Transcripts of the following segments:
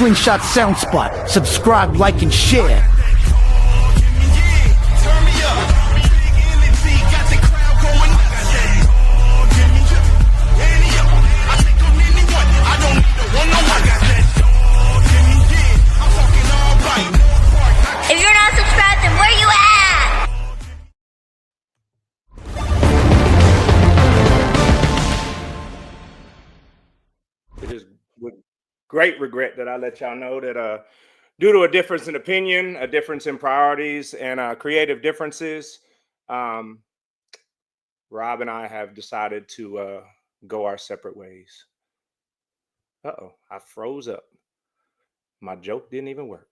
Slingshot Sound Spot. Subscribe, like, and share. If you're not subscribed, then where you at? It is with great regret that I let y'all know that due to a difference in opinion, a difference in priorities, and creative differences, Rob and I have decided to go our separate ways. Uh-oh, I froze up. My joke didn't even work.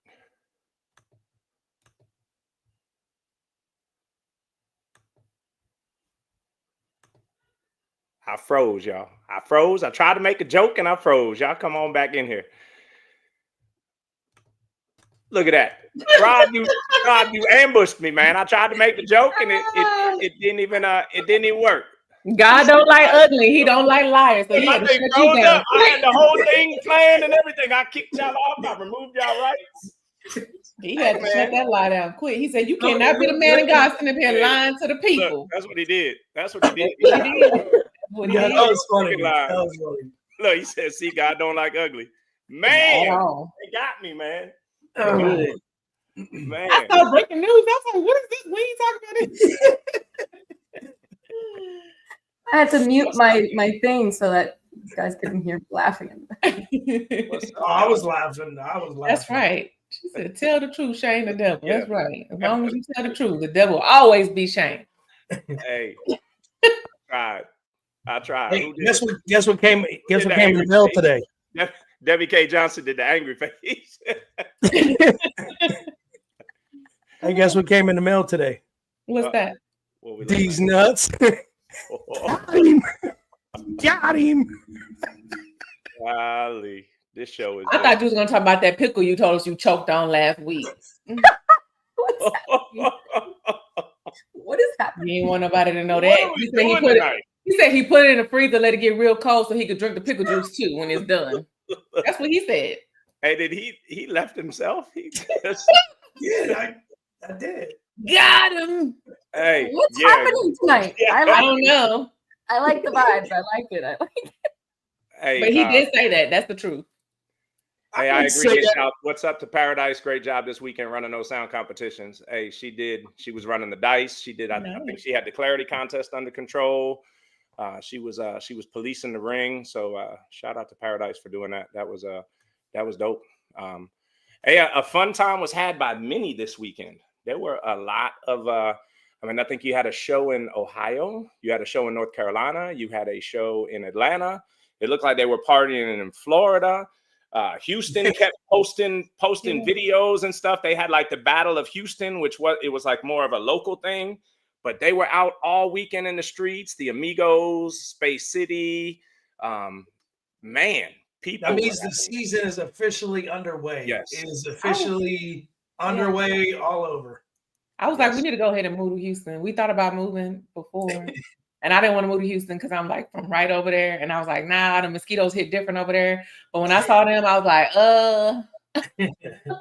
I froze, y'all. I froze. I tried to make a joke and I froze. Y'all come on back in here. Look at that. Rob, you ambushed me, man. I tried to make the joke and it didn't even work. God don't like ugly. He don't like liars. So he had to shut you down. I had the whole thing planned and everything. I kicked y'all off. I removed y'all rights. He had to shut that lie down quick. He said, "You cannot be the man of God sitting up here lying to the people." Look, that's what he did. That's what he did. That was funny. That was funny. Look, he said, "See, God don't like ugly." Man, they got me, man. Man, I saw breaking news. I was like, "What is this? When you talking about this?" I had to mute my thing so that you guys couldn't hear me laughing. I was laughing. That's right. She said, "Tell the truth, shame the devil." Yeah. That's right. As long as you tell the truth, the devil will always be shamed. Hey, I tried. Hey, guess what came in the mail today? Debbie K. Johnson did the angry face. Hey, guess what came in the mail today? What's that? These nuts. Got him. Golly, this show is. I thought you was gonna talk about that pickle you told us you choked on last week. What is happening? You ain't want nobody to know that. He said he put it in the freezer, let it get real cold so he could drink the pickle juice too when it's done. That's what he said. Hey, did he left himself? Yeah, I did. Got him. Hey, what's happening tonight? Yeah. I don't know. I like the vibes. I like it. Hey, but he did say that. That's the truth. Hey, I agree. What's up to Paradise? Great job this weekend running those sound competitions. Hey, she did. She was running the dice. She did. I think she had the clarity contest under control. She was policing the ring. So shout out to Paradise for doing that. That was dope. Hey, a fun time was had by many this weekend. There were a lot of. I think you had a show in Ohio. You had a show in North Carolina. You had a show in Atlanta. It looked like they were partying in Florida. Houston kept posting videos and stuff. They had like the Battle of Houston, which was like more of a local thing, but they were out all weekend in the streets. The Amigos, Space City, man, people. That means the season is officially underway. Yes, it is officially underway all over. I was like, we need to go ahead and move to Houston. We thought about moving before. And I didn't want to move to Houston because I'm like from right over there. And I was like, nah, the mosquitoes hit different over there. But when I saw them, I was like,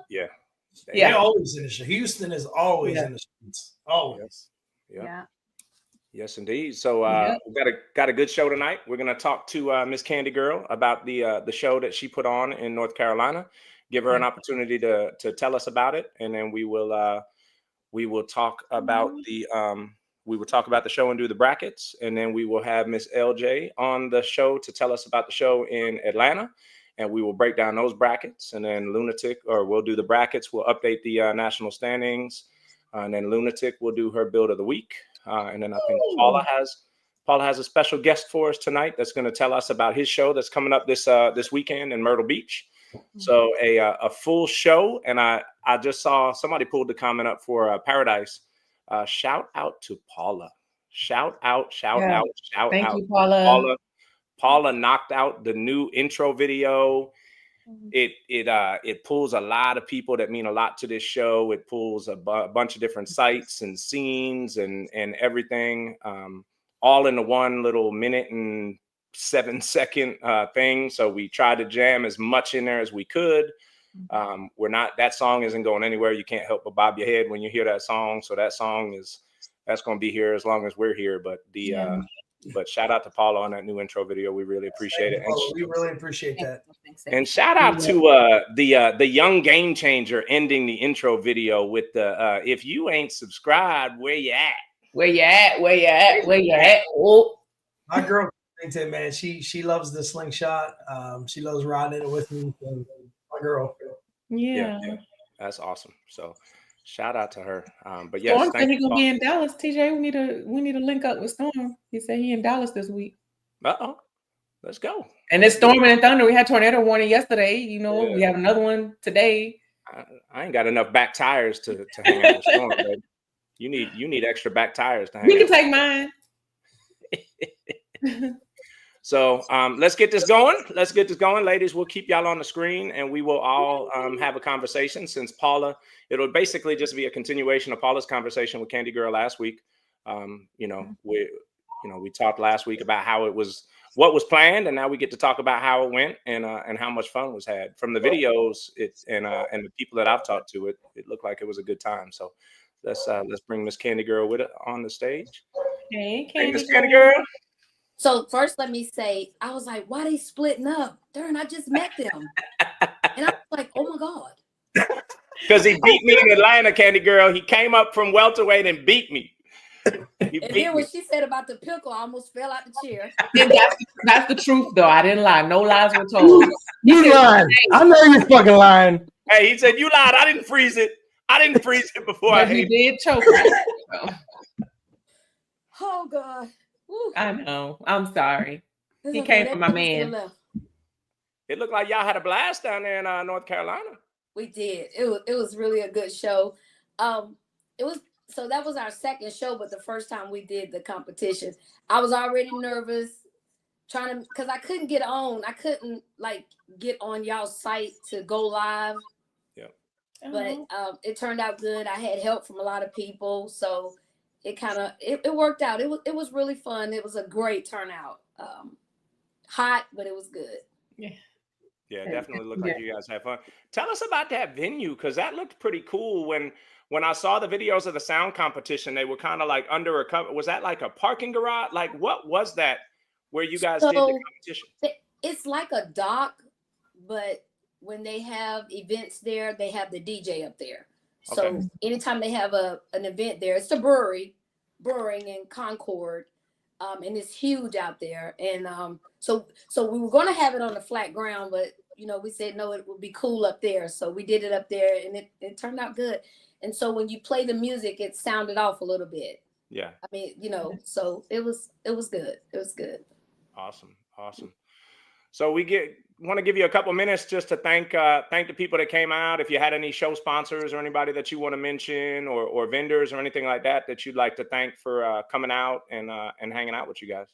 yeah. They're always in the streets. Houston is always in the streets. Always. Yeah. Yes, indeed. So we got a good show tonight. We're gonna talk to Miss Candy Girl about the show that she put on in North Carolina. Give her an opportunity to tell us about it, and then we will talk about the show and do the brackets, and then we will have Miss LJ on the show to tell us about the show in Atlanta, and we will break down those brackets, and then we'll do the brackets. We'll update the national standings, and then Lunatic will do her build of the week, and then I think Paula has a special guest for us tonight that's going to tell us about his show that's coming up this weekend in Myrtle Beach. So a full show, and I just saw somebody pulled the comment up for Paradise. Shout out to Paula. Shout out. Thank you, Paula. Paula knocked out the new intro video. It pulls a lot of people that mean a lot to this show. It pulls a bunch of different sites and scenes and everything, all in the one little minute and 7-second thing. So we tried to jam as much in there as we could. we're not, that song isn't going anywhere. You can't help but bob your head when you hear that song. So that song that's going to be here as long as we're here. But but shout out to Paula on that new intro video. We really appreciate it. We really appreciate that. And shout out to the young game changer ending the intro video with the if you ain't subscribed, where you at? Where you at? Where you at? Where you at? Oh. My girl, man, she loves the slingshot. She loves riding it with me. My girl. Yeah. That's awesome. So shout out to her. But yes, Storm said he gonna be in Dallas. TJ, we need to link up with Storm. He said he in Dallas this week. Let's go. And it's storming and thunder. We had tornado warning yesterday. You know, we have another one today. I ain't got enough back tires to hang out with Storm, baby. You need extra back tires to hang You out. can take mine. So let's get this going. Ladies. We'll keep y'all on the screen and we will all have a conversation. Since Paula, it'll basically just be a continuation of Paula's conversation with Candy Girl last week. We talked last week about how it was, what was planned, and now we get to talk about how it went and how much fun was had. From the videos and the people that I've talked to, it looked like it was a good time. So let's bring Miss Candy Girl with it on the stage. Hey, Miss Candy Girl. So first, let me say, I was like, why they splitting up? Darn, I just met them. And I was like, oh my God. Because he beat me in Atlanta, Candy Girl. He came up from welterweight and beat me. And then when she said about the pickle, I almost fell out the chair. That's the truth, though. I didn't lie. No lies were told. You lying. I know you're fucking lying. Hey, he said, you lied. I didn't freeze it. Before But he did choke her. Oh, God. Woo. I know. I'm sorry. He came from my man. It looked like y'all had a blast down there in North Carolina. We did. It was really a good show. So that was our second show, but the first time we did the competition, I was already nervous, because I couldn't get on. I couldn't get on y'all's site to go live. Yeah. But it turned out good. I had help from a lot of people, so it worked out. It was really fun. It was a great turnout. Hot, but it was good. Yeah, definitely looked like you guys had fun. Tell us about that venue, because that looked pretty cool. When I saw the videos of the sound competition, they were kind of like under a cover. Was that like a parking garage? Like, what was that where you guys did the competition? It's like a dock, but when they have events there, they have the DJ up there. So anytime they have an event there, it's the brewing in Concord, and it's huge out there. And so we were going to have it on the flat ground, but we said no, it would be cool up there. So we did it up there, and it turned out good. And so when you play the music, it sounded off a little bit. Yeah. I mean, so it was good. It was good. Awesome. So we want to give you a couple minutes just to thank the people that came out. If you had any show sponsors or anybody that you want to mention, or vendors or anything like that you'd like to thank for coming out and hanging out with you guys.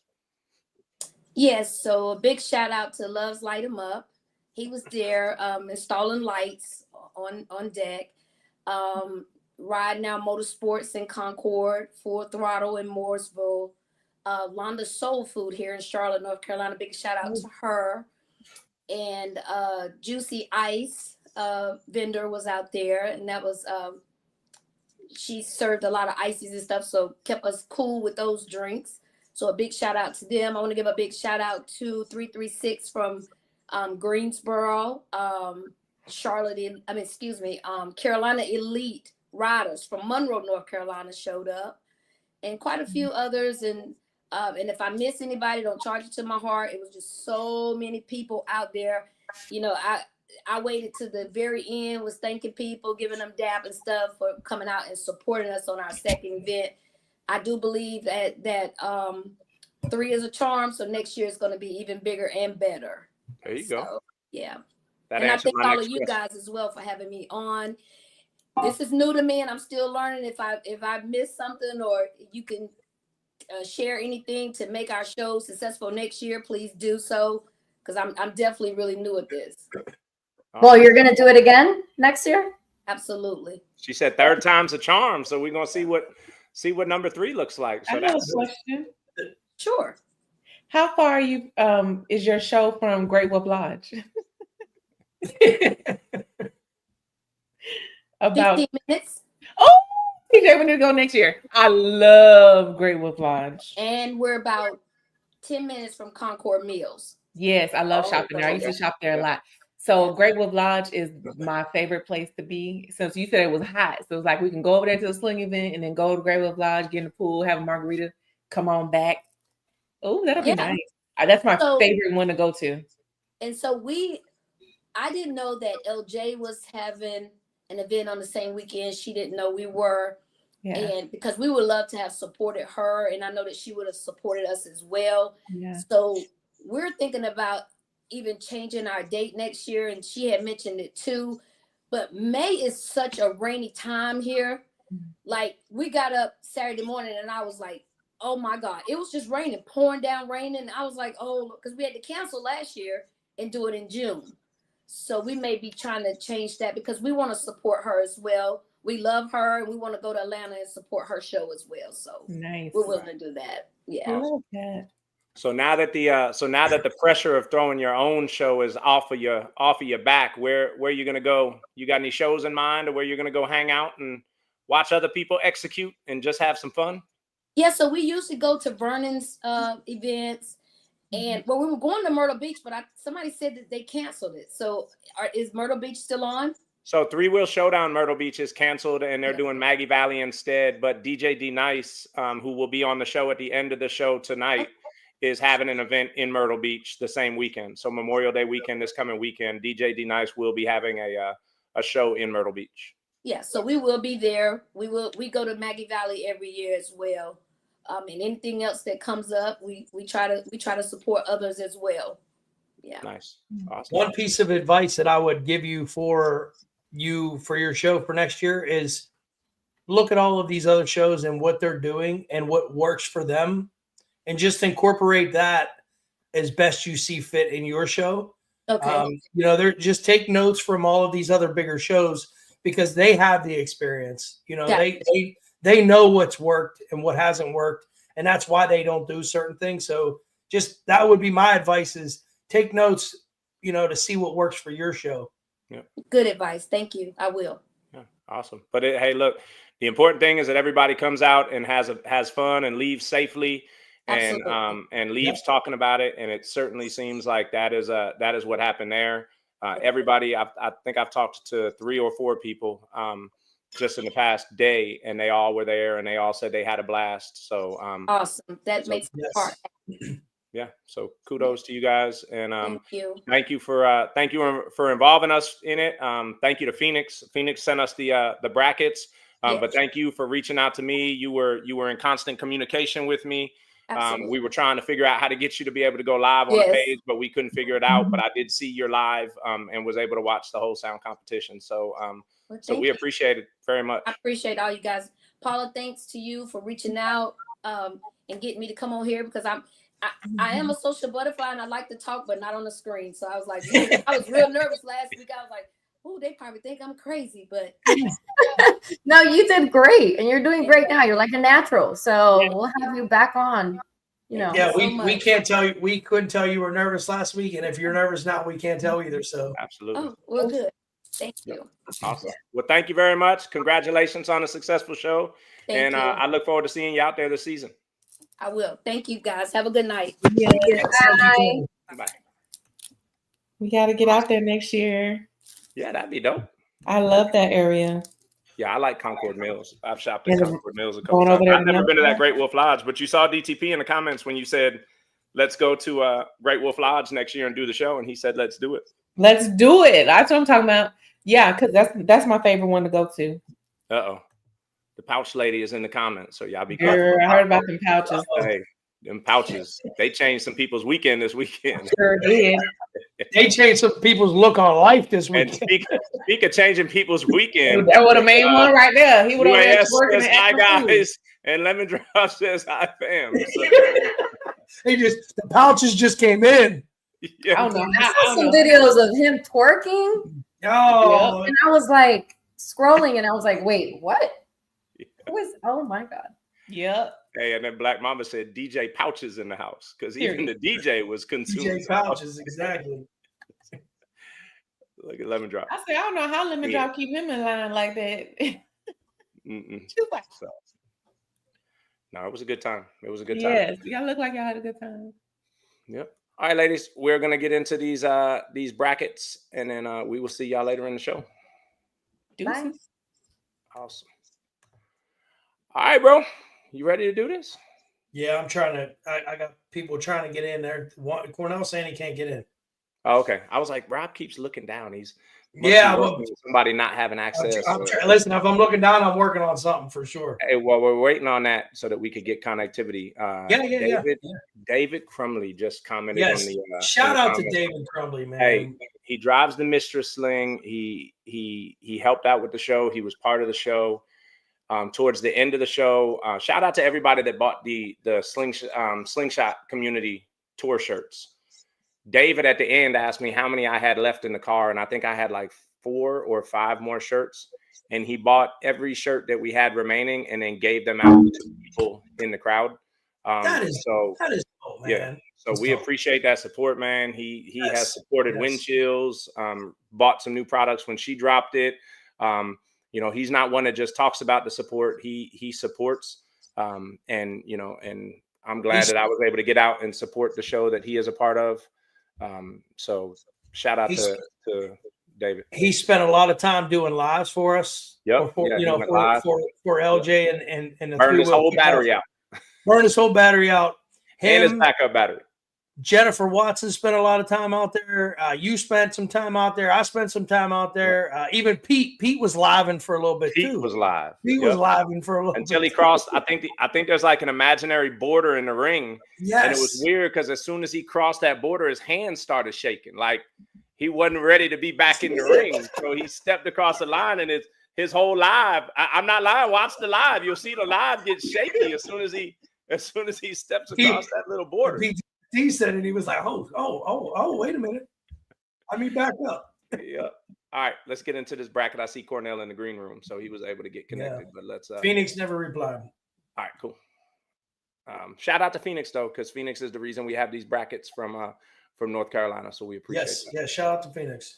Yes. So a big shout out to Love's Light 'Em Up. He was there installing lights on deck. Ride Now Motorsports in Concord, Full Throttle in Mooresville, Londa Soul Food here in Charlotte, North Carolina. Big shout out to her. And Juicy Ice vendor was out there, and that was she served a lot of ices and stuff, so kept us cool with those drinks. So a big shout out to them. I want to give a big shout out to 336 from Greensboro, Carolina Elite Riders from Monroe, North Carolina showed up, and quite a few others. And if I miss anybody, don't charge it to my heart. It was just so many people out there. I waited to the very end, was thanking people, giving them dap and stuff for coming out and supporting us on our second event. I do believe that 3 is a charm, so next year is going to be even bigger and better. There you go. Yeah. And I thank all of you guys as well for having me on. This is new to me, and I'm still learning. If I miss something, or you can share anything to make our show successful next year, please do so, because I'm definitely really new at this. Well, you're gonna do it again next year? Absolutely. She said 3rd time's a charm, so we're gonna see what number 3 looks like. So I have a question. Sure. How far are you? Is your show from Great Wolf Lodge? About 15 minutes. oh, TJ, we need to go next year. I love Great Wolf Lodge. And we're about 10 minutes from Concord Mills. Yes, I love shopping there. I used to shop there a lot. So Great Wolf Lodge is my favorite place to be. Since you said it was hot, so it's like we can go over there to the sling event and then go to Great Wolf Lodge, get in the pool, have a margarita, come on back. Oh, that'll be nice. That's my favorite one to go to. And so I didn't know that LJ was having an event on the same weekend. She didn't know we were. Yeah. And because we would love to have supported her, and I know that she would have supported us as well. Yeah. So we're thinking about even changing our date next year, and she had mentioned it too. But May is such a rainy time here. Like, we got up Saturday morning, and I was like, oh my God, it was just raining, pouring down rain. And I was like, oh, because we had to cancel last year and do it in June. So we may be trying to change that because we want to support her as well. We love her, and we want to go to Atlanta and support her show as well. So nice. We're willing to do that. Yeah. I love that. So now that the pressure of throwing your own show is off of your back, where are you gonna go? You got any shows in mind, or where you're gonna go hang out and watch other people execute and just have some fun? Yeah, so we usually go to Vernon's events, and we were going to Myrtle Beach, but somebody said that they canceled it. So is Myrtle Beach still on? So Three Wheel Showdown Myrtle Beach is canceled, and they're doing Maggie Valley instead. But DJ D Nice, who will be on the show at the end of the show tonight, is having an event in Myrtle Beach the same weekend. So Memorial Day weekend, this coming weekend, DJ D Nice will be having a show in Myrtle Beach. Yeah, so we will be there. We go to Maggie Valley every year as well. And anything else that comes up, we try to support others as well. Yeah. Nice. Awesome. One piece of advice that I would give you for your show for next year is look at all of these other shows and what they're doing and what works for them, and just incorporate that as best you see fit in your show. Okay. Just take notes from all of these other bigger shows because they have the experience. They know what's worked and what hasn't worked, and that's why they don't do certain things. So just that would be my advice: is take notes, to see what works for your show. Yeah. Good advice. Thank you. I will. Yeah. Awesome. But hey, look, the important thing is that everybody comes out and has fun and leaves safely. And leaves talking about it, and it certainly seems like that is what happened there. Everybody, I think I've talked to 3 or 4 people just in the past day, and they all were there, and they all said they had a blast. So awesome. That makes me part. Yeah. So kudos to you guys, and thank you for involving us in it. Thank you to Phoenix. Phoenix sent us the brackets, but thank you for reaching out to me. You were in constant communication with me. We were trying to figure out how to get you to be able to go live on the page, but we couldn't figure it out. But I did see your live and was able to watch the whole Sound Competition. So we appreciate it very much. I appreciate all you guys. Paula, thanks to you for reaching out and getting me to come on here, because I am a social butterfly and I like to talk, but not on the screen. So I was like, I was real nervous last week. I was like, oh, they probably think I'm crazy, but no, you did great, and you're doing great now. You're like a natural, so we'll have you back on. Yeah, we can't tell you. We couldn't tell you were nervous last week, and if you're nervous now, we can't tell either. So absolutely. Oh, well, good. Thank you. Awesome. Well, thank you very much. Congratulations on a successful show, Thank you. I look forward to seeing you out there this season. I will. Thank you, guys. Have a good night. Yeah. Bye. Bye. We got to get out there next year. Yeah, that'd be dope. I love that area. Yeah, I like Concord Mills. I've shopped at Concord Mills a couple times. I've never been to that Great Wolf Lodge, but you saw DTP in the comments when you said, let's go to Great Wolf Lodge next year and do the show. And he said, let's do it. Let's do it. That's what I'm talking about. Yeah, because that's my favorite one to go to. Uh-oh. The pouch lady is in the comments, so y'all be careful. I heard about them pouches. Hey, them pouches, they changed some people's weekend this weekend. Sure did. They changed some people's look on life this weekend. And speak of changing people's weekend. That would have made one right there. He would have says hi guys, and Lemon Drop says hi fam. So. The pouches just came in. Yeah. I don't know. I saw some videos of him twerking. Oh, and I was like scrolling, and I was like, wait, what? Oh my God. Yep. Hey, and then Black Mama said DJ Pouches in the house, because even the DJ was consuming DJ Pouches, exactly. Look at Lemon Drop. I said, I don't know how Lemon Drop keep him in line like that. So, no, it was a good time. It was a good time. Yes, y'all look like y'all had a good time. Yep. All right, ladies, we're gonna get into these brackets, and then we will see y'all later in the show. Bye. Awesome. All right, bro. You ready to do this? Yeah, I'm trying to. I got people trying to get in there. Cornell saying he can't get in. Oh, okay. I was like, Rob keeps looking down. He's somebody not having access. Listen, if I'm looking down, I'm working on something for sure. Hey, well, we're waiting on that so that we could get connectivity. David Crumley just commented on the. Shout out to David Crumley, man. Hey, he drives the Mistress Sling. He helped out with the show. He was part of the show. Towards the end of the show, shout out to everybody that bought the Slingshot Community Tour shirts. David at the end asked me how many I had left in the car, and I think I had like 4 or 5 more shirts. And he bought every shirt that we had remaining and then gave them out to people in the crowd. That is cool, man. Yeah. So we appreciate that support, man. He has supported Wind Chills, bought some new products when she dropped it. You know, he's not one that just talks about the support. He supports. And I'm glad that I was able to get out and support the show that he is a part of. So shout out to David. He spent a lot of time doing lives for us. Yep. For LJ and the burned his whole battery out. Burned his whole battery out. And his backup battery. Jennifer Watson spent a lot of time out there. You spent some time out there. I spent some time out there. Even Pete was living for a little bit too. Pete was live. He was living for a little until bit he crossed. I think there's like an imaginary border in the ring. Yes. And it was weird because as soon as he crossed that border, his hands started shaking. Like he wasn't ready to be back in the ring. So he stepped across the line, and his whole live. I'm not lying. Watch the live. You'll see the live get shaky as soon as he steps across that little border. He said it. He was like, oh, wait a minute. Let me back up. Yeah. All right, let's get into this bracket. I see Cornell in the green room, so he was able to get connected. But let's. Phoenix never replied. All right, cool. Shout out to Phoenix though, because Phoenix is the reason we have these brackets from North Carolina. So we appreciate that. Yeah. Shout out to Phoenix.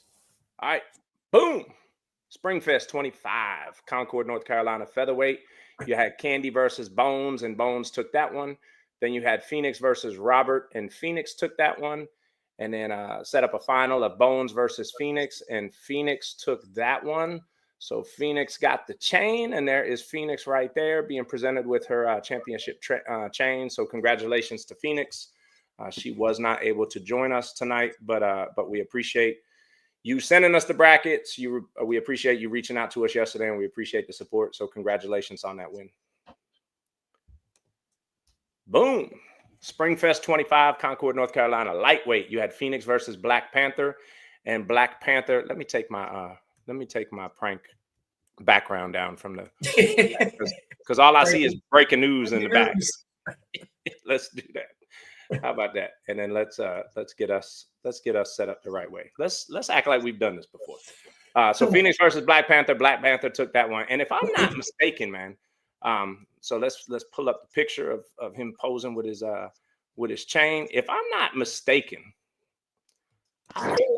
All right, boom. Springfest 25, Concord, North Carolina, featherweight. You had Candy versus Bones, and Bones took that one. Then you had Phoenix versus Robert, and Phoenix took that one. And then set up a final of Bones versus Phoenix, and Phoenix took that one. So Phoenix got the chain, and there is Phoenix right there being presented with her championship chain. So congratulations to Phoenix. She was not able to join us tonight, but we appreciate you sending us the brackets. We appreciate you reaching out to us yesterday, and we appreciate the support. So congratulations on that win. Boom. Springfest 25, Concord, North Carolina, lightweight. You had Phoenix versus Black Panther, and Black Panther. Let me take my prank background down from the because all I see is breaking news in the back. Let's do that. How about that? And then let's get us set up the right way. Let's act like we've done this before. So Phoenix versus Black Panther. Black Panther took that one, and if I'm not mistaken, man. So let's pull up the picture of him posing with his chain. If I'm not mistaken, I feel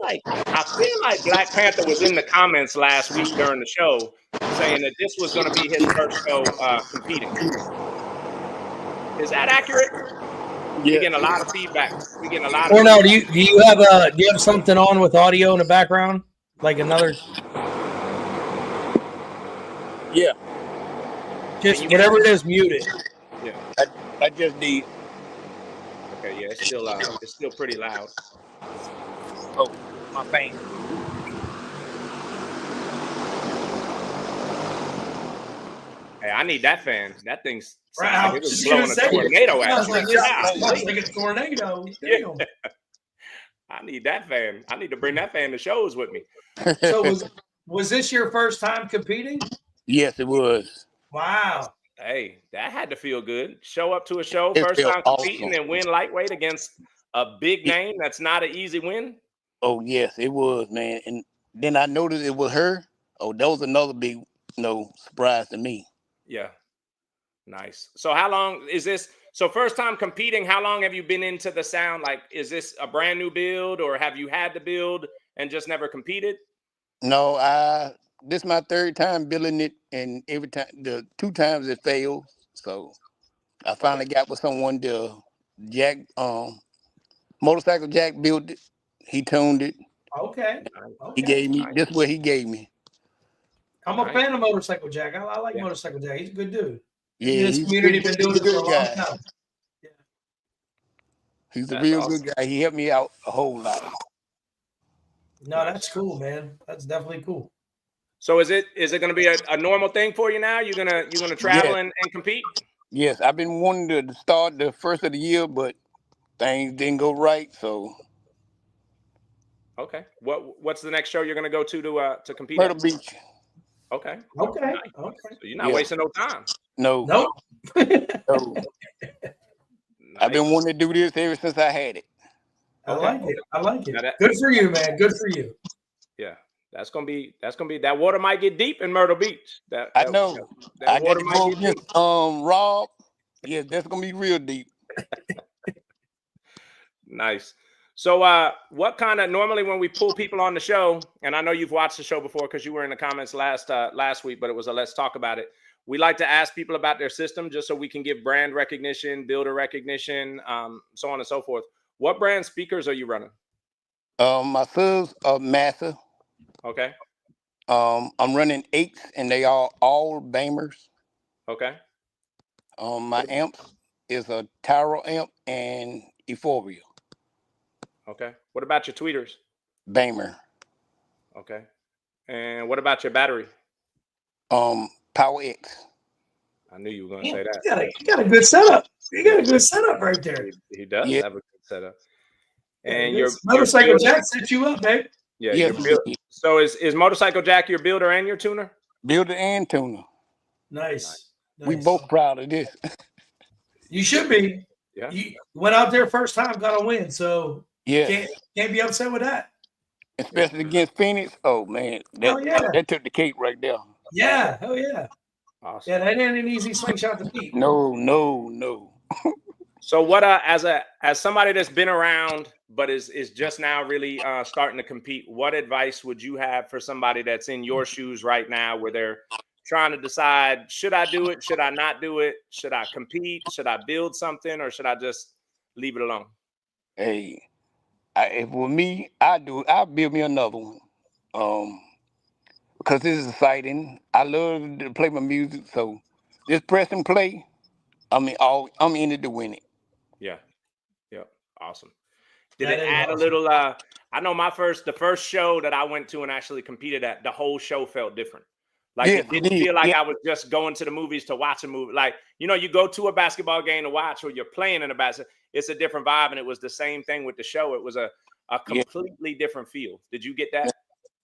like Black Panther was in the comments last week during the show saying that this was going to be his first show competing. Is that accurate? Yeah. We're getting a lot of feedback. We're getting a lot of. Or no, do you have something on with audio in the background, like another? Yeah. Just whatever it is, mute it. Yeah, I just need. Okay, yeah, it's still pretty loud. Oh, my fan. Hey, I need that fan. That thing's right. Like it was blowing a tornado at me. Like a tornado. Yeah. I need that fan. I need to bring that fan to shows with me. So was this your first time competing? Yes, it was. Wow. Hey, that had to feel good. Show up to a show, It first felt time competing awesome. and win lightweight against a big name. That's not an easy win. Oh yes, it was, man. And then I noticed it was her. Oh, that was another big, surprise to me. Yeah. Nice. So how long is this? So first time competing, how long have you been into the sound? Like, is this a brand new build, or have you had to build and just never competed? No, this is my third time building it, and every time the 2 times it failed. So I finally got with someone to Jack motorcycle Jack built it. He tuned it. Okay. He Okay. gave me this. What he gave me. I'm a fan of Motorcycle Jack. I like Motorcycle Jack. He's a good dude. Yeah, In this community, been doing he's a this for a good long guy. time. He's a real good guy. He helped me out a whole lot. No, that's cool, man. That's definitely cool. So is it going to be a normal thing for you now? You're gonna travel and compete? Yes, I've been wanting to start the first of the year, but things didn't go right. So okay, what's the next show you're gonna go to compete? Myrtle Beach. Okay. Okay. Nice. Okay. So you're not wasting no time. No. Nope. No. I've been wanting to do this ever since I had it. I like it. I like it. Now Good for you, man. Good for you. Yeah, that's gonna be that water might get deep in Myrtle Beach. I know. That I got water to might go get against deep. Rob. Yeah, that's gonna be real deep. Nice. So what kind of normally when we pull people on the show, and I know you've watched the show before because you were in the comments last week, but it was a let's talk about it. We like to ask people about their system just so we can give brand recognition, builder recognition, so on and so forth. What brand speakers are you running? My subs are massive. Okay. I'm running 8s, and they are all Bamers. Okay. My amps is a Tyro amp and Euphoria. Okay. What about your tweeters? Bamer. Okay. And what about your battery? Power X. I knew you were gonna say that. You got a good setup. You got a good setup right there. He does have a good setup. And Yeah, your Motorcycle your Jack set you up, babe. Yeah. Yeah. So is Motorcycle Jack your builder and your tuner? Builder and tuner. Nice. We both proud of this. You should be. Yeah. You went out there first time, got a win. So Yeah. can't be upset with that. Especially against Phoenix. Oh man, that took the cake right there. Yeah, hell yeah. Awesome. Yeah, that ain't an easy slingshot to beat. No. So what as somebody that's been around but is just now really starting to compete, what advice would you have for somebody that's in your shoes right now where they're trying to decide, should I do it? Should I not do it? Should I compete? Should I build something, or should I just leave it alone? Hey, if with me, I'll build me another one. Because this is exciting. I love to play my music, so just press and play. I'm in it to win it. Yeah. Awesome. Did it add a little? I know the first show that I went to and actually competed at, the whole show felt different. Like it didn't feel like I was just going to the movies to watch a movie. Like, you go to a basketball game to watch, or you're playing in a basketball. It's a different vibe, and it was the same thing with the show. It was a completely different feel. Did you get that?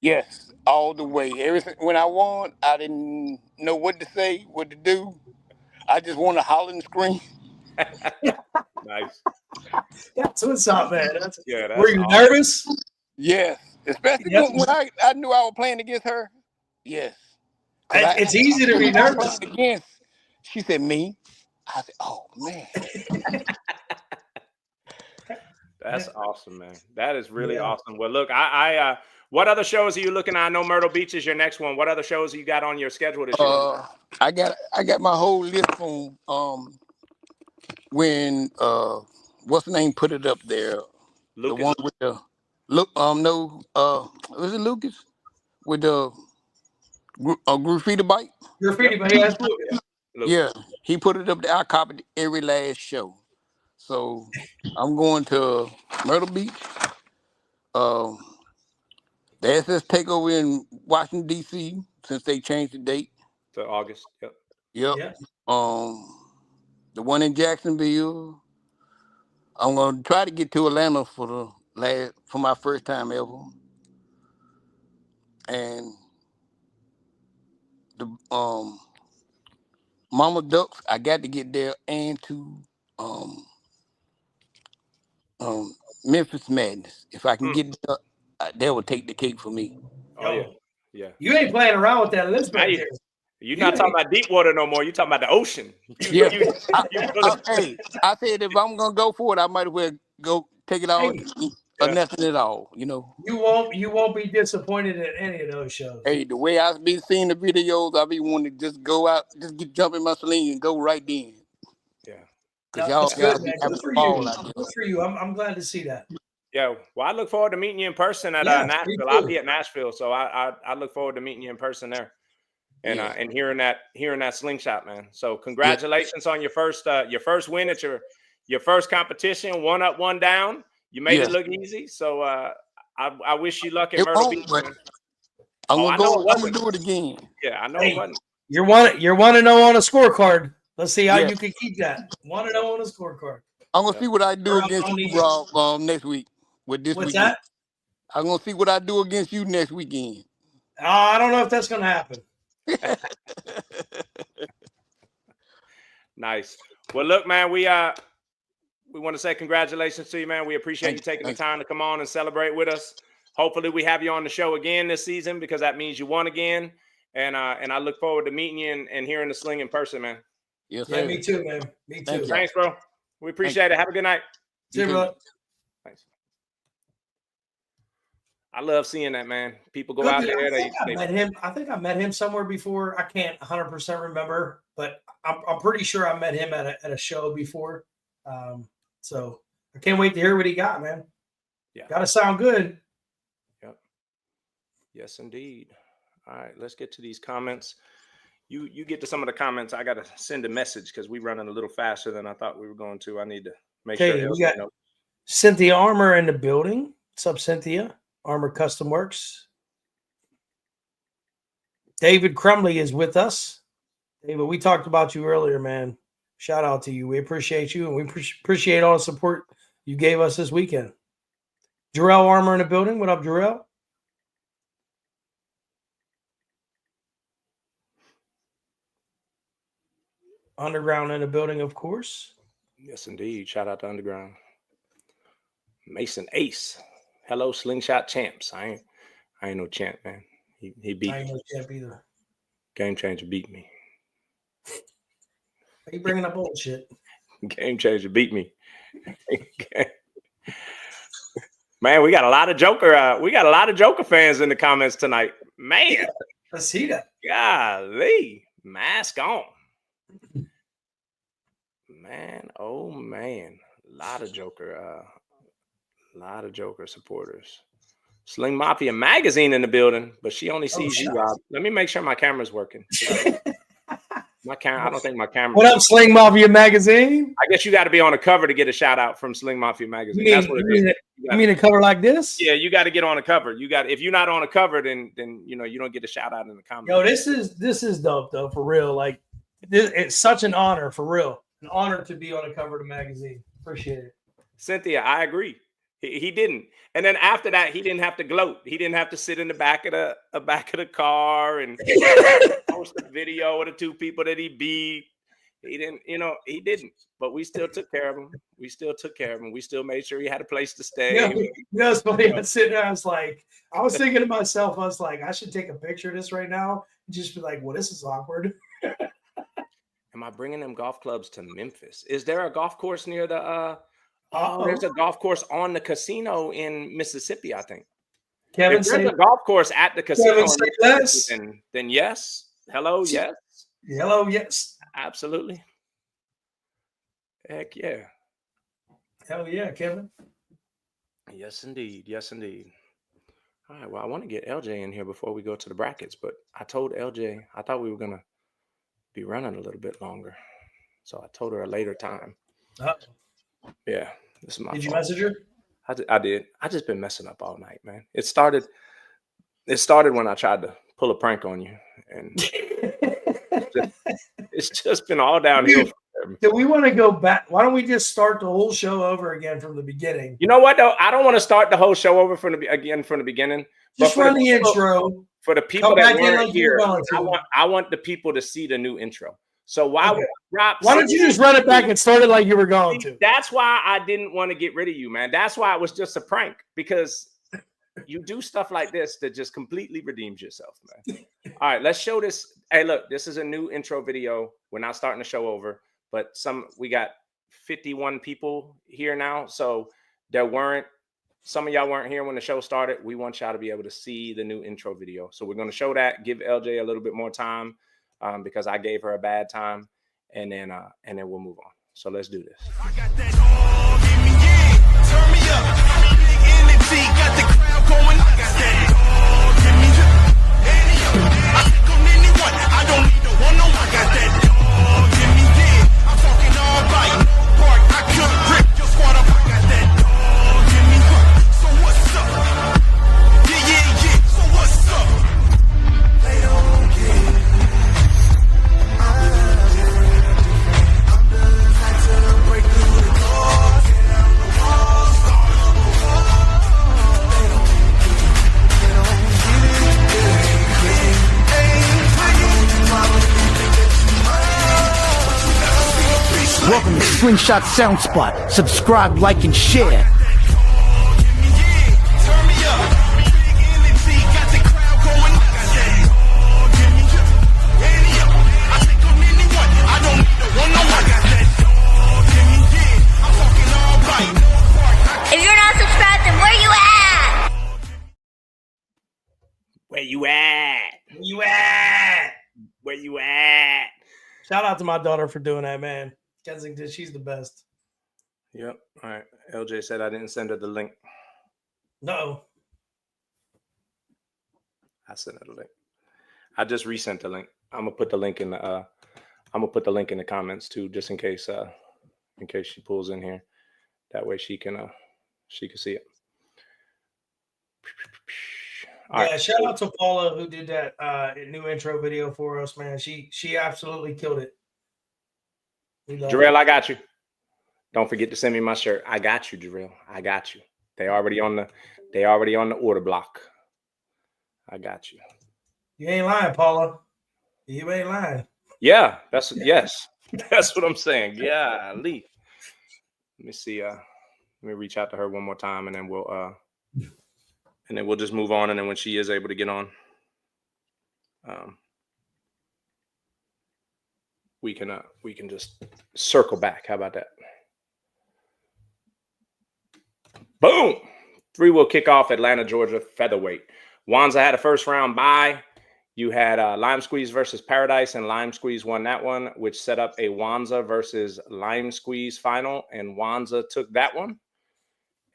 Yes, all the way. When I won, I didn't know what to say, what to do. I just want to holler and scream. Nice. That's what's up, man. Yeah. Were you nervous? Yes, especially when I knew I was playing against her. Yes. It's easy to be nervous. Against, she said me. I said, oh man. That's awesome, man. That is really awesome. Well, look, I what other shows are you looking at? I know Myrtle Beach is your next one. What other shows you got on your schedule this year? I got my whole list from when what's the name put it up there? Lucas. The one with the was it Lucas with the graffiti bike? Graffiti bike, that's Lucas. Yeah, he put it up there. I copied every last show. So I'm going to Myrtle Beach. The SS Takeover in Washington, D.C., since they changed the date. To August. Yep. The one in Jacksonville. I'm going to try to get to Atlanta for my first time ever. And the Mama Ducks, I got to get there, and to Memphis Madness. If I can get there, that would take the cake for me. Oh yeah. You ain't playing around with that list right there. You're not talking about deep water no more. You're talking about the ocean. Hey, I said if I'm gonna go for it, I might as well go take it out or nothing at all. You know. You won't be disappointed at any of those shows. Hey, the way I be seeing the videos, I be wanting to just go out, jump in my sling and go right in. Yeah. Cause No, that's good, be man. having Good for ball you. out there. Good for you. I'm glad to see that. Yeah. Well, I look forward to meeting you in person at Yeah, me Nashville. too. I'll be at Nashville, so I look forward to meeting you in person there, and Yeah. and hearing that slingshot, man. So congratulations on your first win at your first competition. 1 up, 1 down. You made it look easy. So I wish you luck at It Myrtle won't, Beach. but Man. I'm I gonna know go. it I'm gonna wasn't. do it again. Yeah, I know Hey, it wasn't. You're 1-0 on a scorecard. Let's see how Yeah. you can keep that. 1-0 on a scorecard. I'm gonna see what I do Or against on you, the- Rob, next week. With this What's weekend. that? I'm gonna see what I do against you next weekend. I don't know if that's gonna happen. Nice. Well, look, man, we want to say congratulations to you, man. We appreciate you taking the time to come on and celebrate with us. Hopefully, we have you on the show again this season because that means you won again. And I look forward to meeting you and hearing the sling in person, man. Yes, Yeah, sir. me too, man. Me too. Thank you. Thanks, bro. We appreciate it. Have a good night. See you, bro. Thanks. I love seeing that, man. People go Good out dude. there. I think I met him somewhere before. I can't 100% remember, but I'm pretty sure I met him at a show before. So I can't wait to hear what he got, man. Yeah. Got to sound good. Yep. Yes, indeed. All right, let's get to these comments. You get to some of the comments. I got to send a message because we're running a little faster than I thought we were going to. I need to make sure. Okay, we got Cynthia Armour in the building. What's up, Cynthia? Armour Custom Works. David Crumley is with us. David, we talked about you earlier, man. Shout out to you. We appreciate you, and we appreciate all the support you gave us this weekend. Jarrell Armour in the building. What up, Jarrell? Underground in the building, of course. Yes, indeed. Shout out to Underground. Mason Ace. Hello, Slingshot Champs. I ain't no champ, man. He beat me. I ain't no champ either. Game Changer beat me. Are you bringing up old shit? Game Changer beat me. Man, we got a lot of Joker fans in the comments tonight. Man, Let's see that. Golly, mask on. Man, oh man, a lot of Joker supporters. Sling Mafia Magazine in the building, but she only sees you, Rob. Let me make sure my camera's working. I don't think my camera. What up, Sling Mafia Magazine? I guess you got to be on the cover to get a shout out from Sling Mafia Magazine. That's what it is. You mean a cover like this? Yeah, you got to get on the cover. If you're not on the cover, then you don't get a shout out in the comments. Yo, this is dope though, for real. Like, it's such an honor, for real. An honor to be on the cover of the magazine. Appreciate it. Cynthia, I agree. He didn't. And then after that, he didn't have to gloat. He didn't have to sit in the back of the car and post a video of the 2 people that he beat. He didn't, he didn't. But we still took care of him. We still made sure he had a place to stay. Yeah, it's funny. I was sitting there, I was thinking to myself, I was like, I should take a picture of this right now and just be like, well, this is awkward. Am I bringing them golf clubs to Memphis? Is there a golf course near the there's a golf course on the casino in Mississippi, I think. Kevin, if there's a golf course at the casino, yes. Then yes. Hello, yes. Hello, yes. Absolutely. Heck yeah. Hell yeah, Kevin. Yes, indeed. Yes, indeed. All right. Well, I want to get LJ in here before we go to the brackets, but I told LJ I thought we were gonna be running a little bit longer, so I told her a later time. Yeah. This is my Did you fault. message her? I did. I just been messing up all night, man. It started when I tried to pull a prank on you, and it's just been all downhill. Do we want to go back? Why don't we just start the whole show over again from the beginning? You know what though? I don't want to start the whole show over from the beginning. Just run the intro. For the people that weren't here, I want the people to see the new intro. So why don't you just run it back and start it like you were going to? That's why I didn't want to get rid of you, man. That's why it was just a prank, because you do stuff like this that just completely redeems yourself, man. All right, let's show this. Hey, look, this is a new intro video. We're not starting the show over, but we got 51 people here now. So there weren't some of y'all weren't here when the show started. We want y'all to be able to see the new intro video. So we're going to show that, give LJ a little bit more time because I gave her a bad time, and then we'll move on. So let's do this. I got that dog in me, yeah. Turn me up. Big energy, got the crowd going. I got that dog in me. I take on anyone. I don't need no one. No, I got that dog in me, yeah. I'm talking all right. No park. I could rip your squad up. I got that dog in me. So what's up? Yeah, yeah, yeah. So what's up? They don't care. Welcome to Slingshot Sound Spot. Subscribe, like, and share. If you're not subscribed, then where you at? Where you at? Where you at? Where you at? Shout out to my daughter for doing that, man. Kensington, she's the best. Yep. All right. LJ said I didn't send her the link. No. I sent her the link. I just resent the link. I'm gonna put the link in the comments too, just in case she pulls in here. That way she can see it. All yeah, right. shout out to Paula who did that new intro video for us, man. She absolutely killed it. Jarrell, I got you. Don't forget to send me my shirt. I got you, Jarrell. I got you. They already on the order block. I got you. You ain't lying, Paula. You ain't lying. Yeah, yes. That's what I'm saying. Yeah, Lee. Let me see. Let me reach out to her one more time, and then we'll just move on. And then when she is able to get on, we can just circle back. How about that? Boom! 3 will kick off Atlanta, Georgia featherweight. Wanza had a first round bye. You had Lime Squeeze versus Paradise, and Lime Squeeze won that one, which set up a Wanza versus Lime Squeeze final, and Wanza took that one.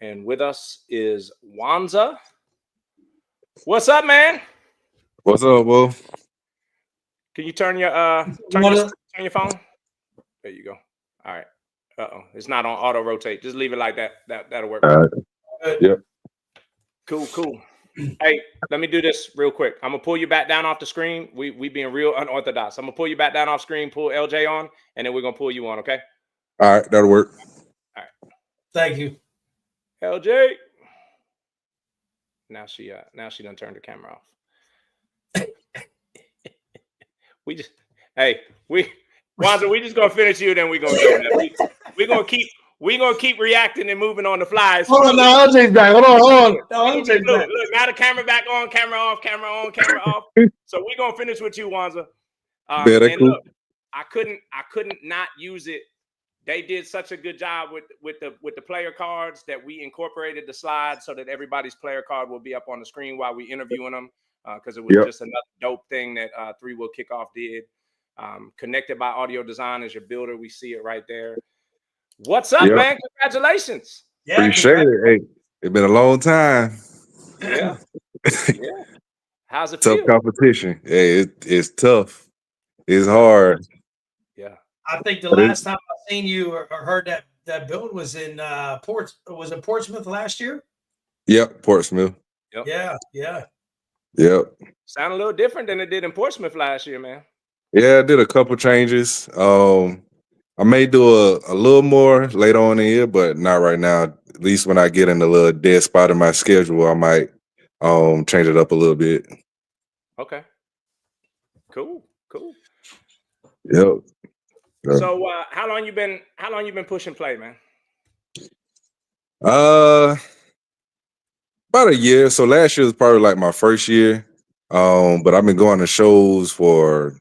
And with us is Wanza. What's up, man? What's up, Will? Can you turn your phone? There you go. All right. It's not on auto rotate. Just leave it like that. That'll work. All right. Yep. Cool. Hey, let me do this real quick. I'm gonna pull you back down off the screen. We being real unorthodox. I'm gonna pull you back down off screen, pull LJ on, and then we're gonna pull you on, okay? All right, that'll work. All right. Thank you. LJ. Now she done turned the camera off. we just gonna finish you, then we're gonna go. We're gonna keep reacting and moving on the fly. Hold on, now LJ's back. Hold on. No, LJ's look, back. Look, now the camera back on, camera off, camera on, camera off. So we're gonna finish with you, Wanza. And cool. Look, I couldn't not use it. They did such a good job with the player cards that we incorporated the slides so that everybody's player card will be up on the screen while we interviewing them, because it was just another dope thing that 3 Will Kickoff did. Connected by Audio Design as your builder. We see it right there. What's up, man? Congratulations. Yeah, appreciate it. Hey, it's been a long time. Yeah. Yeah. How's it tough feel? Competition. Hey, it's tough. It's hard. Yeah. I think the last time I seen you or heard that build was in Portsmouth last year? Yep, Portsmouth. Yep. Yeah. Yep. Sound a little different than it did in Portsmouth last year, man. Yeah, I did a couple changes. I may do a little more later on in the year, but not right now. At least when I get in a little dead spot in my schedule, I might change it up a little bit. Okay. Cool. Yep. So how long you been pushing play, man? About a year. So last year was probably like my first year. But I've been going to shows for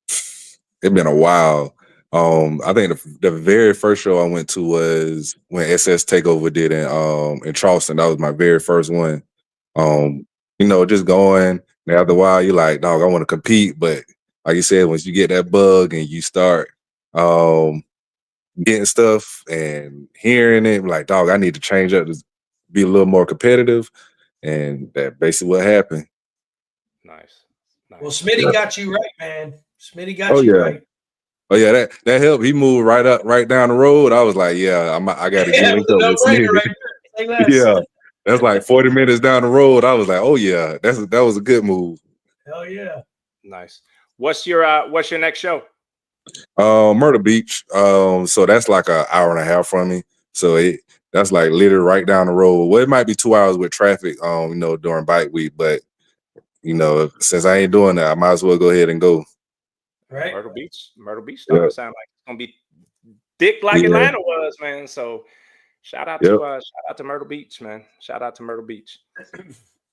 it's been a while. I think the very first show I went to was when SS Takeover did in Charleston. That was my very first one. Just going. And after a while, you're like, dog, I want to compete. But like you said, once you get that bug and you start getting stuff and hearing it, like, dog, I need to change up to be a little more competitive. And that basically what happened. Nice. Well, Smitty got you right, man. Smitty got you right. Oh yeah, that helped. He moved right down the road. I was like, yeah, I got to get linked up with Smitty. Right. Yeah, that's like 40 minutes down the road. I was like, oh yeah, that was a good move. Hell yeah. Nice. What's your next show? Myrtle Beach. So that's like an hour and a half from me. So that's like literally right down the road. Well, it might be 2 hours with traffic, during bike week, but since I ain't doing that, I might as well go ahead and go. Right. Myrtle Beach starting to sound like it's gonna be thick like Atlanta was, man. So shout out to Myrtle Beach, man. Shout out to Myrtle Beach.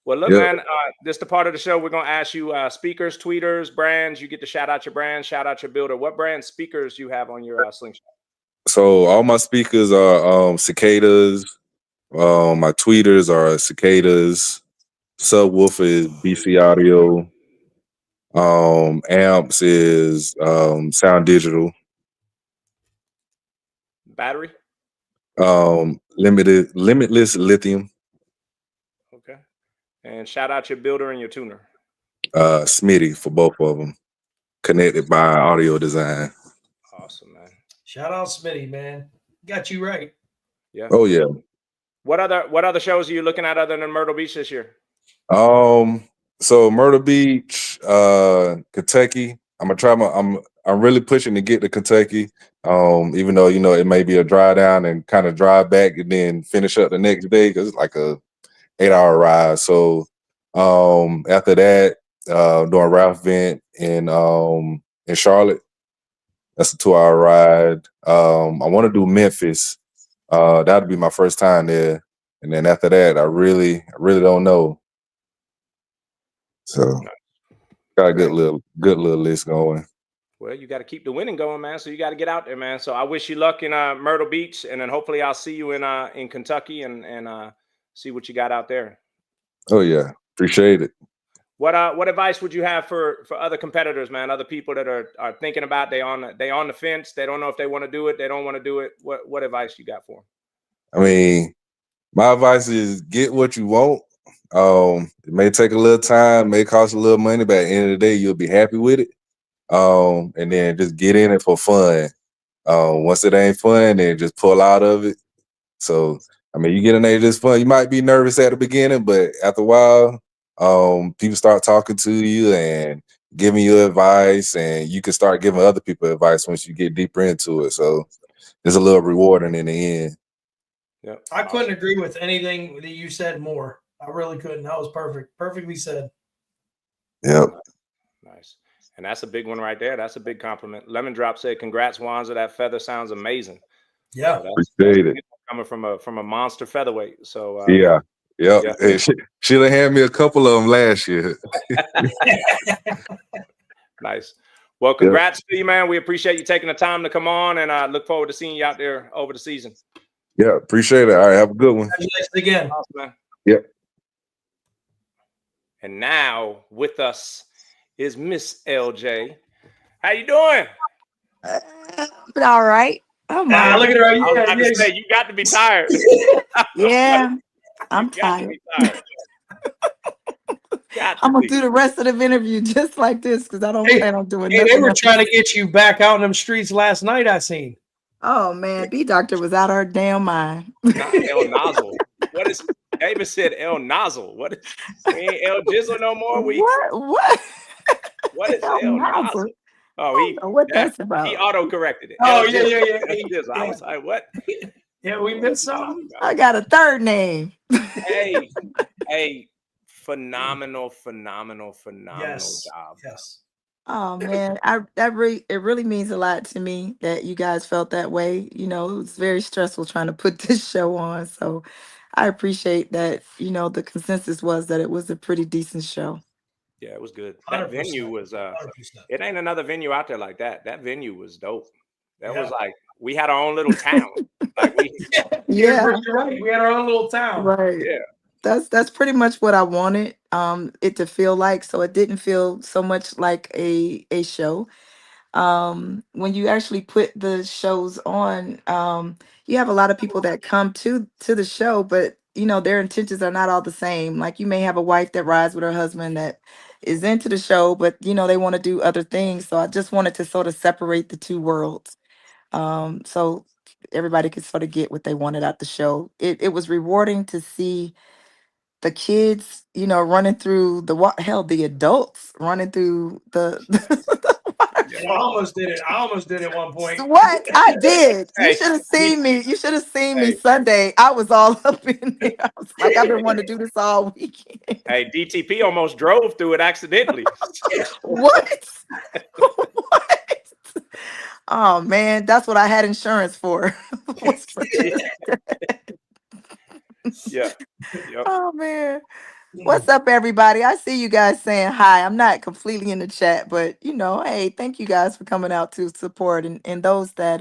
Well, look, man, this is the part of the show we're gonna ask you speakers, tweeters, brands. You get to shout out your brand, shout out your builder. What brand speakers you have on your slingshot? So all my speakers are cicadas. My tweeters are cicadas. Subwoofer is BC Audio. Amps is Sound Digital. Battery? Limitless Lithium. Okay. And shout out your builder and your tuner. Smitty for both of them. Connected by Audio Design. Awesome, man. Shout out Smitty, man. Got you right. Yeah. Oh yeah. What other shows are you looking at other than Myrtle Beach this year? So Myrtle Beach, Kentucky. I'm really pushing to get to Kentucky. Even though it may be a dry down and kind of drive back and then finish up the next day because it's like a 8-hour ride. So after that, doing Ralph Vent in Charlotte. That's a 2-hour ride. I want to do Memphis. That'll be my first time there. And then after that, I really don't know. So got a good little list going. Well, you got to keep the winning going, man. So you got to get out there, man. So I wish you luck in Myrtle Beach, and then hopefully I'll see you in Kentucky and see what you got out there. Oh yeah, appreciate it. What advice would you have for other competitors, man? Other people that are thinking about they on the fence, they don't know if they want to do it, they don't want to do it. What advice you got for them? I mean, my advice is get what you want. It may take a little time, may cost a little money, but at the end of the day, you'll be happy with it. And then just get in it for fun. Once it ain't fun, then just pull out of it. So, I mean, you get in there just fun. You might be nervous at the beginning, but after a while, people start talking to you and giving you advice, and you can start giving other people advice once you get deeper into it. So it's a little rewarding in the end. Yeah, I couldn't agree with anything that you said more. I really couldn't. That was perfect. Perfectly said. Yep. Nice. And that's a big one right there. That's a big compliment. Lemon Drop said, "Congrats, Wanza. That feather sounds amazing." Yeah, so appreciate it. Coming from a monster featherweight. So yeah. Hey, she'll hand me a couple of them last year. Nice. Well, congrats to you, man. We appreciate you taking the time to come on, and I look forward to seeing you out there over the season. Yeah, appreciate it. All right, have a good one. Congratulations again. Awesome, man. Yep. And now with us is Miss LJ. How you doing? But all right. Oh my! Look at her. I was about to say, you got to be tired. Yeah, I'm tired. I'm gonna do the rest of the interview just like this because I don't plan on doing nothing. They were trying to get you back out in them streets last night. I seen. Oh man, B Doctor was out of her damn mind. Not El Nozzle. What is? David said El Nozzle. What is? We ain't El Jizzle no more. What? What is El Nozzle? Oh, that's about. He auto-corrected it. Oh, yeah. I was like, what? Yeah, we missed something. I got a third name. Hey, phenomenal job. Yes. Oh man, it really means a lot to me that you guys felt that way. It was very stressful trying to put this show on. So I appreciate that, the consensus was that it was a pretty decent show. Yeah, it was good. That 100%, venue was 100%. It ain't another venue out there like that. That venue was dope. That was like we had our own little town. Like you're right. We had our own little town. Right. Yeah. That's pretty much what I wanted it to feel like. So it didn't feel so much like a show. When you actually put the shows on, you have a lot of people that come to the show, but you know their intentions are not all the same. Like you may have a wife that rides with her husband that is into the show, but you know they want to do other things. So I just wanted to sort of separate the two worlds, so everybody could sort of get what they wanted out the show. It was rewarding to see the kids, you know, running through hell, the adults running through the And I almost did it. I almost did it at one point. what I did. You Hey, should have seen me. You should have seen me hey, Sunday. I was all up in there. I was like, I've been wanting to do this all weekend. hey, DTP almost drove through it accidentally. What? What? Oh man, that's what I had insurance for. Was for Yeah. Yep. Oh man. What's up, everybody? I see you guys saying hi. I'm not completely in the chat, but you know, hey, thank you guys for coming out to support and those that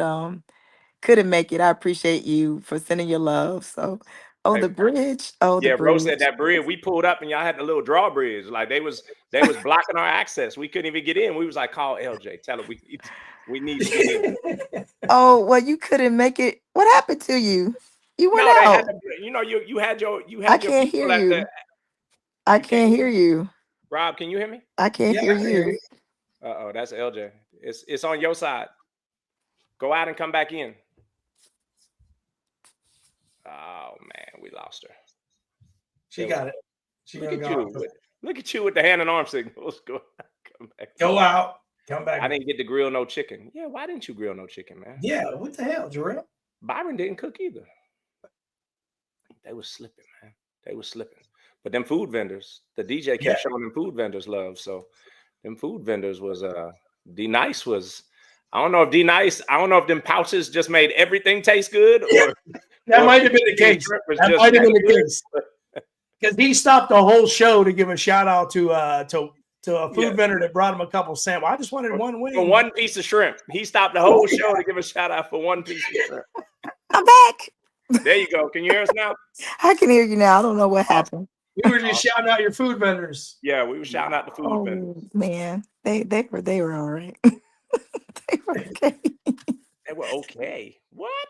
couldn't make it. I appreciate you for sending your love. So Hey, the bridge. Oh, the yeah, Rose said bridge. that bridge. We pulled up and y'all had the little drawbridge. Like they was blocking our access. We couldn't even get in. We was like, call LJ, tell her we need to get in. Oh, well, you couldn't make it. What happened to you? You went No, they had out. to, you had your I your can't hear people at the you. I you can't can't hear you. Rob, can you hear me? I can't hear you. Uh-oh, that's LJ. It's on your side. Go out and come back in. Oh man, we lost her. She got it. Look at you with the hand and arm signals. Come back. Go out. Come back. I didn't get to grill no chicken. Yeah, why didn't you grill no chicken, man? Yeah, what the hell, Jarrell? Byron didn't cook either. They was slipping, man. They was slipping. But them food vendors, the DJ kept showing them food vendors love. So them food vendors was D Nice was. I don't know if them pouches just made everything taste good or that might have been the case. That might have been the case. Because he stopped the whole show to give a shout out to a food vendor that brought him a couple sandwiches. I just wanted one wing. For one piece of shrimp. He stopped the whole show to give a shout out for one piece of shrimp. I'm back. There you go. Can you hear us now? I can hear you now. I don't know what happened. We were just shouting out your food vendors. Yeah, we were shouting out the food vendors. Man, they were all right. They were okay. They were okay. What?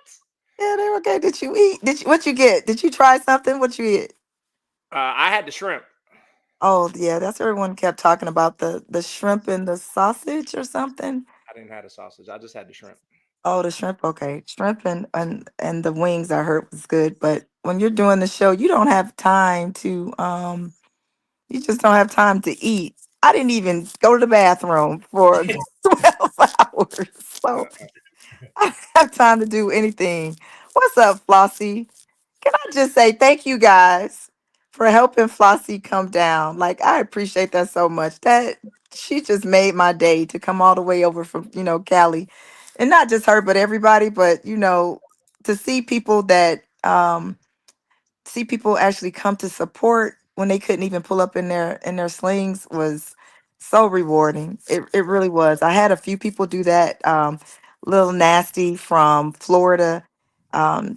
Yeah, they were okay. Did you eat? What you get? Did you try something? What you eat? I had the shrimp. Oh yeah, that's what everyone kept talking about, the shrimp and the sausage or something. I didn't have the sausage. I just had the shrimp. Oh, the shrimp. Okay, shrimp and the wings I heard was good, but when you're doing the show, you don't have time to you just don't have time to eat. I didn't even go to the bathroom for 12 hours, so I don't have time to do anything. What's up, Flossie? Can I just say thank you guys for helping Flossie come down? Like I appreciate that so much. That she just made my day to come all the way over from Cali, and not just her, but everybody. But to see people that see people actually come to support when they couldn't even pull up in their slings was so rewarding. It really was. I had a few people do that. Little Nasty from Florida,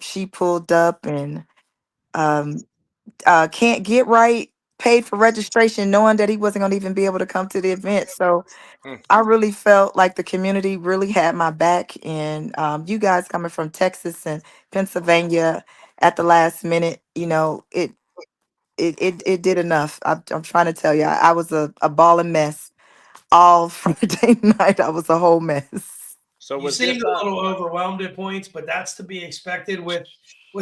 she pulled up and um, Can't Get Right paid for registration knowing that he wasn't going to even be able to come to the event. So I really felt like the community really had my back, and you guys coming from Texas and Pennsylvania at the last minute, it did enough. I'm trying to tell you, I was a balling mess all Friday night. I was a whole mess. So you seemed a little overwhelmed at points, but that's to be expected with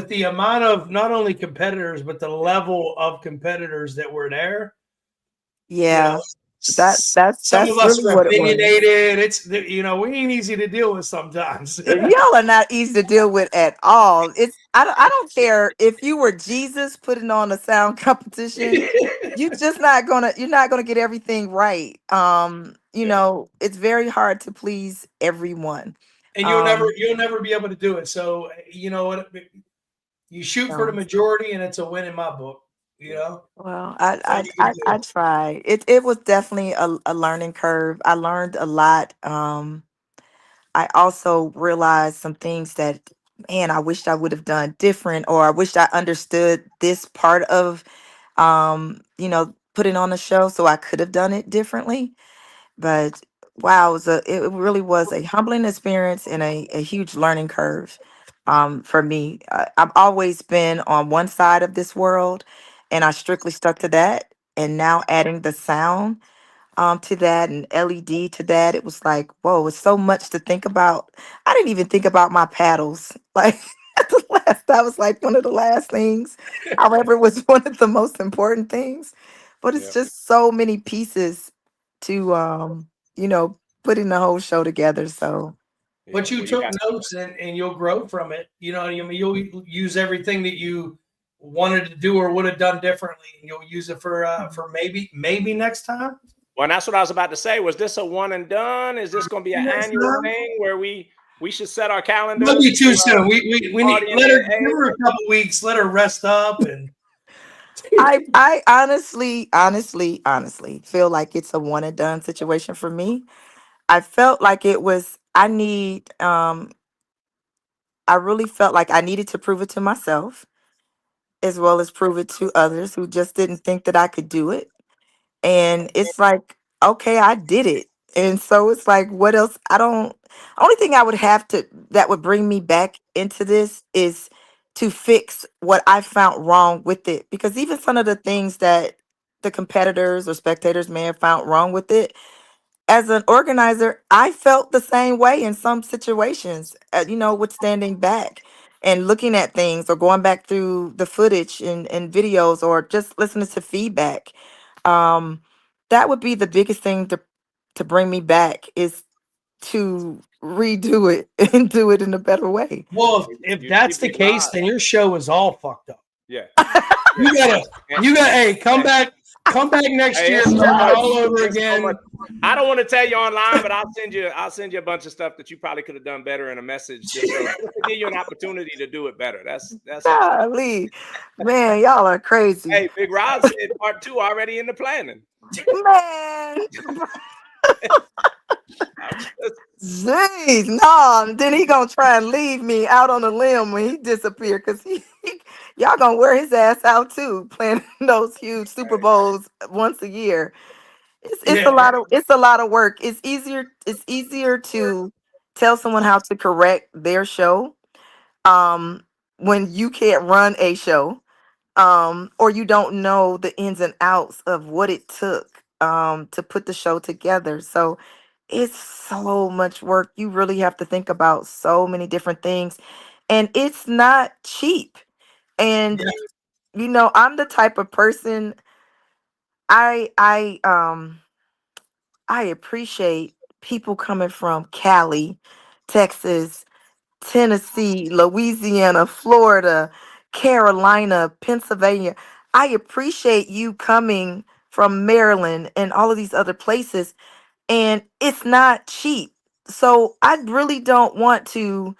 the amount of not only competitors but the level of competitors that were there. Yeah, that's some of us really are what it was. opinionated. It's we ain't easy to deal with sometimes. Y'all are not easy to deal with at all. I don't care if you were Jesus putting on a sound competition. You're not gonna get everything right. It's very hard to please everyone. And you'll never be able to do it. So you know what? You shoot for the majority, and it's a win in my book. Well, I tried. It was definitely a learning curve. I learned a lot. I also realized some things that, man, I wished I would have done different, or I wished I understood this part of, putting on a show, so I could have done it differently. But wow, it really was a humbling experience and a huge learning curve for me. I've always been on one side of this world, and I strictly stuck to that. And now adding the sound to that and LED to that, it was like, whoa, it's so much to think about. I didn't even think about my paddles. Like at the last, that was like one of the last things. However, it was one of the most important things. But it's Yeah. just so many pieces to putting the whole show together. So But you Well, you took got notes and you'll grow from it. You know, I mean, you'll use everything that you wanted to do or would have done differently, and you'll use it for maybe next time. Well, and that's what I was about to say. Was this a one and done? Is this going to be an Next annual time. thing where we should set our calendars? Might be too to, soon. We need party in let her the give her a couple weeks. Let her rest up and. I honestly feel like it's a one and done situation for me. I felt like it was I really felt like I needed to prove it to myself as well as prove it to others who just didn't think that I could do it. And it's like, okay, I did it. And so it's like, what else? Only thing I would have to, that would bring me back into this is to fix what I found wrong with it. Because even some of the things that the competitors or spectators may have found wrong with it, as an organizer, I felt the same way in some situations, with standing back and looking at things or going back through the footage and videos or just listening to feedback. Um, that would be the biggest thing to bring me back is to redo it and do it in a better way. Well, if that's the Big case, Rod. then your show is all fucked up. Yeah. You gotta, hey, come back next Hey, year it's and so start much. all over It's so again. much. I don't want to tell you online, but I'll send you a bunch of stuff that you probably could have done better in a message just to give you an opportunity to do it better. That's all. Golly, man, y'all are crazy, Hey, Big Rod said part 2 already in the planning. man. Jeez, no. Then he gonna try and leave me out on a limb when he disappear, because y'all gonna wear his ass out too, playing those huge Super Bowls once a year. It's Yeah. a lot of work. It's easier to tell someone how to correct their show um when you can't run a show or you don't know the ins and outs of what it took to put the show together. So it's so much work. You really have to think about so many different things, and it's not cheap. And I'm the type of person, I appreciate people coming from Cali, Texas, Tennessee, Louisiana, Florida, Carolina, Pennsylvania. I appreciate you coming from Maryland and all of these other places, and it's not cheap. So I really don't want to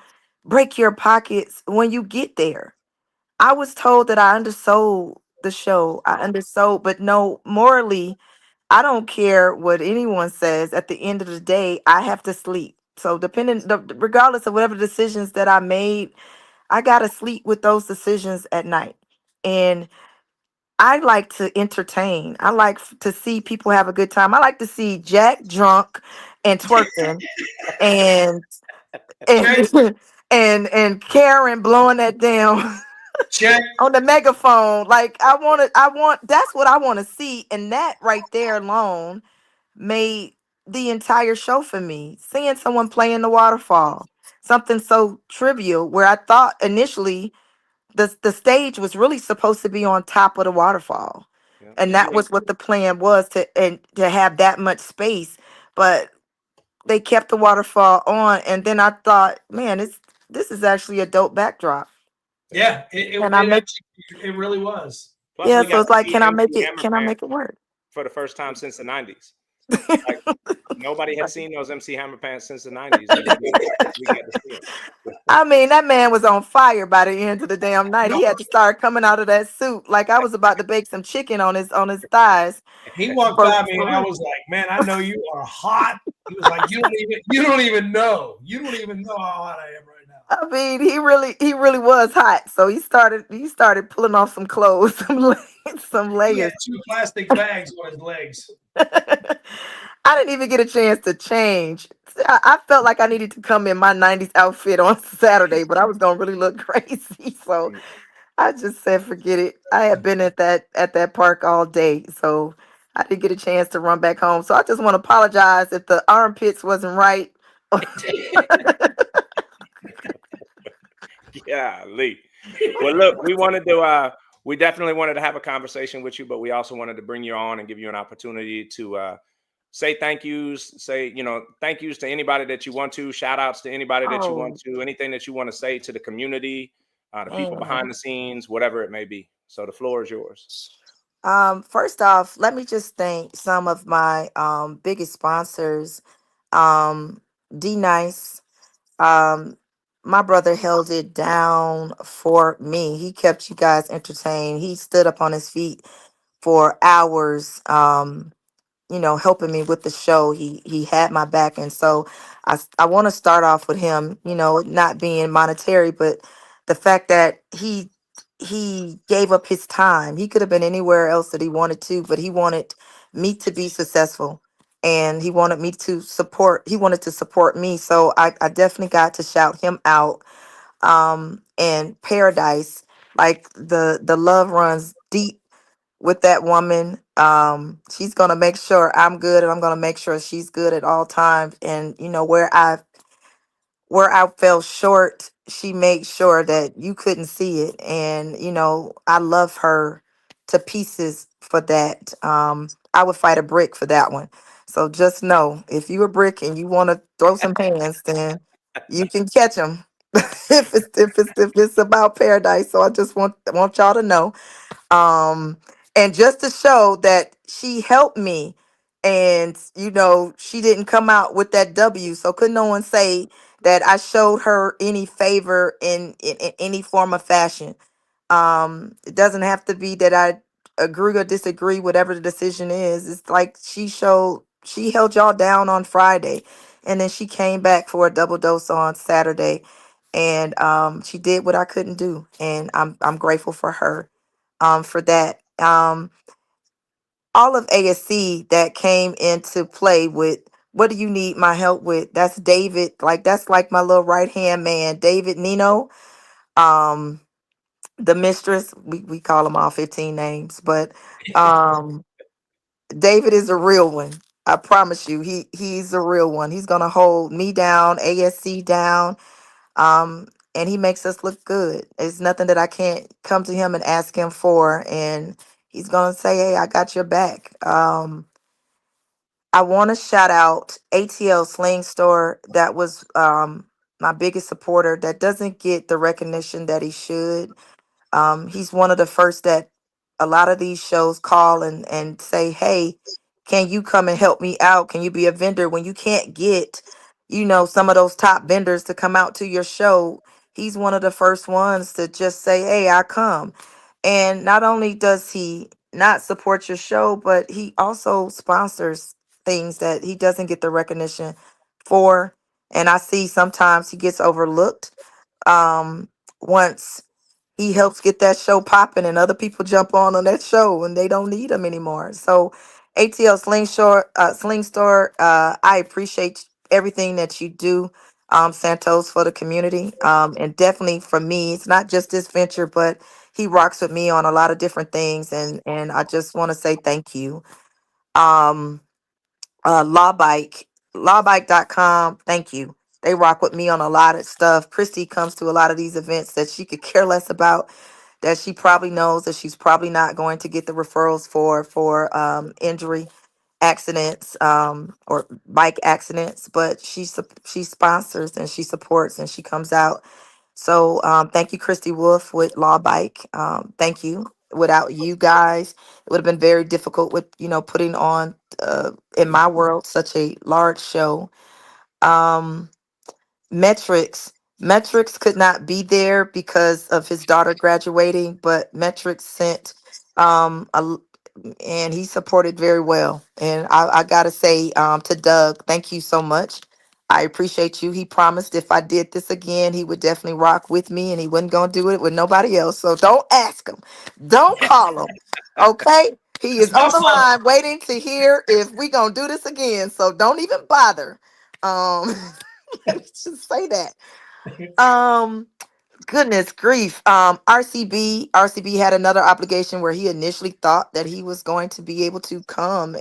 break your pockets when you get there. I was told that I undersold the show. I undersold, but no, morally, I don't care what anyone says. At the end of the day, I have to sleep. So regardless of whatever decisions that I made, I gotta sleep with those decisions at night. And I like to entertain. I like to see people have a good time. I like to see Jack drunk and twerking and and and Karen blowing that down Check. on the megaphone. Like that's what I want to see. And that right there alone made the entire show for me. Seeing someone play in the waterfall, something so trivial, where I thought initially the stage was really supposed to be on top of the waterfall. And that was what the plan was, to have that much space. But they kept the waterfall on, and then I thought, man, this is actually a dope backdrop. Yeah, And I make it really was. Plus, Yeah, we so got it's to like, see can I MC make it? Hammer Can I Pants make it work? for the first time since the 90s. Like nobody had seen those MC Hammer Pants since the 90s. And we got to see them. I mean, that man was on fire by the end of the damn night. No, He had to start coming out of that suit like I was about to bake some chicken on his thighs. he walked For, by me and I was like, "Man, I know you are hot." He was like, you don't even know how hot I am right now." I mean, he really was hot. So he started pulling off some clothes, some He had layers. 2 plastic bags on his legs. I didn't even get a chance to change. I felt like I needed to come in my 90s outfit on Saturday, but I was gonna really look crazy. So I just said forget it. I had been at that park all day, so I didn't get a chance to run back home. So I just want to apologize if the armpits wasn't right. Yeah, Lee. Well, look, we definitely wanted to have a conversation with you, but we also wanted to bring you on and give you an opportunity to say thank yous, thank yous to anybody that you want to, shout outs to anybody that you want Oh, to, anything that you want to say to the community, the people behind man. the scenes, whatever it may be. So the floor is yours. First off, let me just thank some of my biggest sponsors. Um, D Nice. Um, my brother held it down for me. He kept you guys entertained. He stood up on his feet for hours. Helping me with the show. He had my back, and so I want to start off with him. Not being monetary, but the fact that he gave up his time. He could have been anywhere else that he wanted to, but he wanted me to be successful, and he wanted me to support. He wanted to support me, so I definitely got to shout him out. And Paradise, like the love runs deep with that woman. She's gonna make sure I'm good, and I'm gonna make sure she's good at all times. And where I fell short, she made sure that you couldn't see it. And I love her to pieces for that. I would fight a brick for that one. So just know, if you a brick and you want to throw some pans, then you can catch them. if it's about Paradise. So I just want y'all to know, and just to show that she helped me, and she didn't come out with that W, so could no one say that I showed her any favor in any form of fashion. It doesn't have to be that I agree or disagree, whatever the decision is. It's like she held y'all down on Friday, and then she came back for a double dose on Saturday, and she did what I couldn't do, and I'm grateful for her for that. All of ASC that came into play with what do you need my help with? That's David, like that's like my little right hand man, David Nino. Um, the mistress, we call them all 15 names, but um David is a real one. I promise you, he's a real one. He's gonna hold me down, ASC down, and he makes us look good. It's nothing that I can't come to him and ask him for, and he's gonna say, "Hey, I got your back." I want to shout out ATL Sling Store. That was my biggest supporter. That doesn't get the recognition that he should. He's one of the first that a lot of these shows call and say, "Hey, can you come and help me out? Can you be a vendor?" When you can't get, some of those top vendors to come out to your show, he's one of the first ones to just say, "Hey, I come." And not only does he not support your show, but he also sponsors things that he doesn't get the recognition for. And I see sometimes he gets overlooked. Once he helps get that show popping and other people jump on that show and they don't need him anymore. So ATL Sling Store, I appreciate everything that you do, Santos, for the community. And definitely for me, it's not just this venture, but he rocks with me on a lot of different things. And I just want to say thank you. Um, Lawbike, lawbike.com. Thank you. They rock with me on a lot of stuff. Christy comes to a lot of these events that she could care less about, that she probably knows that she's probably not going to get the referrals for injury accidents, or bike accidents, but she sponsors and she supports and she comes out. So thank you, Christy Wolf with Law Bike. Thank you. Without you guys, it would have been very difficult with putting on in my world such a large show. Metrics, Metrics could not be there because of his daughter graduating, but Metrics sent a, and he supported very well. And I gotta say to Doug, thank you so much. I appreciate you. He promised if I did this again, he would definitely rock with me, and he wasn't gonna do it with nobody else. So don't ask him, don't call him. Okay, he is That's my on the son. line waiting to hear if we gonna do this again. So don't even bother. Um, just say that. Um, Goodness grief. RCB had another obligation where he initially thought that he was going to be able to come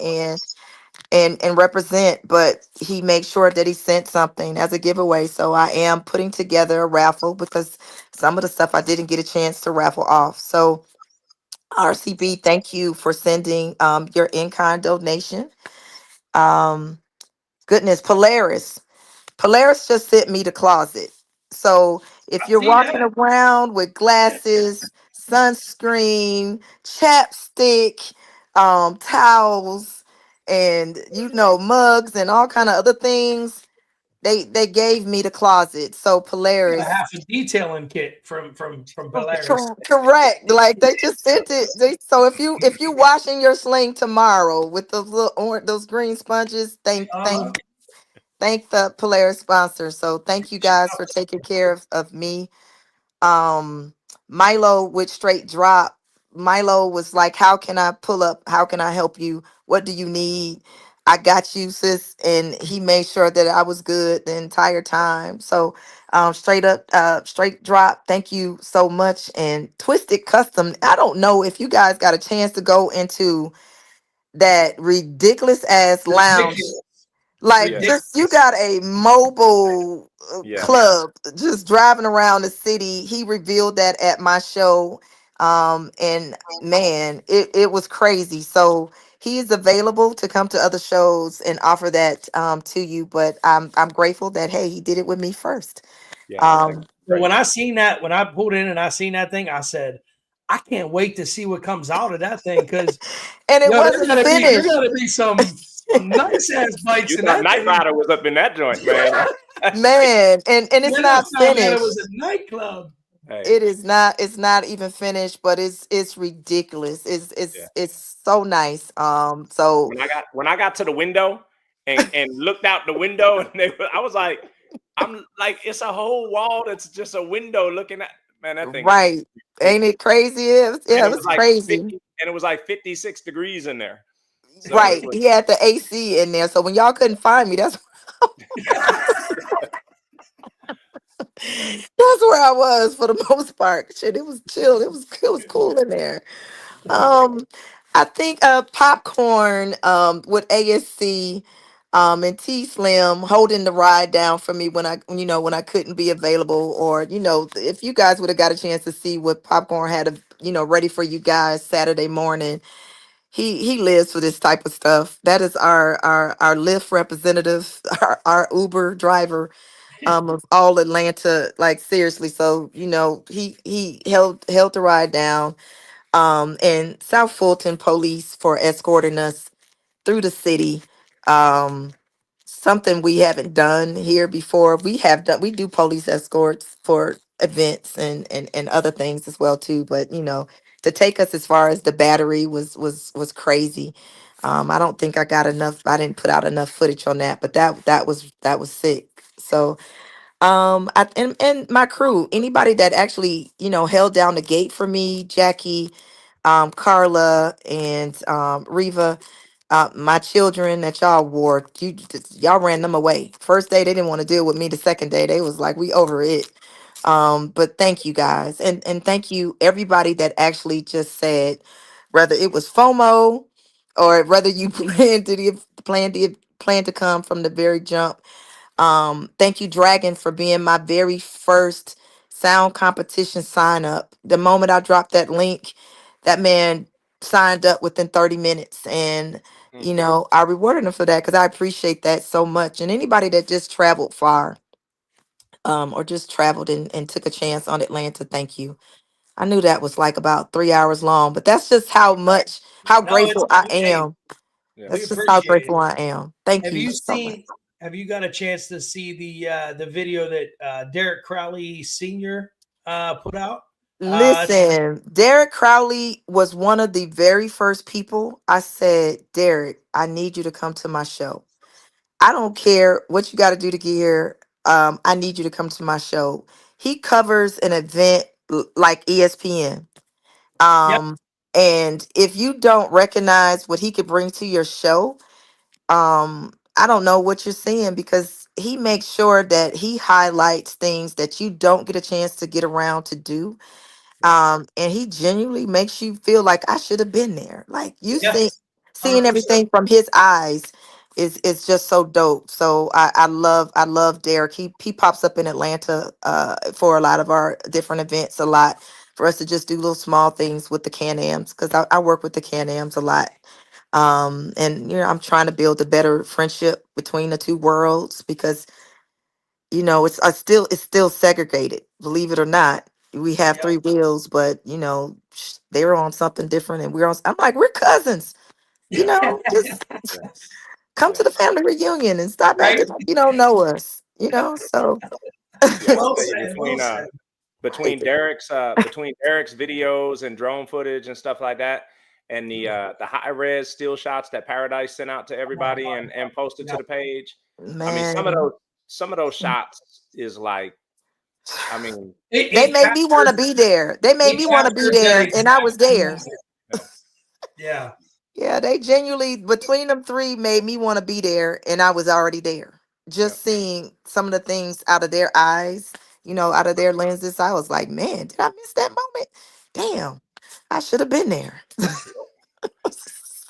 and represent, but he made sure that he sent something as a giveaway. So I am putting together a raffle because some of the stuff I didn't get a chance to raffle off. So RCB, thank you for sending your in-kind donation. Um, Goodness, Polaris just sent me the closet. So if I you're see walking that. around with glasses, sunscreen, chapstick, towels, and mugs and all kind of other things, they gave me the closet. So You got a Polaris, half a detailing kit from Polaris. correct. Like they just sent it. So if you washing your sling tomorrow with those those green sponges, Uh-huh. thank the Polaris sponsor. So thank you guys for taking care of me. Um, Milo with straight drop. Milo was like, "How can I pull up? How can I help you? What do you need? I got you, sis." And he made sure that I was good the entire time. So straight drop. Thank you so much. And Twisted Custom. I don't know if you guys got a chance to go into that ridiculous ass lounge, Ridiculous. like Yeah. just you Ridiculous. got a mobile Yeah. club just driving around the city. He revealed that at my show. And man, it was crazy. So he is available to come to other shows and offer that to you. But I'm grateful that hey, he did it with me first. Yeah. That thing Um is But when crazy. I seen that, when I pulled in and I seen that thing, I said, I can't wait to see what comes out of that thing because and it yo, there wasn't gotta be there finished. gotta be some nice ass bikes You in thought that Knight thing. Rider was up in that joint, man. Man, and it's Man, I not found out it was finished. a nightclub. Hey, It's not even finished, but it's ridiculous. it's yeah. it's it's so nice. So When I got to the window and looked out the window and I was like, I'm like, it's a whole wall that's just a window looking at, man, that thing is right, ain't ridiculous. it crazy? And Yeah, it it was was like crazy. 50, and it was like 56 degrees in there. So it Right, was he had the AC in there, so when y'all couldn't find me, that's where I was for the most part. Shit, it was chill. It was cool in there. Um, I think popcorn with ASC and T Slim holding the ride down for me when I couldn't be available, or if you guys would have got a chance to see what popcorn had ready for you guys Saturday morning. He lives for this type of stuff. That is our Lyft representative, our Uber driver of all Atlanta, like seriously. So he held the ride down, and South Fulton police for escorting us through the city. Um, Something we haven't done here before. We do police escorts for events and other things as well too. But to take us as far as the battery was crazy. I don't think I got enough. I didn't put out enough footage on that, but that was sick. So and my crew, anybody that actually held down the gate for me, Jackie, Carla, and Reva, my children that y'all wore, y'all ran them away. First day they didn't want to deal with me. The second day they was like, we over it. But thank you guys, and thank you everybody that actually just said, whether it was FOMO or whether you plan to come from the very jump. Thank you, Dragon, for being my very first sound competition sign up. The moment I dropped that link, that man signed up within 30 minutes. And, Mm. I rewarded him for that because I appreciate that so much. And anybody that just traveled far, or just traveled and took a chance on Atlanta, thank you. I knew that was like about 3 hours long, but that's just how No, it's grateful I hey, am. Yeah. we That's just how appreciate it. grateful I am. Thank Have you you so much. seen have you got a chance to see the video that Derek Crowley Sr. Put out? Listen, Derek Crowley was one of the very first people I said, Derek, I need you to come to my show. I don't care what you got to do to get here. I need you to come to my show. He covers an event like ESPN. Yep. And if you don't recognize what he could bring to your show, I don't know what you're seeing, because he makes sure that he highlights things that you don't get a chance to get around to do. And he genuinely makes you feel like I should have been there. Like you see, Yes. seeing 100%. everything from his eyes is just so dope. So I love Derek. He pops up in Atlanta for a lot of our different events a lot, for us to just do little small things with the Can-Ams, because I work with the Can-Ams a lot. And I'm trying to build a better friendship between the two worlds, because it's still segregated, believe it or not. We have Yep. three wheels, but they're on something different and we're on. I'm like, we're cousins, just come to the family reunion and stop Right. acting like you don't know us, so Yeah, Well I tell you, said. Well said. between Derek's videos and drone footage and stuff like that, and the high res still shots that Paradise sent out to everybody and posted to the page. I mean, man, some of those shots is like, I mean, they It made me want to captured. be there. They made It me want to be captured that there, and I was exact there. moment. yeah, Yeah. Yeah, they genuinely, between them three, made me want to be there, and I was already there. yeah. Just seeing some of the things out of their eyes, out of their lenses, I was like, man, did I miss that moment? Damn, I should have been there.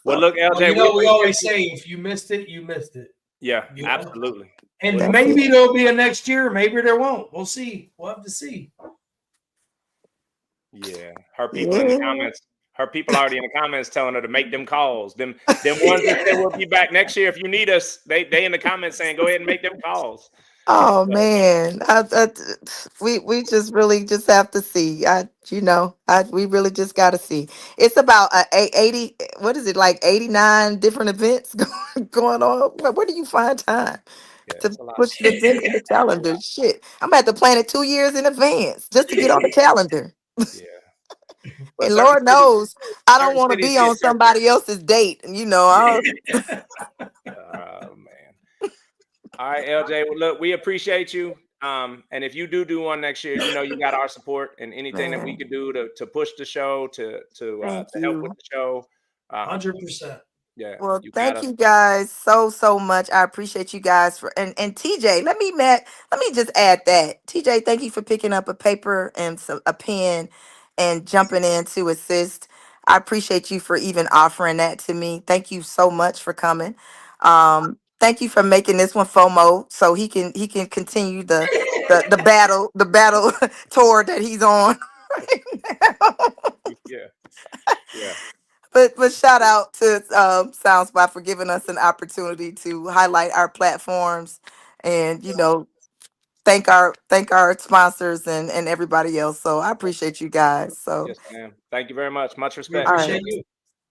Well, So, look, Well, LJ, we we appreciate always you. say, if you missed it, you missed it. Yeah, You know? absolutely. And Well, that's maybe it. there'll be a next year. Maybe there won't. We'll see. We'll have to see. yeah, her people in the Yeah. comments. Her people already in the comments telling her to make them calls. Them ones that say we'll be back next year if you need us. They in the comments saying go ahead and make them calls. Oh So, man, we just really just have to see. We really just got to see. It's about 80. What is it, like 89 different events going on? Where do you find time yeah, to it's a lot. push the event in the calendar? Shit, I'm gonna have to plan it 2 years in advance just to get on the calendar. Yeah, but And Lord knows I don't certain want to cities be get on certain. somebody else's date. Oh man. All right, LJ. Well, look, we appreciate you. And if you do one next year, you got our support, and anything that we Man, could do to push the show to thank help with you. the show. 100%. Yeah, Well, you got thank us. you guys so much. I appreciate you guys and TJ. Let me just add that TJ. Thank you for picking up a paper and a pen and jumping in to assist. I appreciate you for even offering that to me. Thank you so much for coming. Thank you for making this one FOMO so he can continue the battle tour that he's on right now. Yeah, yeah. But shout out to SoundSpot for giving us an opportunity to highlight our platforms, and thank our sponsors and everybody else. So I appreciate you guys. So Yes, ma'am. Thank you very much. Much We respect. all right, appreciate you.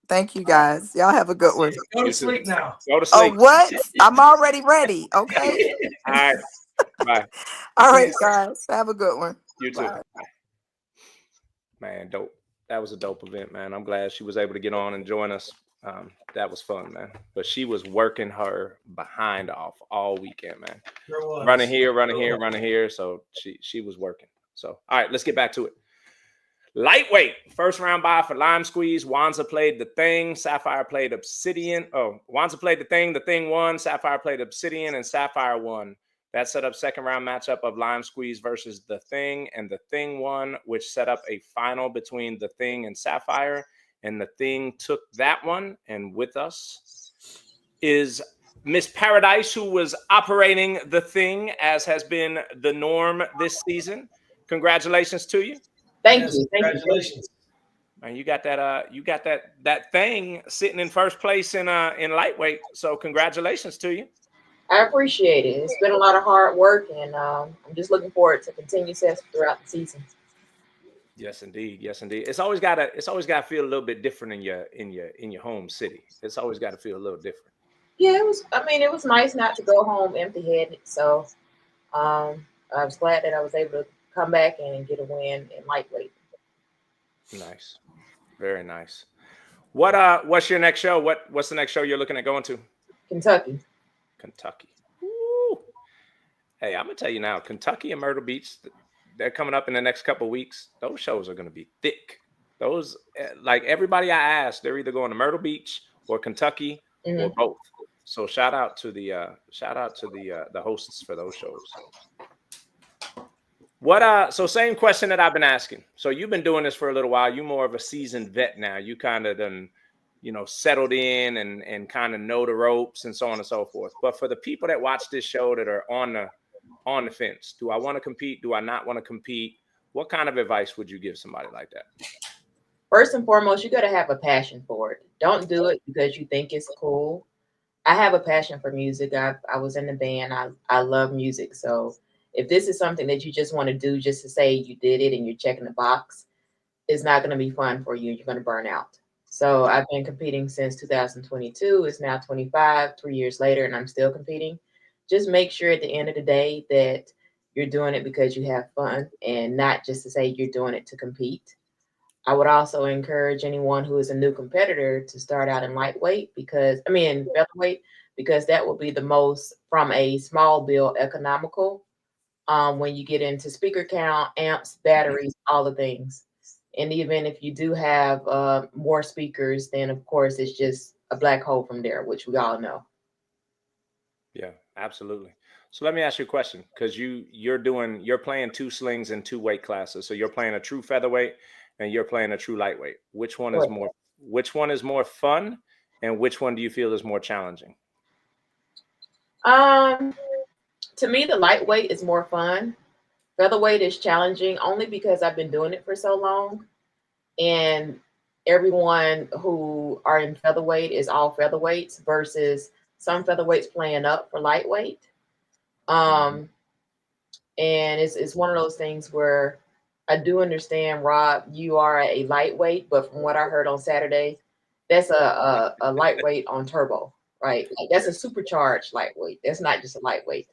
thank you All right. guys. Y'all have a good one. Go to You too. sleep now. Go to Oh, sleep. what? I'm already ready. Okay. All right. Bye. All right, Peace. guys. Have a good one. You too. Bye. Bye. Man, dope. That was a dope event, man. I'm glad she was able to get on and join us. That was fun, man. But she was working her behind off all weekend, man. There was. Running here. So she was working. So all right, let's get back to it. Lightweight, first round bye for Lime Squeeze. Wanza played the Thing. Sapphire played Obsidian. Oh, Wanza played the Thing won. Sapphire played Obsidian, and Sapphire won. That set up second round matchup of Lime Squeeze versus the Thing, and the Thing won, which set up a final between the Thing and Sapphire. And the Thing took that one. And with us is Miss Paradise, who was operating the Thing, as has been the norm this season. Congratulations to you. Thank you. Congratulations. Man, you got that Thing sitting in first place in lightweight. So congratulations to you. I appreciate it. It's been a lot of hard work, and I'm just looking forward to continued success throughout the season. Yes, indeed. Yes, indeed. It's always gotta feel a little bit different in your home city. It's always got to feel a little different. Yeah, it was. I mean, it was nice not to go home empty-handed. So I was glad that I was able to come back and get a win in lightweight. Nice, very nice. What's your next show? What's the next show you're looking at going to? Kentucky. Kentucky. Woo. Hey, I'm gonna tell you now, Kentucky and Myrtle Beach, they're coming up in the next couple of weeks. Those shows are gonna be thick. Those, like everybody I asked, they're either going to Myrtle Beach or Kentucky or both. So shout out to the hosts for those shows. So same question that I've been asking. So you've been doing this for a little while. You're more of a seasoned vet now. You kind of done, settled in and kind of know the ropes and so on and so forth. But for the people that watch this show that are on the fence, do I want to compete? Do I not want to compete? What kind of advice would you give somebody like that? First and foremost, you got to have a passion for it. Don't do it because you think it's cool. I have a passion for music. I was in the band. I love music. So if this is something that you just want to do just to say you did it and you're checking the box, it's not going to be fun for you. You're going to burn out. So I've been competing since 2022. It's now 25, 3 years later, and I'm still competing. Just make sure at the end of the day that you're doing it because you have fun and not just to say you're doing it to compete. I would also encourage anyone who is a new competitor to start out in featherweight, because that will be the most, from a small bill, economical when you get into speaker count, amps, batteries, all the things. In the event if you do have more speakers, then of course it's just a black hole from there, which we all know. Yeah, absolutely. So let me ask you a question, because you're playing two slings in two weight classes. So you're playing a true featherweight and you're playing a true lightweight. Which one is more fun, and which one do you feel is more challenging? To me, the lightweight is more fun. Featherweight is challenging only because I've been doing it for so long, and everyone who are in featherweight is all featherweights versus some featherweights playing up for lightweight. And it's one of those things where I do understand, Rob, you are a lightweight, but from what I heard on Saturday, that's a lightweight on turbo, right? Like, that's a supercharged lightweight. That's not just a lightweight.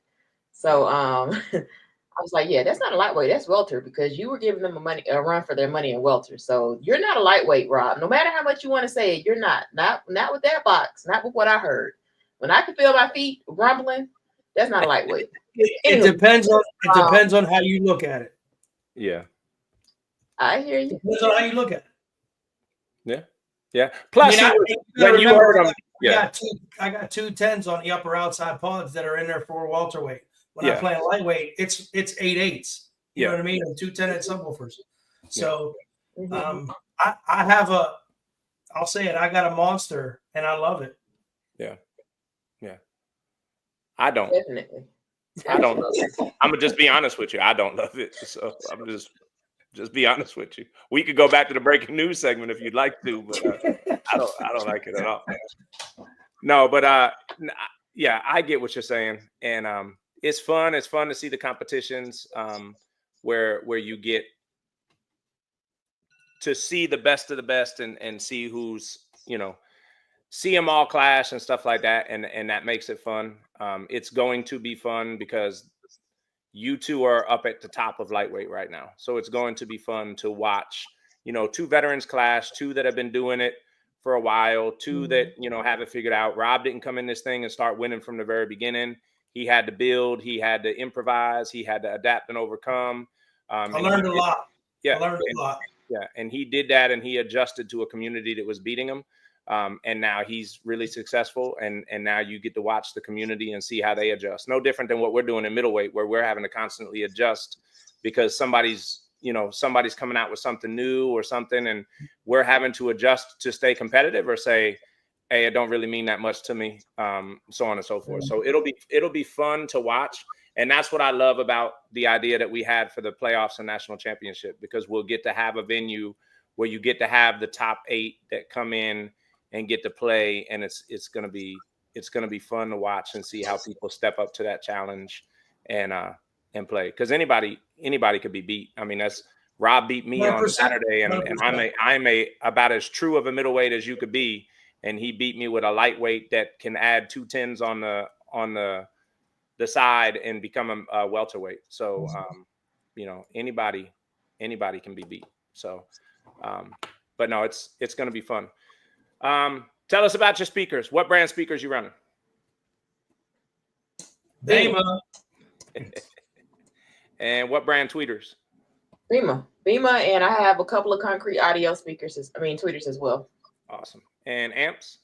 So I was like, yeah, that's not a lightweight. That's welter, because you were giving them a run for their money in welter. So you're not a lightweight, Rob. No matter how much you want to say it, you're not with that box. Not with what I heard. When I can feel my feet rumbling, that's not a lightweight. It depends on how you look at it. Yeah. I hear you. Depends on how you look at it. Yeah. Yeah. Plus, I got two 10s on the upper outside pods that are in there for welterweight. When I play a lightweight, it's 8/8. You know what I mean? And 2 10-head subwoofers. So I have I'll say it, I got a monster and I love it. Yeah. Yeah. I don't. Definitely. I don't love it. I'm gonna just be honest with you. I don't love it. So I'm just be honest with you. We could go back to the breaking news segment if you'd like to, but I don't like it at all. No, but yeah, I get what you're saying, and it's fun. It's fun to see the competitions where you get to see the best of the best and see who's, see them all clash and stuff like that, and that makes it fun. It's going to be fun because you two are up at the top of lightweight right now. So it's going to be fun to watch, two veterans clash, two that have been doing it for a while, two that, have it figured out. Rob didn't come in this thing and start winning from the very beginning. He had to build, he had to improvise, he had to adapt and overcome. I learned a lot. Yeah. I learned a lot. Yeah. And he did that, and he adjusted to a community that was beating him. And now he's really successful, and now you get to watch the community and see how they adjust. No different than what we're doing in middleweight, where we're having to constantly adjust because somebody's coming out with something new or something, and we're having to adjust to stay competitive or say, hey, it don't really mean that much to me, so on and so forth. So it'll be fun to watch. And that's what I love about the idea that we had for the playoffs and national championship, because we'll get to have a venue where you get to have the top 8 that come in and get to play, and it's gonna be fun to watch and see how people step up to that challenge and play. Because anybody could be beat. I mean, that's Rob beat me 100%. On Saturday, and I'm about as true of a middleweight as you could be, and he beat me with a lightweight that can add 2 10s on the side and become a welterweight. So anybody can be beat. So but no, it's going to be fun. Tell us about your speakers. What brand speakers you running? Bema. And what brand tweeters? Bema, and I have a couple of concrete audio speakers. Tweeters as well. Awesome. And amps?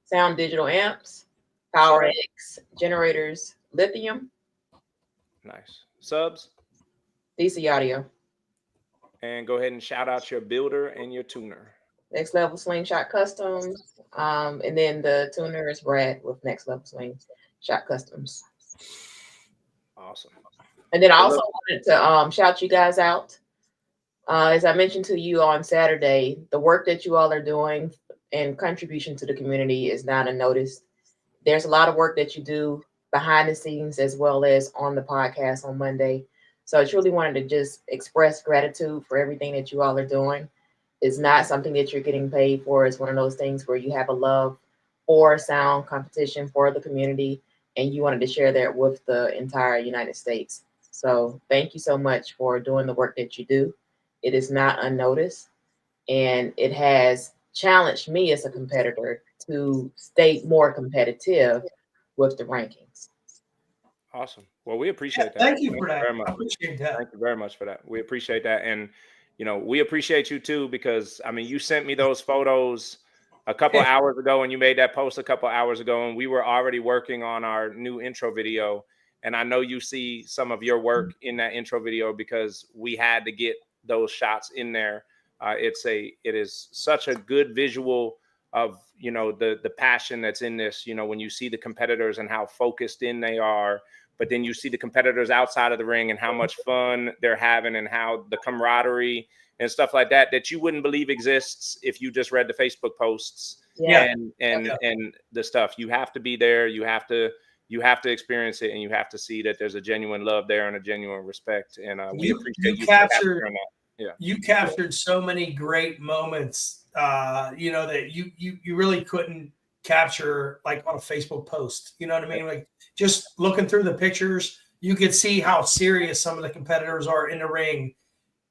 Sound digital amps, Power X generators, lithium. Nice. Subs? DC audio. And go ahead and shout out your builder and your tuner. Next Level Slingshot Customs. And then the tuner is Brad with Next Level Slingshot Customs. Awesome. And then I also wanted to shout you guys out. As I mentioned to you on Saturday, the work that you all are doing and contribution to the community is not unnoticed. There's a lot of work that you do behind the scenes as well as on the podcast on Monday. So I truly wanted to just express gratitude for everything that you all are doing. It's not something that you're getting paid for. It's one of those things where you have a love for Sound Competition, for the community, and you wanted to share that with the entire United States. So thank you so much for doing the work that you do. It is not unnoticed, and it has challenged me as a competitor to stay more competitive with the rankings. Awesome. Well, we appreciate that. Thank you for that. Very much. I appreciate that. Thank you very much for that. We appreciate that. And, we appreciate you too, because you sent me those photos a couple hours ago, and you made that post a couple hours ago, and we were already working on our new intro video. And I know you see some of your work in that intro video because we had to get those shots in there. It is such a good visual of, the passion that's in this, when you see the competitors and how focused in they are, but then you see the competitors outside of the ring and how much fun they're having and how the camaraderie and stuff like that you wouldn't believe exists if you just read the Facebook posts and the stuff. You have to be there. You have to experience it, and you have to see that there's a genuine love there and a genuine respect. And we appreciate you capturing that. Yeah. You captured so many great moments, that you really couldn't capture like on a Facebook post. You know what I mean? Like just looking through the pictures, you could see how serious some of the competitors are in the ring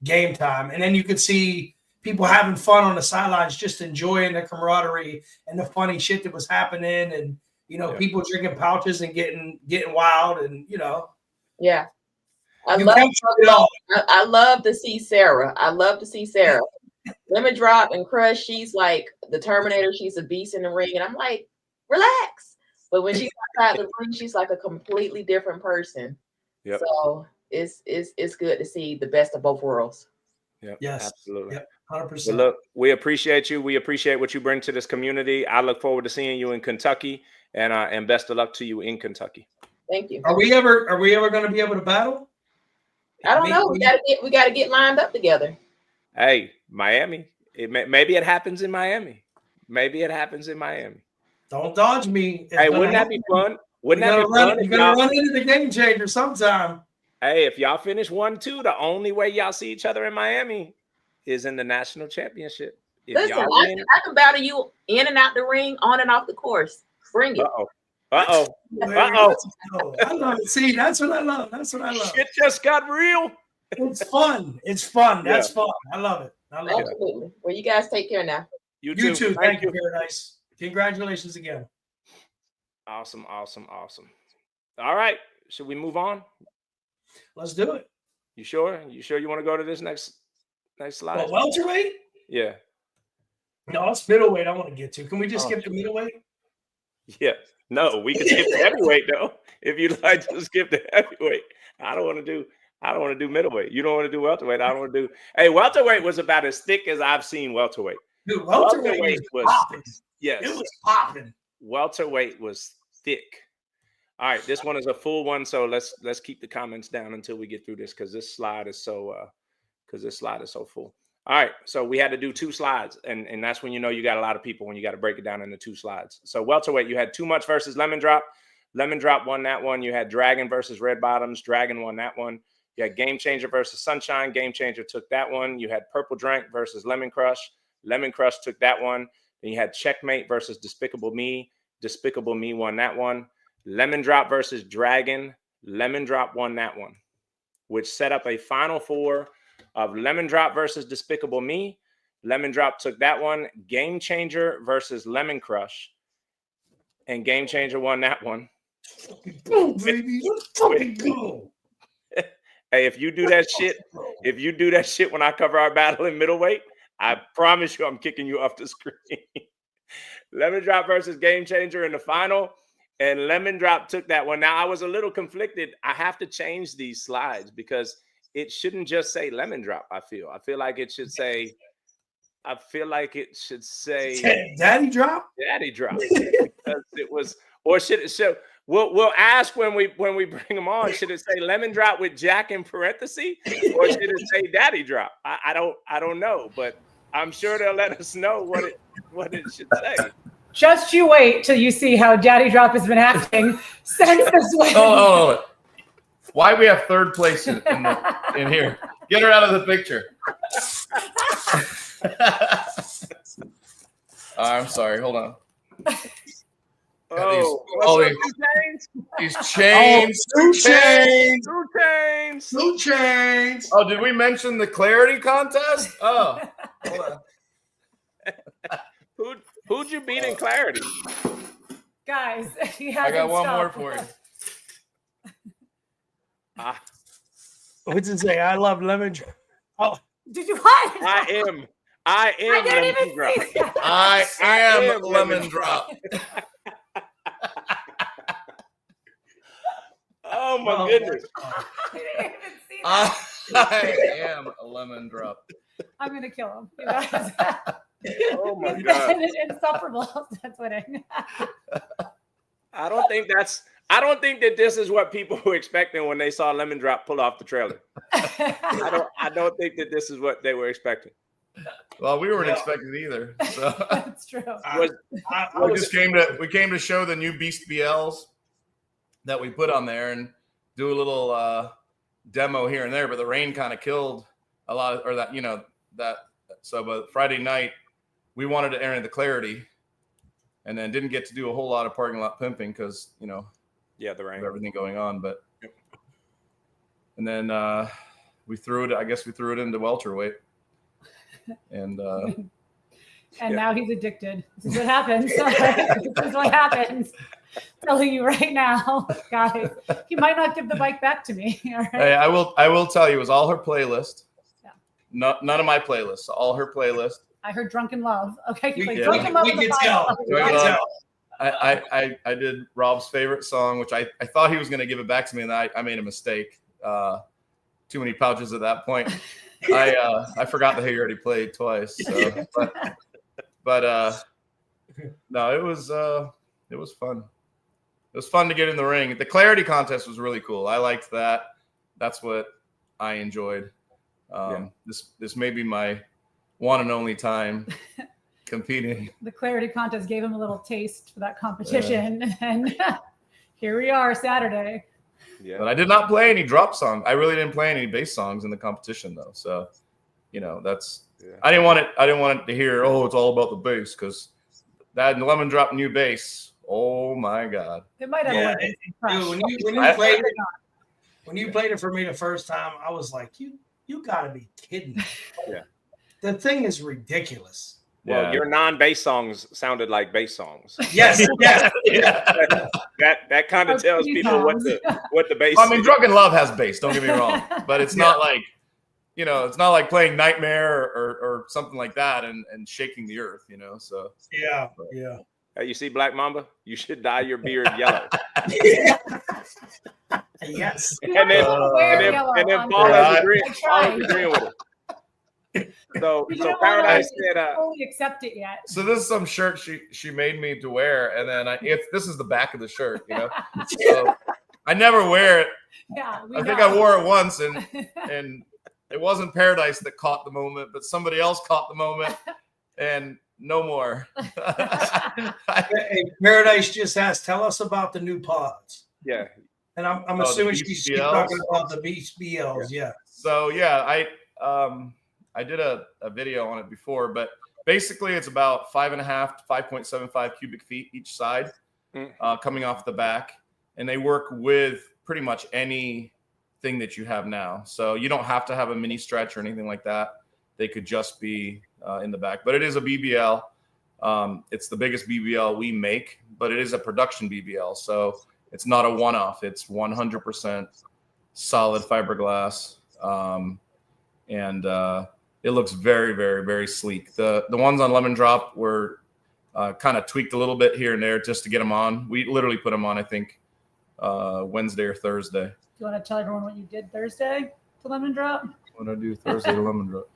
game time. And then you could see people having fun on the sidelines, just enjoying the camaraderie and the funny shit that was happening. And, people drinking pouches and getting wild and, Yeah. I love to see Sarah. Lemon Drop and Crush, she's like the Terminator. She's a beast in the ring. And I'm like, relax. But when she's outside the ring, she's like a completely different person. Yep. So it's good to see the best of both worlds. Yep. Yes. Absolutely. Yep. 100%. Well, look, we appreciate you. We appreciate what you bring to this community. I look forward to seeing you in Kentucky, and best of luck to you in Kentucky. Thank you. Are we ever going to be able to battle? I don't know. We got to get lined up together. Hey, Miami. Maybe it happens in Miami. Don't dodge me. Hey, wouldn't that be fun? You're gonna run into the game changer sometime. Hey, if y'all finish 1-2, the only way y'all see each other in Miami is in the national championship. Listen, I can battle you in and out the ring, on and off the course. Bring it. Uh-oh. I love it. See, that's what I love. Shit just got real. It's fun. That's fun. I love it. Absolutely. Well, you guys take care now. You too. Thank you, Paradise. Congratulations again. Awesome. All right. Should we move on? Let's do it. You sure? You want to go to this next slide? Well, welterweight? Yeah. No, it's middleweight I want to get to. Can we just skip to middleweight? Yeah. No, we can skip the heavyweight though. If you'd like to skip the heavyweight. I don't want to do middleweight. You don't want to do welterweight. I don't want to do. Hey, welterweight was about as thick as I've seen welterweight. Dude, welterweight was popping. Yes. It was popping. Welterweight was thick. All right, this one is a full one, so let's keep the comments down until we get through this because this slide is so full. All right, so we had to do 2 slides, and that's when you got a lot of people when you got to break it down into 2 slides. So welterweight, you had Too Much versus Lemon Drop. Lemon Drop won that one. You had Dragon versus Red Bottoms. Dragon won that one. You had Game Changer versus Sunshine. Game Changer took that one. You had Purple Drank versus Lemon Crush. Lemon Crush took that one. Then you had Checkmate versus Despicable Me. Despicable Me won that one. Lemon Drop versus Dragon. Lemon Drop won that one, which set up a final four of Lemon Drop versus Despicable Me. Lemon Drop took that one. Game Changer versus Lemon Crush. And Game Changer won that one. Go, baby. Let's fucking go. Hey, if you do that shit when I cover our battle in middleweight, I promise you I'm kicking you off the screen. Lemon Drop versus Game Changer in the final. And Lemon Drop took that one. Now, I was a little conflicted. I have to change these slides because it shouldn't just say Lemon Drop, I feel like it should say Daddy Drop? Daddy Drop. Because it was, or should it show? We'll ask when we bring them on. Should it say Lemon Drop with Jack in parentheses, or should it say Daddy Drop? I don't know, but I'm sure they'll let us know what it should say. Just you wait till you see how Daddy Drop has been acting since this win. Oh. Why we have third place in here? Get her out of the picture. I'm sorry. Hold on. These chains. Two chains. Oh, did we mention the clarity contest? Oh, hold on. Who'd you beat in clarity? Guys, I got one more for you. What's it say? I love Lemon Drop. Oh, did you what? I am Lemon Drop. I am Lemon Drop. Oh my goodness. I am a Lemon Drop. I'm gonna kill him. You guys. Oh my God. Insufferable. That's winning. I don't think that this is what people were expecting when they saw Lemon Drop pull off the trailer. I don't think that this is what they were expecting. Well, we weren't expecting it either. So that's true. We came to show the new Beast BLs that we put on there and do a little demo here and there, but the rain kind of killed a lot of, or that, you know, that. So, but Friday night we wanted to enter the clarity, and then didn't get to do a whole lot of parking lot pimping because, you know, the rain, everything going on. But and then we threw it. I guess we threw it into welterweight, and now he's addicted. This is what happens. This is what happens. Telling you right now, guys, he might not give the bike back to me. All right? Hey, I will tell you, it was all her playlist. Yeah. None of my playlists. All her playlist. I heard "Drunken Love." Okay, we can tell. I did Rob's favorite song, which I thought he was going to give it back to me, and I made a mistake. Too many pouches at that point. I forgot that he already played twice. So, but no, it was fun. It was fun to get in the ring. The clarity contest was really cool. I liked that. That's what I enjoyed. This may be my one and only time competing. The clarity contest gave him a little taste for that competition, and here we are Saturday. Yeah. But I did not play any drop song. I really didn't play any bass songs in the competition though. So, you know, that's I didn't want it to hear, oh, it's all about the bass, because that Lemon Drop new bass. Oh my God! It might have when you played it for me the first time, I was like, you gotta be kidding me. Yeah. The thing is ridiculous. Well, your non-bass songs sounded like bass songs. Yes, yeah. That kind of tells people what the bass. I mean, Drunken Love has bass. Don't get me wrong, but it's not like, you know, it's not like playing Nightmare or something like that and shaking the earth, you know. So yeah. You see Black Mamba? You should dye your beard yellow. Yes. And then Paul has agreeing with it. So Paradise said, fully accept it yet. So this is some shirt she made me to wear, and then this is the back of the shirt, you know. So I never wear it. Yeah, I think I wore it once, and it wasn't Paradise that caught the moment, but somebody else caught the moment, and no more. Hey, Paradise just asked, tell us about the new pods. Yeah. And I'm assuming she's talking about the Beast BLs. Yeah. So yeah, I did a video on it before, but basically it's about 5.5 to 5.75 cubic feet each side coming off the back. And they work with pretty much anything that you have now. So you don't have to have a mini stretch or anything like that. They could just be in the back. But it is a BBL. It's the biggest BBL we make, but it is a production BBL. So it's not a one-off. It's 100% solid fiberglass. And it looks very, very, very sleek. The ones on Lemon Drop were kind of tweaked a little bit here and there just to get them on. We literally put them on, I think, Wednesday or Thursday. Do you want to tell everyone what you did Thursday to Lemon Drop? What did I do Thursday to Lemon Drop?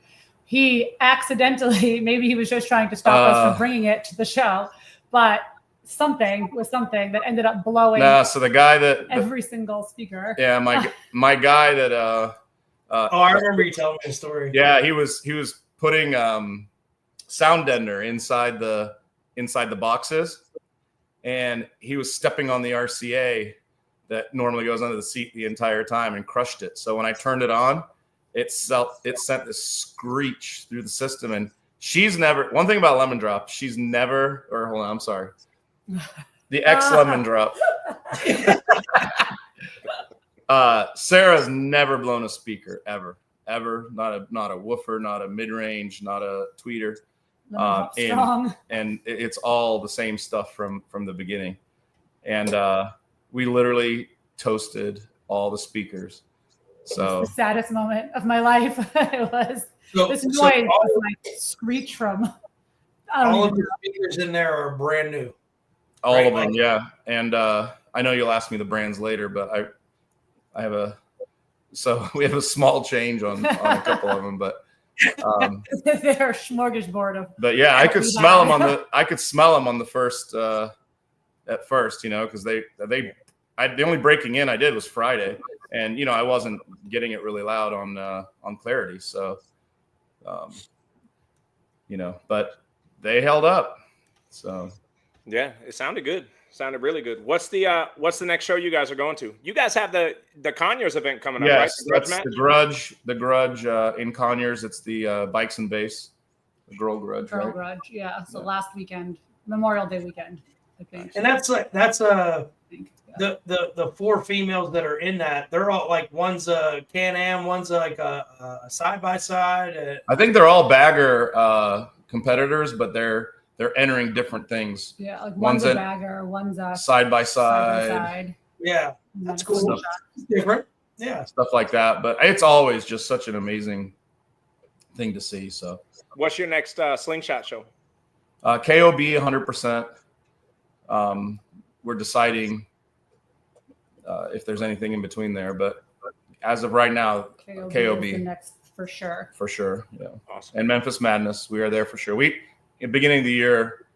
He accidentally, maybe he was just trying to stop us from bringing it to the show, but something that ended up blowing. So the guy that every single speaker. Yeah, my guy that. I remember you telling me the story. Yeah, he was putting sound deadener inside the boxes, and he was stepping on the RCA that normally goes under the seat the entire time and crushed it. So when I turned it on, it sent this screech through the system. And she's never, one thing about Lemon Drop, she's never, or hold on, I'm sorry. The ex Lemon Drop. Sarah's never blown a speaker ever. Not a woofer, not a mid-range, not a tweeter. And it's all the same stuff from the beginning. And we literally toasted all the speakers. So the saddest moment of my life. It was this noise was like screech from all of the speakers in there are brand new. All of them, yeah. And I know you'll ask me the brands later, but I have we have a small change on a couple of them, but they're a smorgasbord of. But yeah, I could smell them on the first at first, because the only breaking in I did was Friday, and I wasn't getting it really loud on Clarity, so but they held up. So yeah, it sounded good. Sounded really good. What's the next show you guys are going to? You guys have the Conyers event coming up, right? The Grudge in Conyers. It's the Bikes and Bass, the Girl Grudge. Grudge, yeah. So last weekend, Memorial Day weekend, I think. And that's the four females that are in that. They're all like one's a Can-Am, one's like a side-by-side. I think they're all bagger competitors, but they're entering different things. Yeah, like one's a bagger, one's a side by side. Yeah, that's cool. Different. Yeah, stuff like that. But it's always just such an amazing thing to see. So, what's your next slingshot show? KOB 100%. We're deciding if there's anything in between there, but as of right now, KOB is the next for sure. For sure, yeah. Awesome. And Memphis Madness, we are there for sure. In the beginning of the year,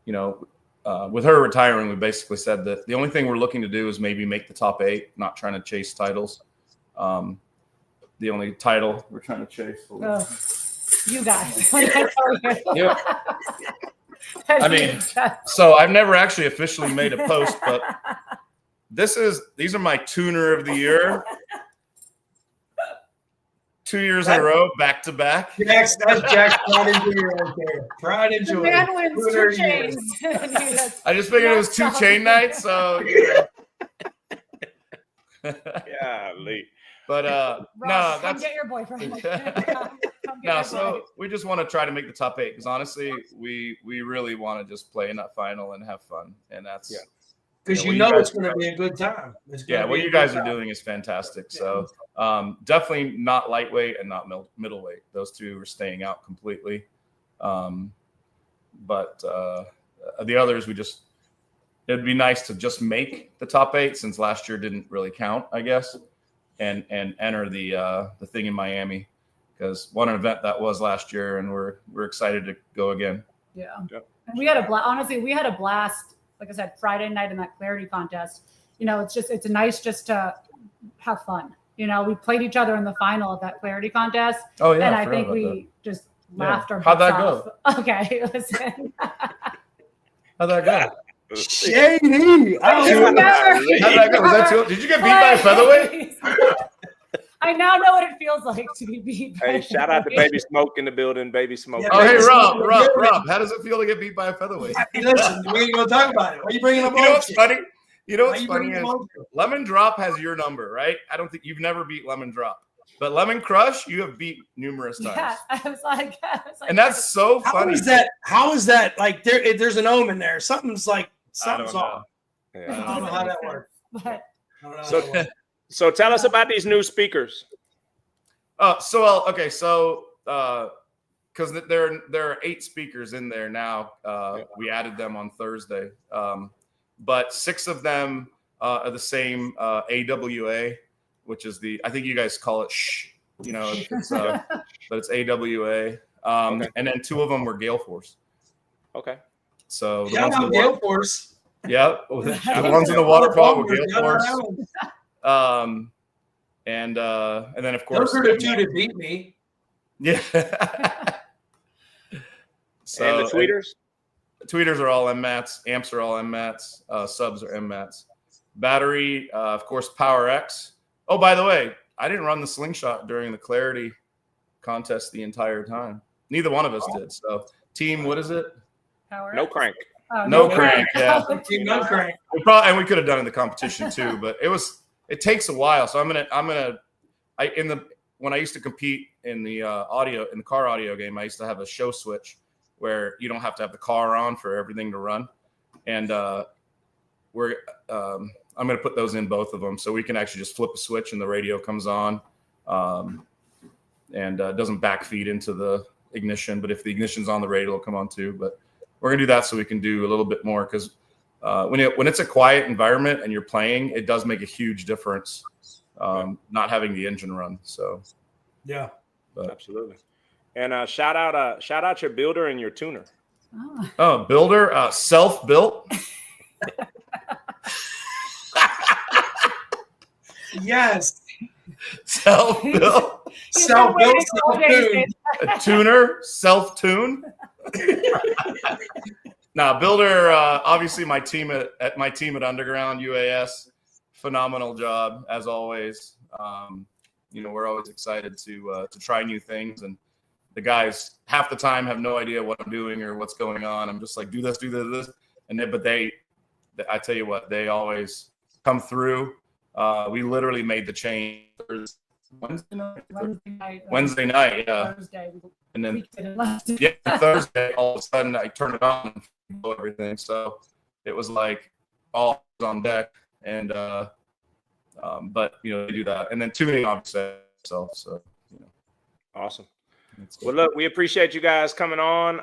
with her retiring, we basically said that the only thing we're looking to do is maybe make the top 8, not trying to chase titles. The only title we're trying to chase. You guys. Yeah. I mean, so I've never actually officially made a post, but these are my tuner of the year. 2 years in a row, back to back. That's Jack's pride and joy right there. Pride and joy. The man wins 2 chains. I just figured it was 2 chain nights, so Golly. But no, that's get your boyfriend. We just want to try to make the top 8 because honestly, we really want to just play in that final and have fun, and that's because it's going to be a good time. What you guys are doing is fantastic. Yeah. So definitely not lightweight and not middleweight. Those two are staying out completely. But the others, it'd be nice to just make the top 8 since last year didn't really count, I guess, and enter the thing in Miami because what an event that was last year, and we're excited to go again. Yeah, yep. And we had a blast. Honestly, we had a blast. Like I said, Friday night in that Clarity contest. It's nice just to have fun. We played each other in the final of that Clarity contest. Oh yeah, and I think we just laughed our How'd that off. go? Okay, listen. How'd that go? Shady. How'd that go? Did you get beat by a featherweight? I now know what it feels like to be beat. Hey, shout out to Baby Smoke in the building. Baby Smoke. Oh, hey, Rob, how does it feel to get beat by a featherweight? Listen, we ain't gonna talk about it. Why are you bringing up? You know what's funny? You know Why what's you funny bringing is them up? Lemon Drop has your number, right? I don't think you've never beat Lemon Drop, but Lemon Crush you have beat numerous times. Yeah, I was like, And that's so funny. How is that? Like there's an omen there. Something's off. Yeah, I don't know how that works. But So tell us about these new speakers. Because there are 8 speakers in there now. We added them on Thursday, but 6 of them are the same AWA, which is I think you guys call it but it's AWA. And then 2 of them were Gale Force. Okay. So the Shout ones in out the Gale Force. Yeah, the ones in the waterfall were Gale Force. And then of course those are the 2 that beat me. Yeah. So and the tweeters? Tweeters are all MMATs. Amps are all MMATs. Subs are MMATs. Battery, of course, Power X. Oh, by the way, I didn't run the slingshot during the Clarity contest the entire time. Neither one of us did. So, team, what is it? No crank. Oh, no crank. Yeah. Team no crank. We could have done it in the competition too, but it takes a while. So when I used to compete in the car audio game, I used to have a show switch where you don't have to have the car on for everything to run. And I'm going to put those in both of them so we can actually just flip a switch and the radio comes on, and doesn't backfeed into the ignition. But if the ignition's on, the radio will come on too. But we're going to do that so we can do a little bit more, because when it's a quiet environment and you're playing, it does make a huge difference not having the engine run. So yeah, absolutely. And shout out your builder and your tuner. Oh, builder, self-built. Yes. Self-built. Self-built, self-tuned. A tuner, self-tune. Now, builder, obviously my team at Underground UAS, phenomenal job as always. We're always excited to try new things, and the guys half the time have no idea what I'm doing or what's going on. I'm just like, do this, and I tell you what, they always come through. We literally made the change Wednesday night, yeah. Thursday. And then Thursday, all of a sudden I turn it on and blow everything. So it was like all on deck, and but they do that, and then tuning obviously itself. So awesome. Well, look, we appreciate you guys coming on.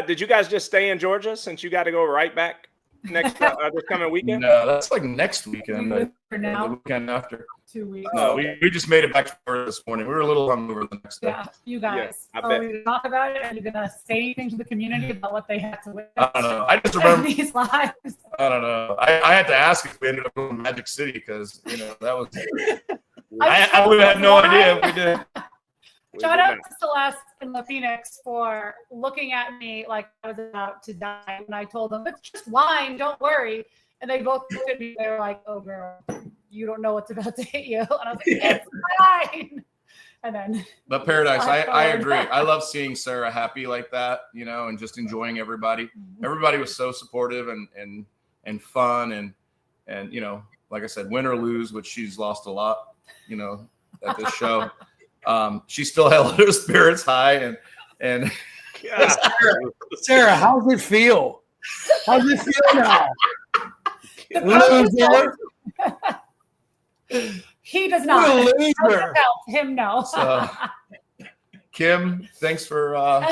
Did you guys just stay in Georgia since you got to go right back next this coming weekend? No, that's like next weekend. For now, the weekend after. 2 weeks. No, we just made it back to Florida this morning. We were a little hungover the next day. Yeah, you guys. Yeah, I Are bet. we going to talk about it? Are you going to say anything to the community about what they had to witness? I don't know. I just remember these lives. I don't know. I had to ask if we ended up going to Magic City, because that was. I would have had no idea if we did. Shout out to Celeste and La Phoenix for looking at me like I was about to die when I told them, it's just wine, don't worry. And they both looked at me, they were like, oh girl, you don't know what's about to hit you. And I was like, it's fine. And then But Paradise, I agree. I love seeing Sarah happy like that, and just enjoying everybody. Everybody was so supportive and fun, and like I said, win or lose, which she's lost a lot, at this show. She still held her spirits high, and Sarah, how's it feel? How's it feel now? Loser. He does not. Loser. Him no. So, Kim, thanks for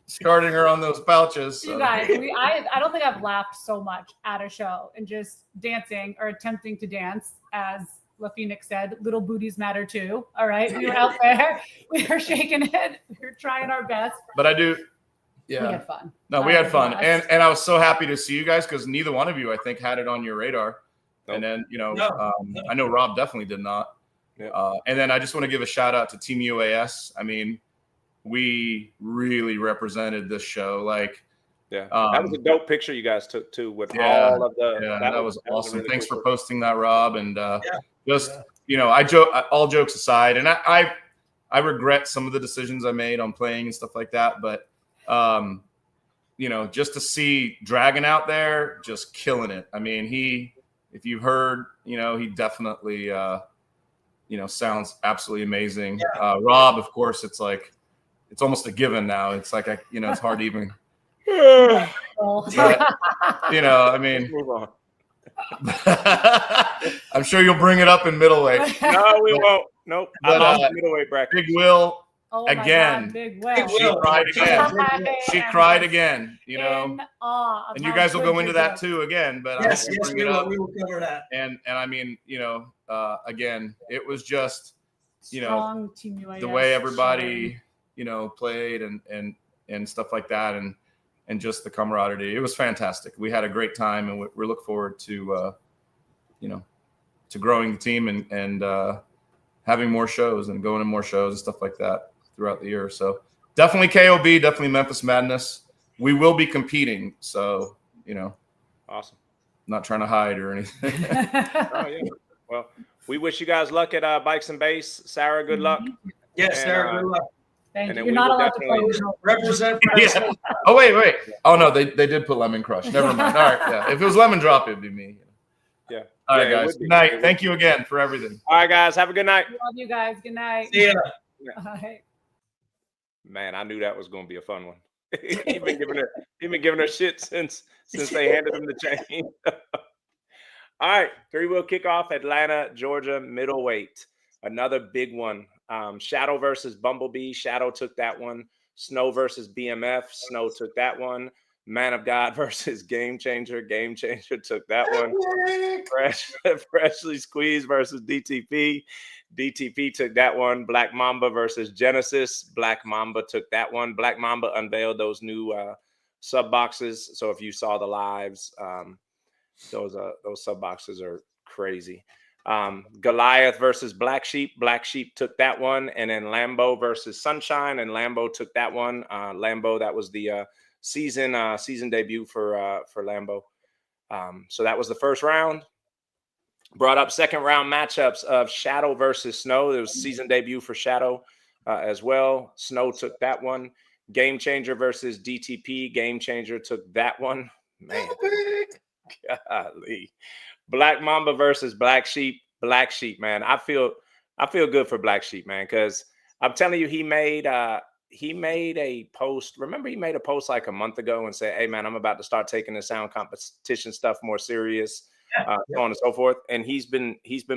starting her on those pouches. You guys, I don't think I've laughed so much at a show and just dancing or attempting to dance, as La Phoenix said, little booties matter too. All right. We were out there. We were shaking it. We were trying our best. But I do. Yeah. We had fun. No, we had fun. And I was so happy to see you guys, because neither one of you, I think, had it on your radar. And then, I know Rob definitely did not. Yeah. And then I just want to give a shout out to Team UAS. I mean, we really represented this show. Like, that was a dope picture you guys took too, with yeah, all of the. Yeah, that was awesome. Really Thanks for posting that, Rob. And you know, I joke, all jokes aside, and I regret some of the decisions I made on playing and stuff like that. But, you know, just to see Dragon out there just killing it. I mean, if you've heard, you know, he definitely, you know, sounds absolutely amazing. Yeah. Rob, of course, it's like, it's almost a given now. It's like, you know, it's hard to even. But, you know, I mean, move on. I'm sure you'll bring it up in middleweight. No, we won't. Nope. I lost the middleweight bracket. Big Will My again. God, Big Will. She cried again. She cried again. You know, and you guys will go into that too again. But yes, I'm yes, we will cover that. And I mean, you know, again, it was just, you know, the way everybody, you know, played and stuff like that, and just the camaraderie. It was fantastic. We had a great time, and we look forward to, you know, to growing the team and having more shows and going to more shows and stuff like that throughout the year. So definitely KOB, definitely Memphis Madness. We will be competing. So, you know, awesome. Not trying to hide or anything. Oh, yeah. Well, we wish you guys luck at Bikes and Bass. Sarah, good luck. Yes, Sarah, good luck. Thank you. You're not allowed to play. Represent. Yeah. Oh, wait. Oh, no, they did put Lemon Crush. Never mind. All right. Yeah. If it was Lemon Drop, it'd be me. Yeah. All right, guys. Good night. Thank you again for everything. All right, guys. Have a good night. Love you guys. Good night. See ya. Bye. Man, I knew that was going to be a fun one. He's been giving her shit since they handed him the chain. All right, three-wheel kickoff, Atlanta, Georgia, middleweight. Another big one. Shadow versus Bumblebee. Shadow took that one. Snow versus BMF. Snow took that one. Man of God versus Game Changer. Game Changer took that one. Freshly Squeezed versus DTP. DTP took that one. Black Mamba versus Genesis. Black Mamba took that one. Black Mamba unveiled those new sub boxes. So if you saw the lives, those sub boxes are crazy. Goliath versus Black Sheep. Black Sheep took that one. And then Lambo versus Sunshine, and Lambo took that one. Lambo, that was the season debut for Lambo. So that was the first round. Brought up second round matchups of Shadow versus Snow. There was season debut for Shadow as well. Snow took that one. Game Changer versus DTP. Game Changer took that one. Man, golly. Black Mamba versus Black Sheep. Black Sheep, man. I feel good for Black Sheep, man, because I'm telling you, he made a post. Remember, he made a post like a month ago and said, "Hey, man, I'm about to start taking the sound competition stuff more serious." So on and so forth. And he's been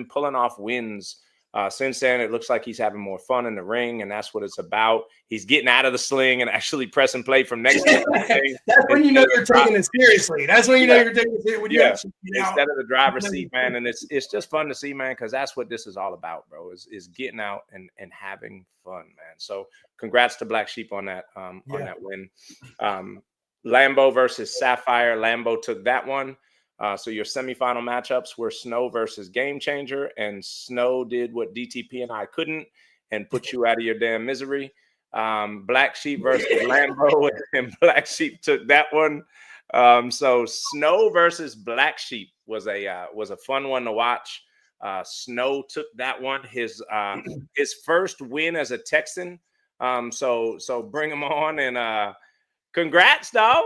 pulling off wins since then. It looks like he's having more fun in the ring, and that's what it's about. He's getting out of the sling and actually press and play from next to the That's when you know you're taking it seriously. That's when you know you're taking it seriously. When you actually instead of the driver's seat, man. And it's just fun to see, man, because that's what this is all about, bro, is getting out and having fun, man. So congrats to Black Sheep on that on that win. Lambo versus Sapphire. Lambo took that one. So your semifinal matchups were Snow versus Game Changer, and Snow did what DTP and I couldn't and put you out of your damn misery. Black Sheep versus Lambo, and Black Sheep took that one. So Snow versus Black Sheep was a fun one to watch. Snow took that one. His first win as a Texan. So bring him on, and congrats, dog.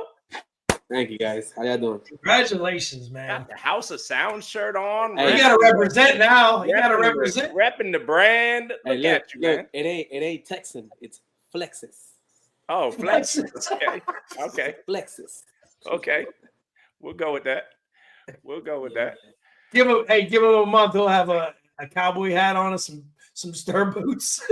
Thank you, guys. How y'all doing? Congratulations, man. Got the House of Sound shirt on. Hey, you gotta represent now. You gotta represent. Repping the brand. Look at you, man. It ain't Texan. It's Flexus. Oh, Flexus. Okay. Flexus. Okay. We'll go with that. Give him a month. He'll have a cowboy hat on and some stir boots.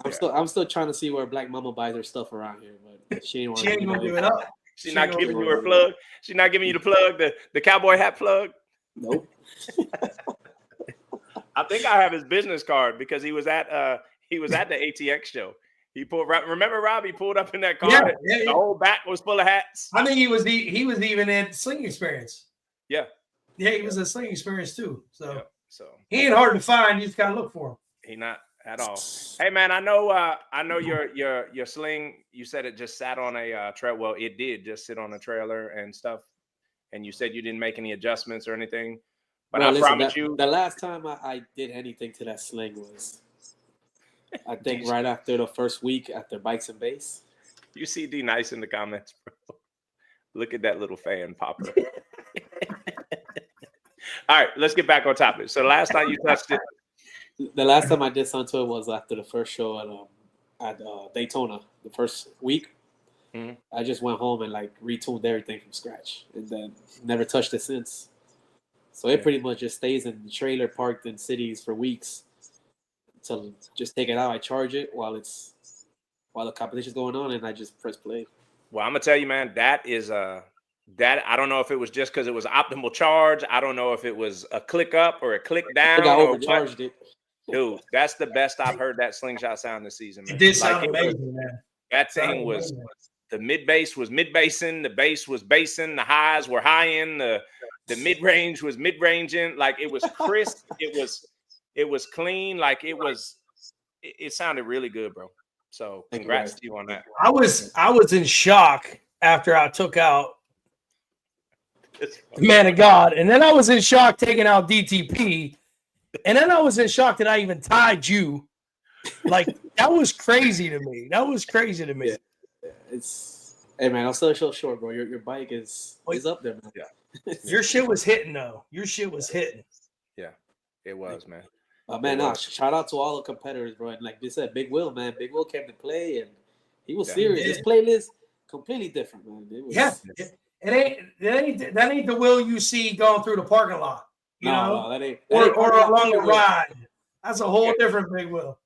I'm still trying to see where Black Mama buys her stuff around here, but she ain't gonna give it up. She's not giving you her plug. She's not giving you the plug, the cowboy hat plug. Nope. I think I have his business card because he was at the ATX show. He pulled. Remember, Rob? He pulled up in that car. The whole back was full of hats. I think he was even in Sling Experience. Yeah. Yeah, he was at Sling Experience too. So, so he ain't hard to find. You just gotta look for him. He not at all. Hey, man, I know your sling. You said it just sat on a trail. Well, it did just sit on a trailer and stuff. And you said you didn't make any adjustments or anything. But Bro, I listen, promise you, the last time I did anything to that sling was, I think, right after the first week after Bikes and Bass. you see D Nice in the comments, bro. Look at that little fan popper. All right, let's get back on topic. So the last time you touched it, The last time I did something to it was after the first show at Daytona, the first week. Mhm. I just went home and like retuned everything from scratch, and then never touched it since. So it pretty much just stays in the trailer parked in cities for weeks until just take it out. I charge it while the competition's going on, and I just press play. well, I'm gonna tell you, man, that is that I don't know if it was just because it was optimal charge. I don't know if it was a click up or a click down. I think I or overcharged it. Dude, that's the best I've heard that slingshot sound this season, man. It did sound Like, amazing, man. That thing was, the mid bass was mid bassing, the bass was bassing, the highs were high in, the mid range was mid ranging. Like it was crisp, it was clean, like it sounded really good, bro. So congrats to you on that. I was in shock after I took out the Man of God, and then I was in shock taking out DTP, and then I was in shock that I even tied you. Like that was crazy to me. That was crazy to me. Yeah. Hey man, I'm still so short, bro. Your bike is up there, man. Yeah. Your shit was hitting though. Your shit was hitting. Yeah, it was, man. Man, shout out to all the competitors, bro. And like they said, Big Will, man. Big Will came to play and he was serious. His playlist completely different, man. It was, That ain't the Will you see going through the parking lot. You know? No, that ain't or along the ride. That's a whole different Big Will.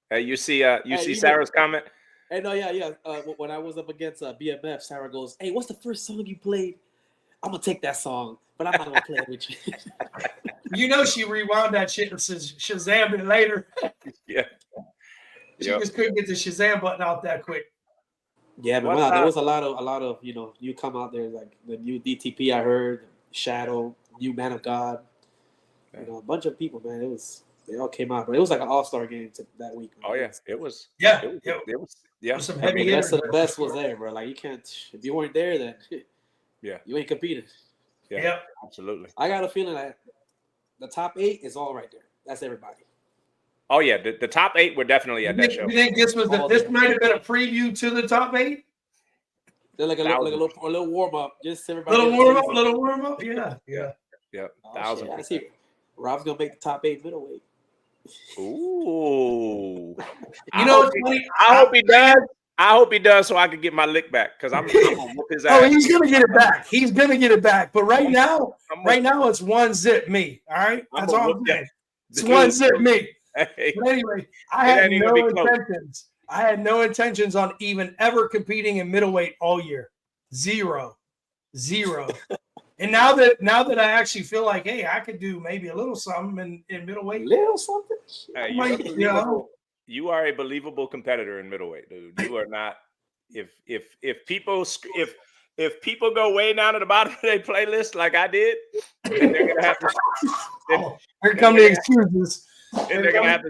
Hey, you see Sarah's comment? Hey, no, yeah. When I was up against BMF, Sarah goes, "Hey, what's the first song you played? I'm gonna take that song, but I'm not gonna play it with you." You know she rewound that shit and Shazam it later. Yeah. She just couldn't get the Shazam button out that quick. Yeah, but there was a lot of you come out there like the new DTP I heard, Shadow, new Man of God, a bunch of people, man. They all came out, but it was like an all-star game that week. Man. Oh yeah, it was. Yeah, it was. Yeah, some heavy the best of the best was there, bro. Like you can't if you weren't there, then you ain't competing. Yeah, absolutely. I got a feeling that the top 8 is all right there. That's everybody. Oh yeah, the top 8 were definitely at that show. You think this might have been a preview to the top 8? They're like a little warm up, just everybody. Little warm up. Yeah. Yep. 1,000%. I see. Rob's gonna make the top 8 middleweight. Ooh. You know what's funny? I hope he does. I hope he does so I can get my lick back because I'm gonna whoop his ass. Oh, he's gonna get it back. He's gonna get it back. But right now it's 1-0 me. All right, that's all I'm saying. It's 1-0 me. Hey, but anyway, I had no intentions on even ever competing in middleweight all year. Zero. And now that I actually feel like, hey, I could do maybe a little something in middleweight. Little something. Hey, you are a believable competitor in middleweight, dude. You are not. If people go way down at the bottom of their playlist like I did, then they're gonna have to. Here come the excuses. And they're gonna have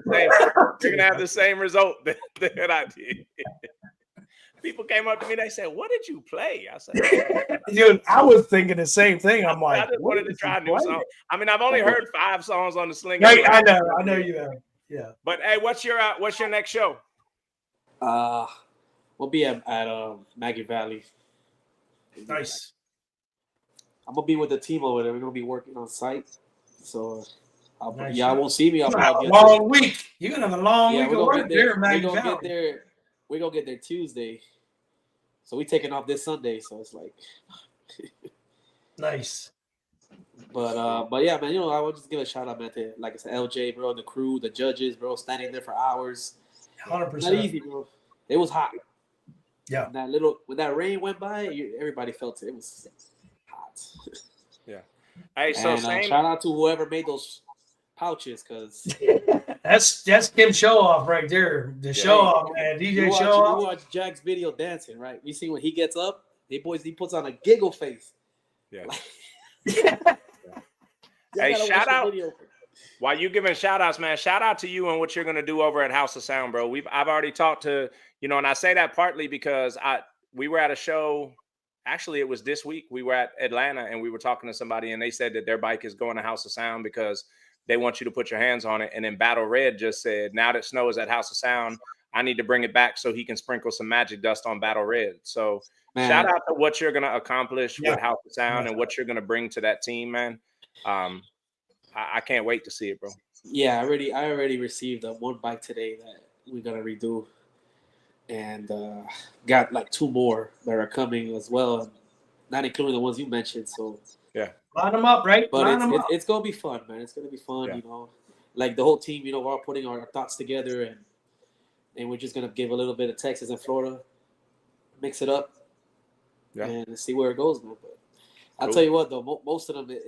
the same result that I did. People came up to me, they said, "What did you play?" I said, "Dude, I was thinking the same thing." I'm like, I just wanted to try a new song. I mean, I've only heard 5 songs on the sling. Right, I know you have. Yeah. But hey, what's your next show? We'll be at Maggie Valley. Nice. I'm gonna be with the team over there. We're gonna be working on site, so nice. I won't see me. You're gonna have a long week. You're gonna have a long week of work there, Maggie Valley. We're gonna get there Tuesday, so we taking off this Sunday. So it's like nice. But yeah, man. I would just give a shout out, man, to like I said, LJ, bro, the crew, the judges, bro, standing there for hours. 100%. Not easy, bro. It was hot. Yeah. When that rain went by, everybody felt it. It was hot. Yeah. Hey, so shout out to whoever made those pouches, because that's Kim Show Off right there. The show off, man. DJ Show Off. You watch Jack's video dancing, right? You see when he gets up, he puts on a giggle face. Yeah. Hey, shout out. While you giving shout outs, man, shout out to you and what you're gonna do over at House of Sound, bro. I've already talked to, and I say that partly because we were at a show actually, it was this week. We were at Atlanta and we were talking to somebody, and they said that their bike is going to House of Sound because they want you to put your hands on it. And then Battle Red just said, now that Snow is at House of Sound, I need to bring it back so he can sprinkle some magic dust on Battle Red. So shout out to what you're going to accomplish with House of Sound and what you're going to bring to that team, man. I can't wait to see it, bro. Yeah, I already received one bike today that we're going to redo. And got like 2 more that are coming as well, not including the ones you mentioned. So yeah, line them up, right? But it's gonna be fun, man. It's gonna be fun, you know. Like the whole team, you know, we're all putting our thoughts together, and we're just gonna give a little bit of Texas and Florida, mix it up, and see where it goes, man. But I'll tell you what, though, most of them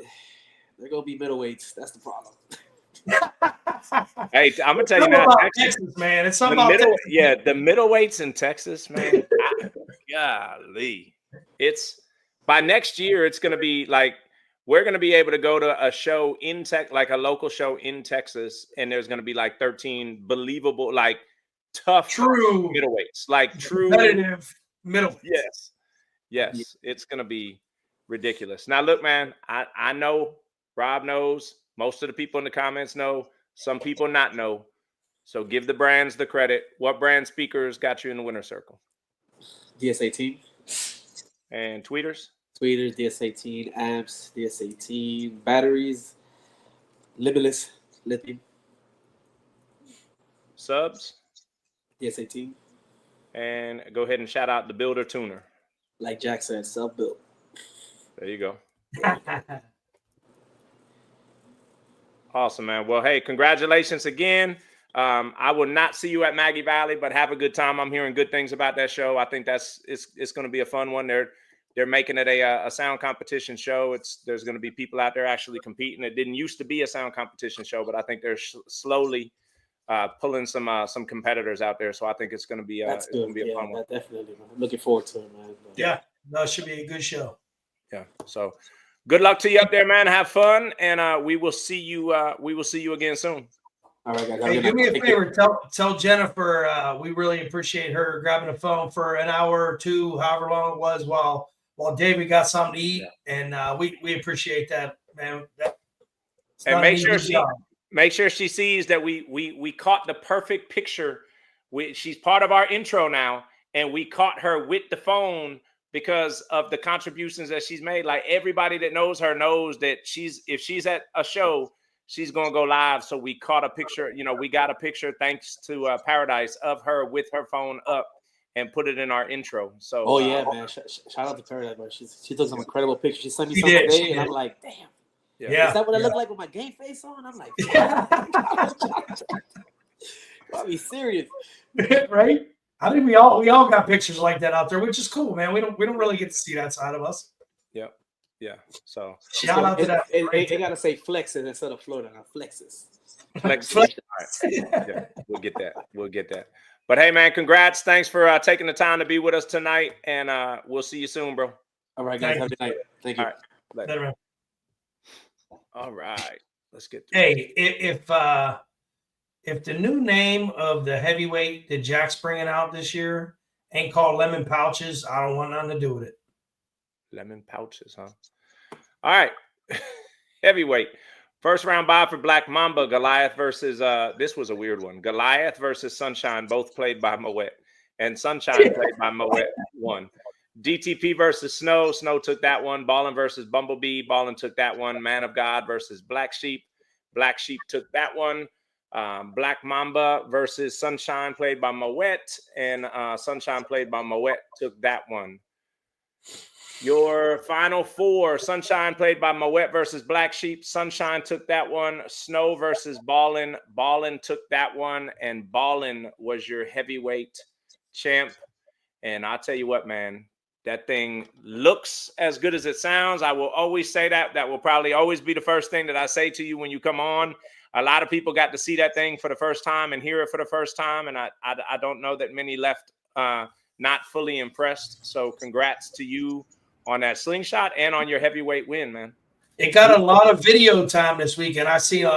they're gonna be middleweights. That's the problem. Hey, I'm gonna tell you now, Texas, man. It's something about Texas. Yeah, the middleweights in Texas, man. Golly, it's by next year. It's gonna be like we're gonna be able to go to a show in like a local show in Texas, and there's gonna be like 13 believable, like tough, true middleweights, like true competitive middleweights. Yes, it's gonna be ridiculous. Now, look, man, I know Rob knows. Most of the people in the comments know. Some people not know. So give the brands the credit. What brand speakers got you in the winner's circle? DS18. And tweeters? Tweeters, DS18, amps, DS18, batteries, limitless, lithium. Subs? DS18. And go ahead and shout out the builder tuner. Like Jack said, self-built. There you go. Awesome, man. Well, hey, congratulations again. I will not see you at Maggie Valley, but have a good time. I'm hearing good things about that show. I think it's going to be a fun one. They're making it a sound competition show. There's going to be people out there actually competing. It didn't used to be a sound competition show, but I think they're slowly pulling some competitors out there. So I think it's going to be a fun one. Definitely, man. I'm looking forward to it, man. Yeah, no, it should be a good show. Yeah. So good luck to you up there, man. Have fun, and we will see you. We will see you again soon. All right, guys. Hey, do me a favor. Tell Jennifer we really appreciate her grabbing the phone for an hour or two, however long it was, while David got something to eat, and we appreciate that, man. And make sure she sees that we caught the perfect picture. She's part of our intro now, and we caught her with the phone because of the contributions that she's made. Like everybody that knows her knows that if she's at a show, she's going to go live. So we caught a picture, we got a picture thanks to Paradise of her with her phone up and put it in our intro. So, yeah, man. Shout out to Paradise, man. She took some incredible pictures. She sent me something today, and I'm like, damn. Yeah. Is that what I look like with my game face on? I'm like, I'll be serious. Right? I think we all got pictures like that out there, which is cool, man. We don't really get to see that side of us. Yep. Yeah. So shout out to that. They gotta say flexes instead of Florida. Now flexes. Flexes. All right. Yeah, we'll get that. But hey, man, congrats. Thanks for taking the time to be with us tonight, and we'll see you soon, bro. All right, guys. Have a good night. Thank you. All right. Later, man. All right. Let's get through. Hey, if the new name of the heavyweight that Jack's bringing out this year ain't called Lemon Pouches, I don't want nothing to do with it. Lemon Pouches, huh? All right. Heavyweight. First round bye for Black Mamba. Goliath versus, this was a weird one. Goliath versus Sunshine, both played by Moet. And Sunshine played by Moet, won. DTP versus Snow. Snow took that one. Ballin versus Bumblebee. Ballin took that one. Man of God versus Black Sheep. Black Sheep took that one. Black Mamba versus Sunshine played by Moet. And Sunshine played by Moet took that one. Your final four, Sunshine played by Moet versus Black Sheep. Sunshine took that one. Snow versus Ballin. Ballin took that one. And Ballin was your heavyweight champ. And I'll tell you what, man, that thing looks as good as it sounds. I will always say that. That will probably always be the first thing that I say to you when you come on. A lot of people got to see that thing for the first time and hear it for the first time. And I don't know that many left not fully impressed. So congrats to you on that slingshot and on your heavyweight win, man. It got a lot of video time this weekend. I see a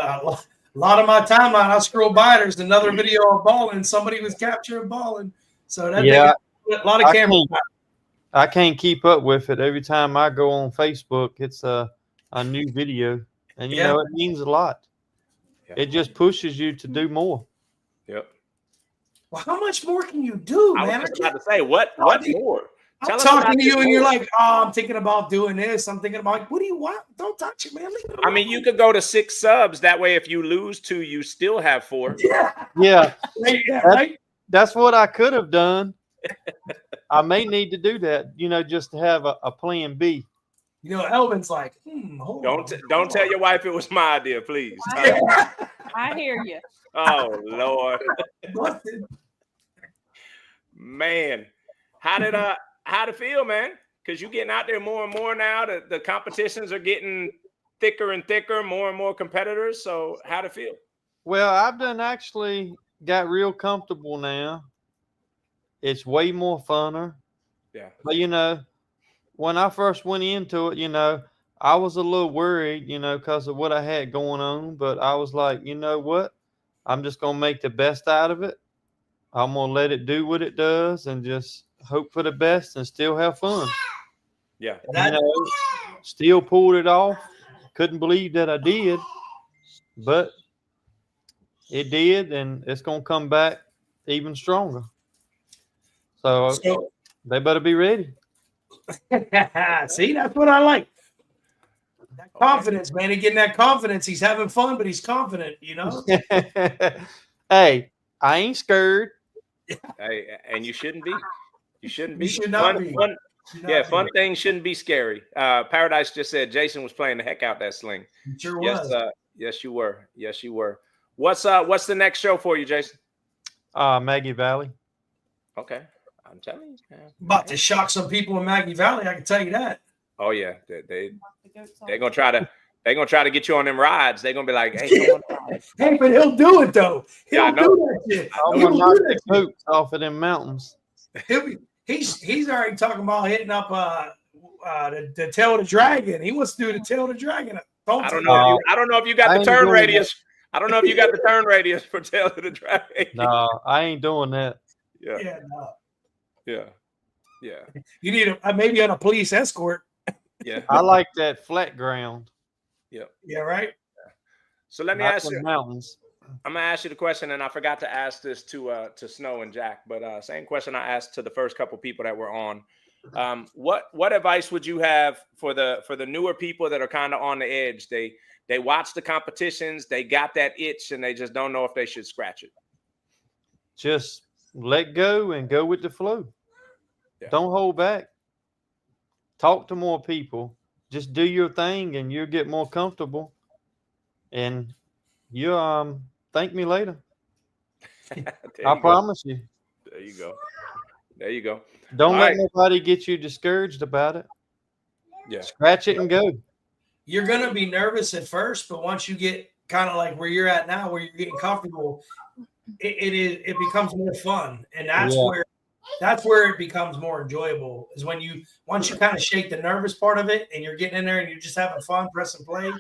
lot of my timeline. I scroll by. There's another video of Ballin. Somebody was capturing Ballin. So that a lot of camera time. I can't keep up with it. Every time I go on Facebook, it's a new video, and you know it means a lot. Yeah. It just pushes you to do more. Yep. Well, how much more can you do, man? I was just about to say, what more? I'm talking to you, and you're like, "Oh, I'm thinking about doing this. I'm thinking about what do you want? Don't touch it, man." I mean, you could go to 6 subs. That way, if you lose 2, you still have 4. Yeah, right. That's what I could have done. I may need to do that, you know, just to have a plan B. You know, Elvin's like, don't tell your wife it was my idea, please. I hear you. Oh Lord, man, how did it feel, man? Because you're getting out there more and more now. The competitions are getting thicker and thicker, more and more competitors. So how'd it feel? Well, I've done actually got real comfortable now. It's way more funner. Yeah. But, you know, when I first went into it, you know, I was a little worried, you know, because of what I had going on. But I was like, you know what? I'm just going to make the best out of it. I'm going to let it do what it does and just hope for the best and still have fun. Yeah. You know, still pulled it off. Couldn't believe that I did. But it did, and it's going to come back even stronger. So they better be ready. See, that's what I like. That confidence, man. He's getting that confidence. He's having fun, but he's confident, you know? Hey, I ain't scared. Hey, and you shouldn't be. You shouldn't be. You should not be. Fun things shouldn't be scary. Paradise just said Jason was playing the heck out that sling. Sure yes, was. Yes, you were. Yes, you were. What's the next show for you, Jason? Maggie Valley. Okay. I'm telling you, man. About to shock some people in Maggie Valley, I can tell you that. Oh yeah, they're gonna try to get you on them rides. They're gonna be like, "Hey, come on." Hey, but he'll do it though. He'll do that shit. I'm gonna knock the coats off of them mountains. He's already talking about hitting up the tail of the dragon. He wants to do the tail of the dragon. I don't know if you got the turn radius. I don't know if you got the turn radius for tail of the dragon. No, I ain't doing that. Yeah. Yeah, no. Yeah. You need maybe on a police escort. Yeah. I like that flat ground. Yep. Yeah, right. So let me Not ask the you. mountains. I'm gonna ask you the question, and I forgot to ask this to Snow and Jack, but same question I asked to the first couple people that were on. What advice would you have for the newer people that are kind of on the edge? They watch the competitions, they got that itch, and they just don't know if they should scratch it. Just let go and go with the flow. Yeah. Don't hold back. Talk to more people. Just do your thing, and you'll get more comfortable. And you thank me later. I promise you. There you go. There you go. Don't let nobody get you discouraged about it. Yeah. Scratch it and go. You're gonna be nervous at first, but once you get kind of like where you're at now, where you're getting comfortable, it becomes more fun, and that's where it becomes more enjoyable. Is when once you kind of shake the nervous part of it, and you're getting in there and you're just having fun, press and play.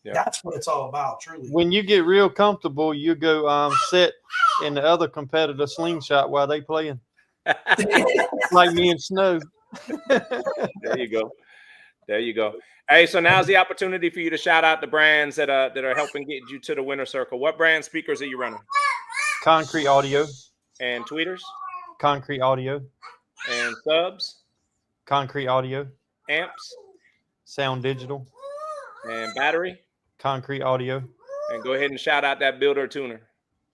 Yeah. That's what it's all about, truly. When you get real comfortable, you go sit in the other competitor slingshot while they playing. Like me and Snow. There you go. There you go. Hey, so now's the opportunity for you to shout out the brands that are helping get you to the winner circle. What brand speakers are you running? Concrete Audio. And tweeters? Concrete Audio. And subs? Concrete Audio. Amps? Sound Digital. And battery? Concrete Audio. And go ahead and shout out that builder tuner.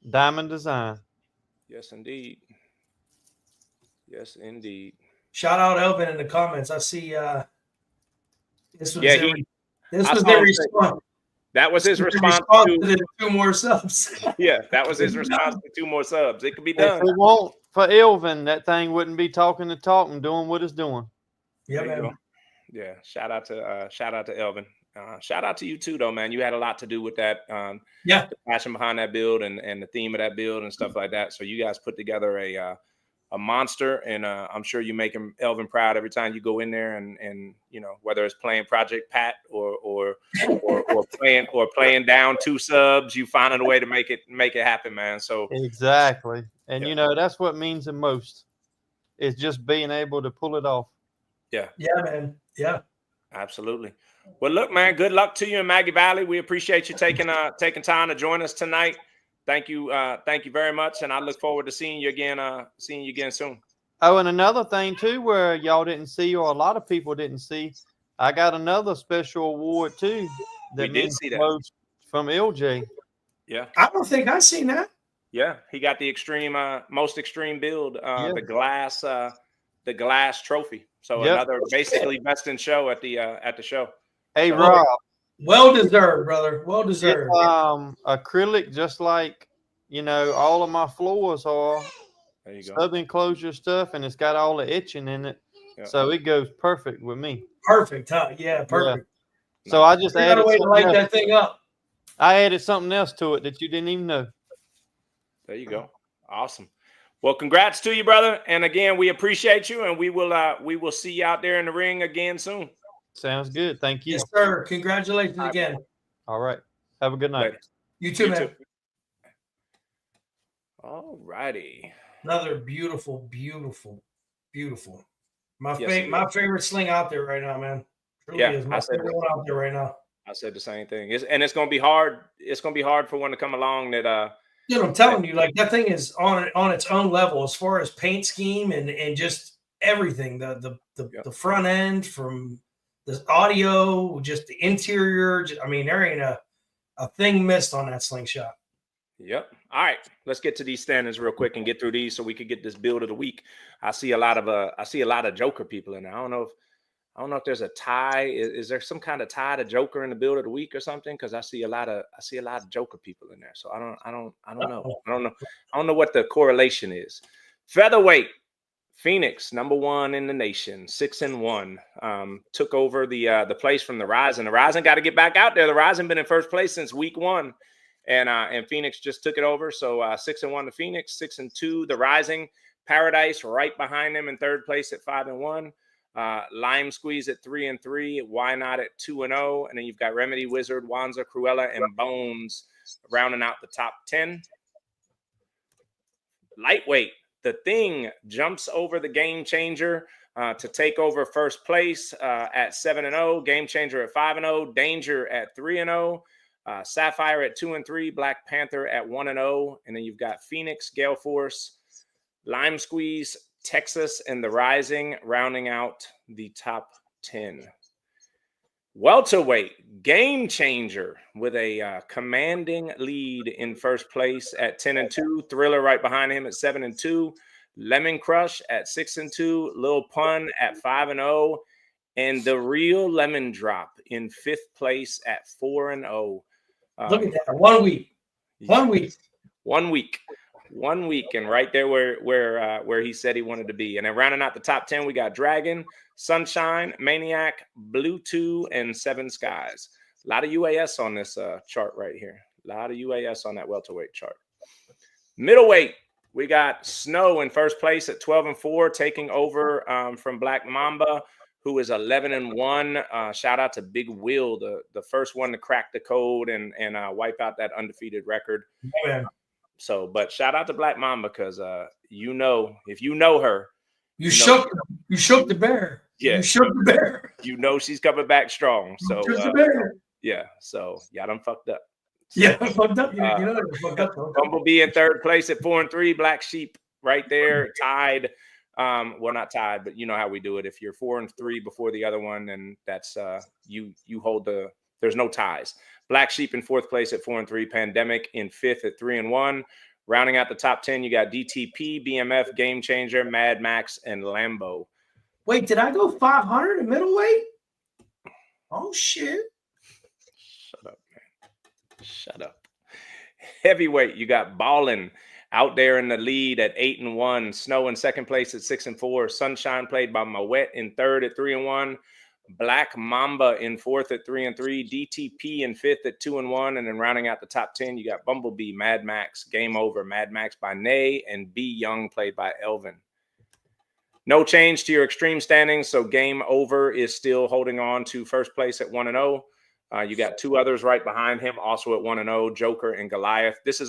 Diamond Design. Yes, indeed. Yes, indeed. Shout out Elvin in the comments. I see this was their response. That was his response to 2 more subs. Yeah, that was his response to 2 more subs. It could be done. If it won't for Elvin, that thing wouldn't be talking the talk and doing what it's doing. Yeah, man. Yeah, shout out to Elvin. Shout out to you too, though, man. You had a lot to do with that. The passion behind that build and the theme of that build and stuff like that. So you guys put together a monster, and I'm sure you make Elvin proud every time you go in there, and you know, whether it's playing Project Pat or playing down 2 subs, you finding a way to make it happen, man. So exactly, and you know that's what means the most is just being able to pull it off. Yeah. Yeah, man. Yeah. Absolutely. Well, look, man, good luck to you in Maggie Valley. We appreciate you taking time to join us tonight. Thank you very much, and I look forward to seeing you again soon. Oh, and another thing too, where y'all didn't see, or a lot of people didn't see, I got another special award too. We did see that from LJ. Yeah, I don't think I seen that. Yeah, he got the most extreme build, the glass trophy. So another basically best in show at the show. Hey, so, Rob. Well deserved, brother. Well deserved. Acrylic, just like all of my floors are. There you go. Sub-enclosure stuff, and it's got all the etching in it, so it goes perfect with me. Perfect, huh? Yeah, perfect. Yeah. So I just added way to light that thing up. I added something else to it that you didn't even know. There you go. Awesome. Well, congrats to you, brother. And again, we appreciate you, and we will see you out there in the ring again soon. Sounds good. Thank you. Yes, sir. Congratulations again. All right. Have a good night. You too, man. All righty. Another beautiful, beautiful, beautiful. My favorite sling out there right now, man. Truly is my favorite one out there right now. I said the same thing. It's going to be hard. It's going to be hard for one to come along that. Dude, I'm telling you, like that thing is on its own level as far as paint scheme and just everything. The front end from the audio, just the interior. I mean, there ain't a thing missed on that slingshot. Yep. All right. Let's get to these standings real quick and get through these so we could get this build of the week. I see a lot of Joker people in there. I don't know if there's a tie. Is there some kind of tie to Joker in the build of the week or something? Because I see a lot of Joker people in there. So I don't know what the correlation is. Featherweight, Phoenix, #1 in the nation, 6-1. Took over the place from the Rising. The Rising got to get back out there. The Rising been in first place since week 1. And Phoenix just took it over. So 6-1 to Phoenix, 6-2 the Rising. Paradise right behind them in third place at 5-1. Lime Squeeze at 3-3. Why Not at 2-0. And then you've got Remedy, Wizard, Wanza, Cruella, and Bones rounding out the top 10. Lightweight, The Thing jumps over the Game Changer to take over first place at 7-0. Game Changer at 5-0. Danger at 3-0. Sapphire at 2-3, Black Panther at 1-0, and then you've got Phoenix, Gale Force, Lime Squeeze, Texas, and the Rising rounding out the top 10. Welterweight, Game Changer with a commanding lead in first place at 10-2, Thriller right behind him at 7-2, Lemon Crush at 6-2, Lil Pun at 5-0, and the Real Lemon Drop in fifth place at 4-0. Look at that. 1 week. 1 week. 1 week. 1 week. And right there where he said he wanted to be. And then rounding out the top 10, we got Dragon, Sunshine, Maniac, Blue 2, and Seven Skies. A lot of UAS on this chart right here. A lot of UAS on that welterweight chart. Middleweight, we got Snow in first place at 12-4, taking over from Black Mamba, who is 11-1. Shout out to Big Will, the first one to crack the code and wipe out that undefeated record. Yeah. So, but shout out to Black Mamba because if you know her, you shook the bear. Yeah, you shook the bear. You know she's coming back strong. So yeah, so y'all done fucked up. Yeah, fucked up. Fucked up. Bumblebee in third place at 4-3. Black Sheep right there, tied. Well, not tied, but you know how we do it. If you're 4-3 before the other one, then that's you hold there's no ties. Black Sheep in fourth place at 4-3, Pandemic in fifth at 3-1. Rounding out the top 10, you got DTP, BMF, Game Changer, Mad Max, and Lambo. Wait, did I go 500 in middleweight? Oh shit. Shut up, man. Shut up. Heavyweight, you got Ballin' out there in the lead at 8-1. Snow in second place at 6-4. Sunshine played by Moet in third at 3-1. Black Mamba in fourth at 3-3. DTP in fifth at 2-1. And then rounding out the top 10, you got Bumblebee, Mad Max, Game Over, Mad Max by Nay, and B Young played by Elvin. No change to your extreme standings. So Game Over is still holding on to first place at 1-0. You got two others right behind him, also at 1-0, Joker and Goliath. This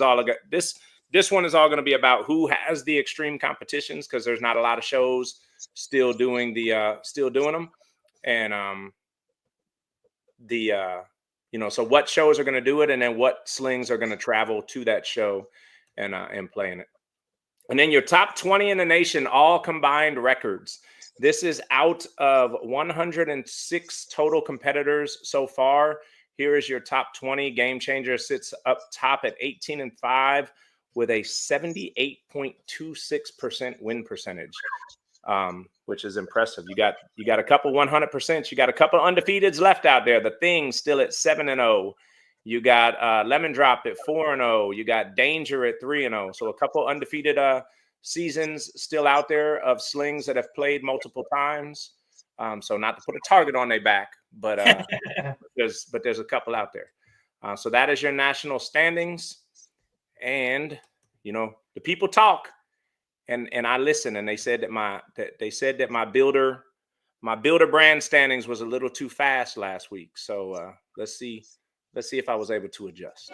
this one is all going to be about who has the extreme competitions, because there's not a lot of shows still doing them, and so what shows are going to do it, and then what slings are going to travel to that show and play in it. And then your top 20 in the nation, all combined records. This is out of 106 total competitors so far. Here is your top 20. Game Changer sits up top at 18-5 with a 78.26% win percentage, which is impressive. You got a couple 100%. You got a couple undefeateds left out there. The Thing still at 7-0. You got Lemon Drop at 4-0. You got Danger at 3-0. So a couple undefeated seasons still out there of slings that have played multiple times. So not to put a target on their back, but there's a couple out there. So that is your national standings. And the people talk, and I listen, and they said that my builder brand standings was a little too fast last week. So let's see if I was able to adjust.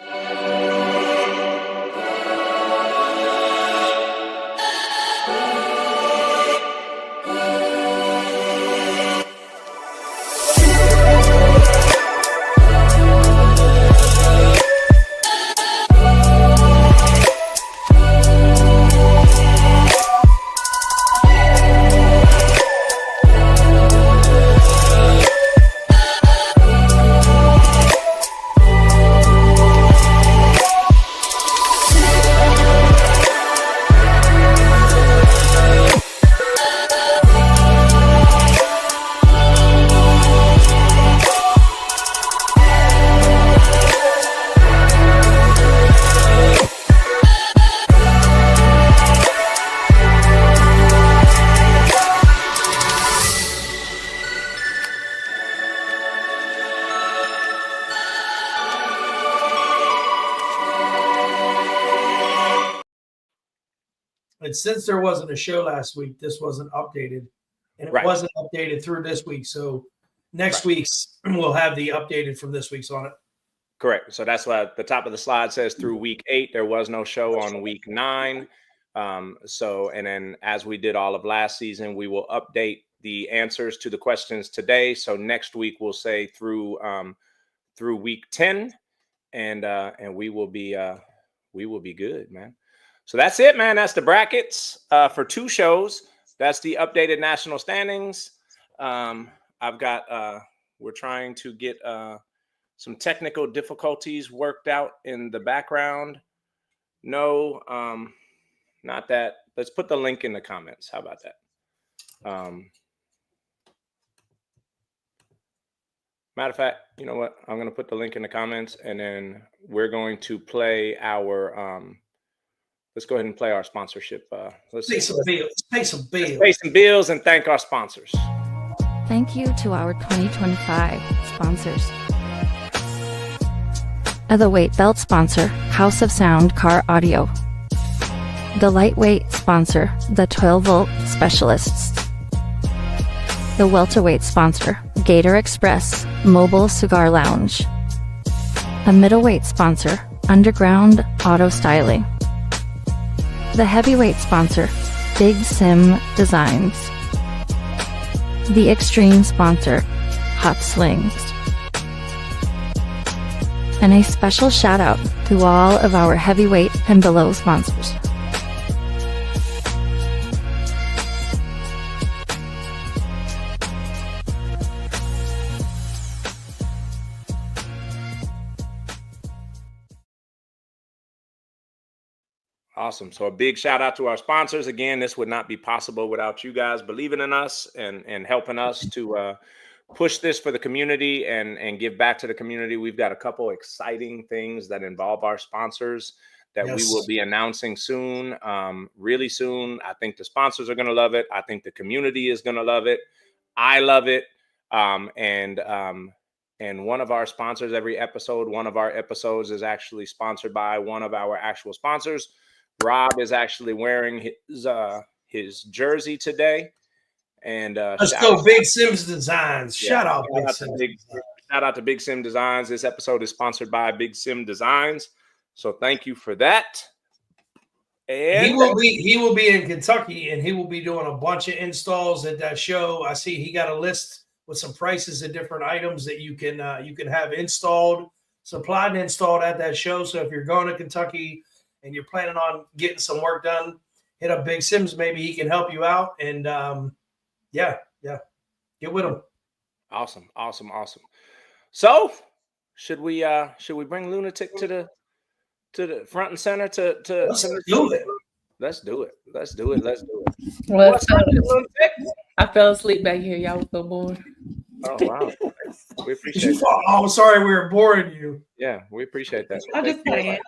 And since there wasn't a show last week, this wasn't updated, and it wasn't updated through this week. So next week's we'll have the updated from this week's on it. Correct. So that's why the top of the slide says through week 8, there was no show on week 9. And then as we did all of last season, we will update the answers to the questions today. So next week we'll say through week 10, and we will be good, man. So that's it, man. That's the brackets for 2 shows. That's the updated national standings. We're trying to get some technical difficulties worked out in the background. No, not that. Let's put the link in the comments. How about that? Matter of fact, you know what? I'm going to put the link in the comments, and then we're going to play our let's go ahead and play our sponsorship. Let's pay some bills and thank our sponsors. Thank you to our 2025 sponsors. The weight belt sponsor, House of Sound Car Audio. The lightweight sponsor, the 12-volt specialists. The welterweight sponsor, Gator Express Mobile Cigar Lounge. A middleweight sponsor, Underground Auto Styling. The heavyweight sponsor, Big Sim Designs. The extreme sponsor, Hot Slings. And a special shout out to all of our heavyweight and below sponsors. Awesome. So a big shout out to our sponsors. Again, this would not be possible without you guys believing in us and helping us to push this for the community and give back to the community. We've got a couple exciting things that involve our sponsors that we will be announcing soon, really soon. I think the sponsors are going to love it. I think the community is going to love it. I love it. And one of our sponsors, one of our episodes is actually sponsored by one of our actual sponsors. Rob is actually wearing his jersey today. And let's go Big Sims Designs. Shout out to Big Sim Designs. This episode is sponsored by Big Sim Designs. So thank you for that. And he will be in Kentucky, and he will be doing a bunch of installs at that show. I see he got a list with some prices of different items that you can have installed, supplied and installed at that show. So if you're going to Kentucky and you're planning on getting some work done, hit up Big Sims. Maybe he can help you out. And yeah, get with him. Awesome. So should we bring Lunatic to the front and center to Let's do it. Let's do it. What's up? Lunatic? I fell asleep back here. Y'all was so bored. Oh wow. We appreciate that. Oh, sorry we were boring you. Yeah, we appreciate that. I'm just playing.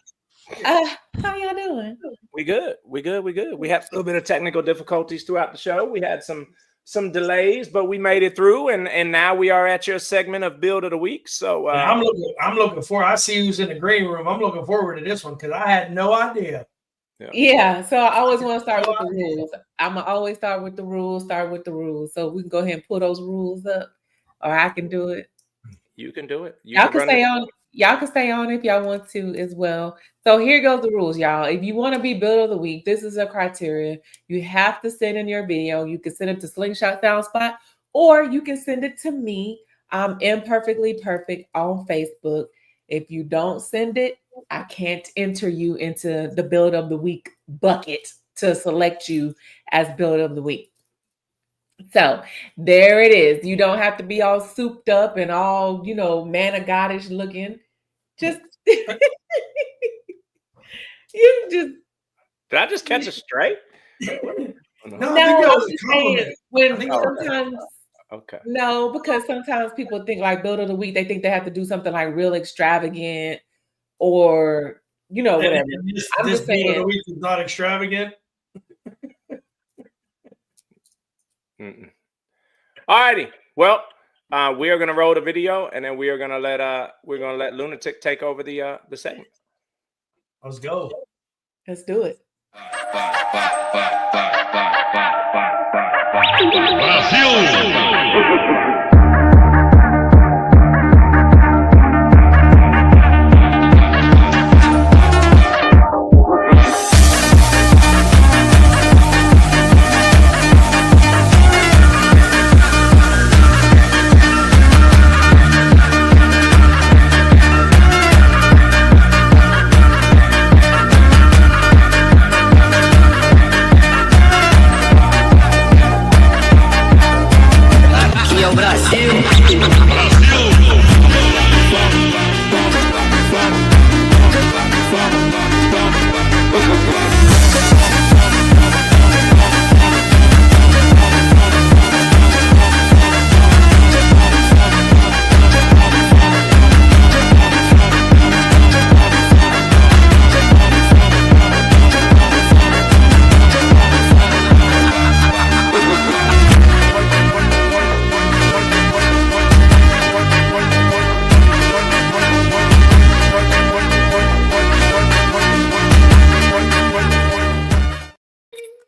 How y'all doing? We good. We had a little bit of technical difficulties throughout the show. We had some delays, but we made it through, and now we are at your segment of Build of the Week. So I'm looking forward. I see who's in the green room. I'm looking forward to this one because I had no idea. Yeah, so I always want to start with the rules. I'm gonna always start with the rules. So we can go ahead and pull those rules up, or I can do it. You can do it. Y'all can stay on. Y'all can stay on if y'all want to as well. So here goes the rules, y'all. If you want to be Build of the Week, this is a criteria. You have to send in your video. You can send it to Slingshot Soundspot, or you can send it to me. I'm Imperfectly Perfect on Facebook. If you don't send it, I can't enter you into the Build of the Week bucket to select you as Build of the Week. So there it is. You don't have to be all souped up and all, man of God-ish looking. Just you just. Did I just catch a straight? No, I'm just saying sometimes. Okay. No, because sometimes people think like Build of the Week, they think they have to do something like real extravagant or whatever. I'm This just Build of the saying. Week is not extravagant. All righty. Well, we are gonna roll the video, and then we're gonna let Lunatic take over the segment. Let's go. Let's do it.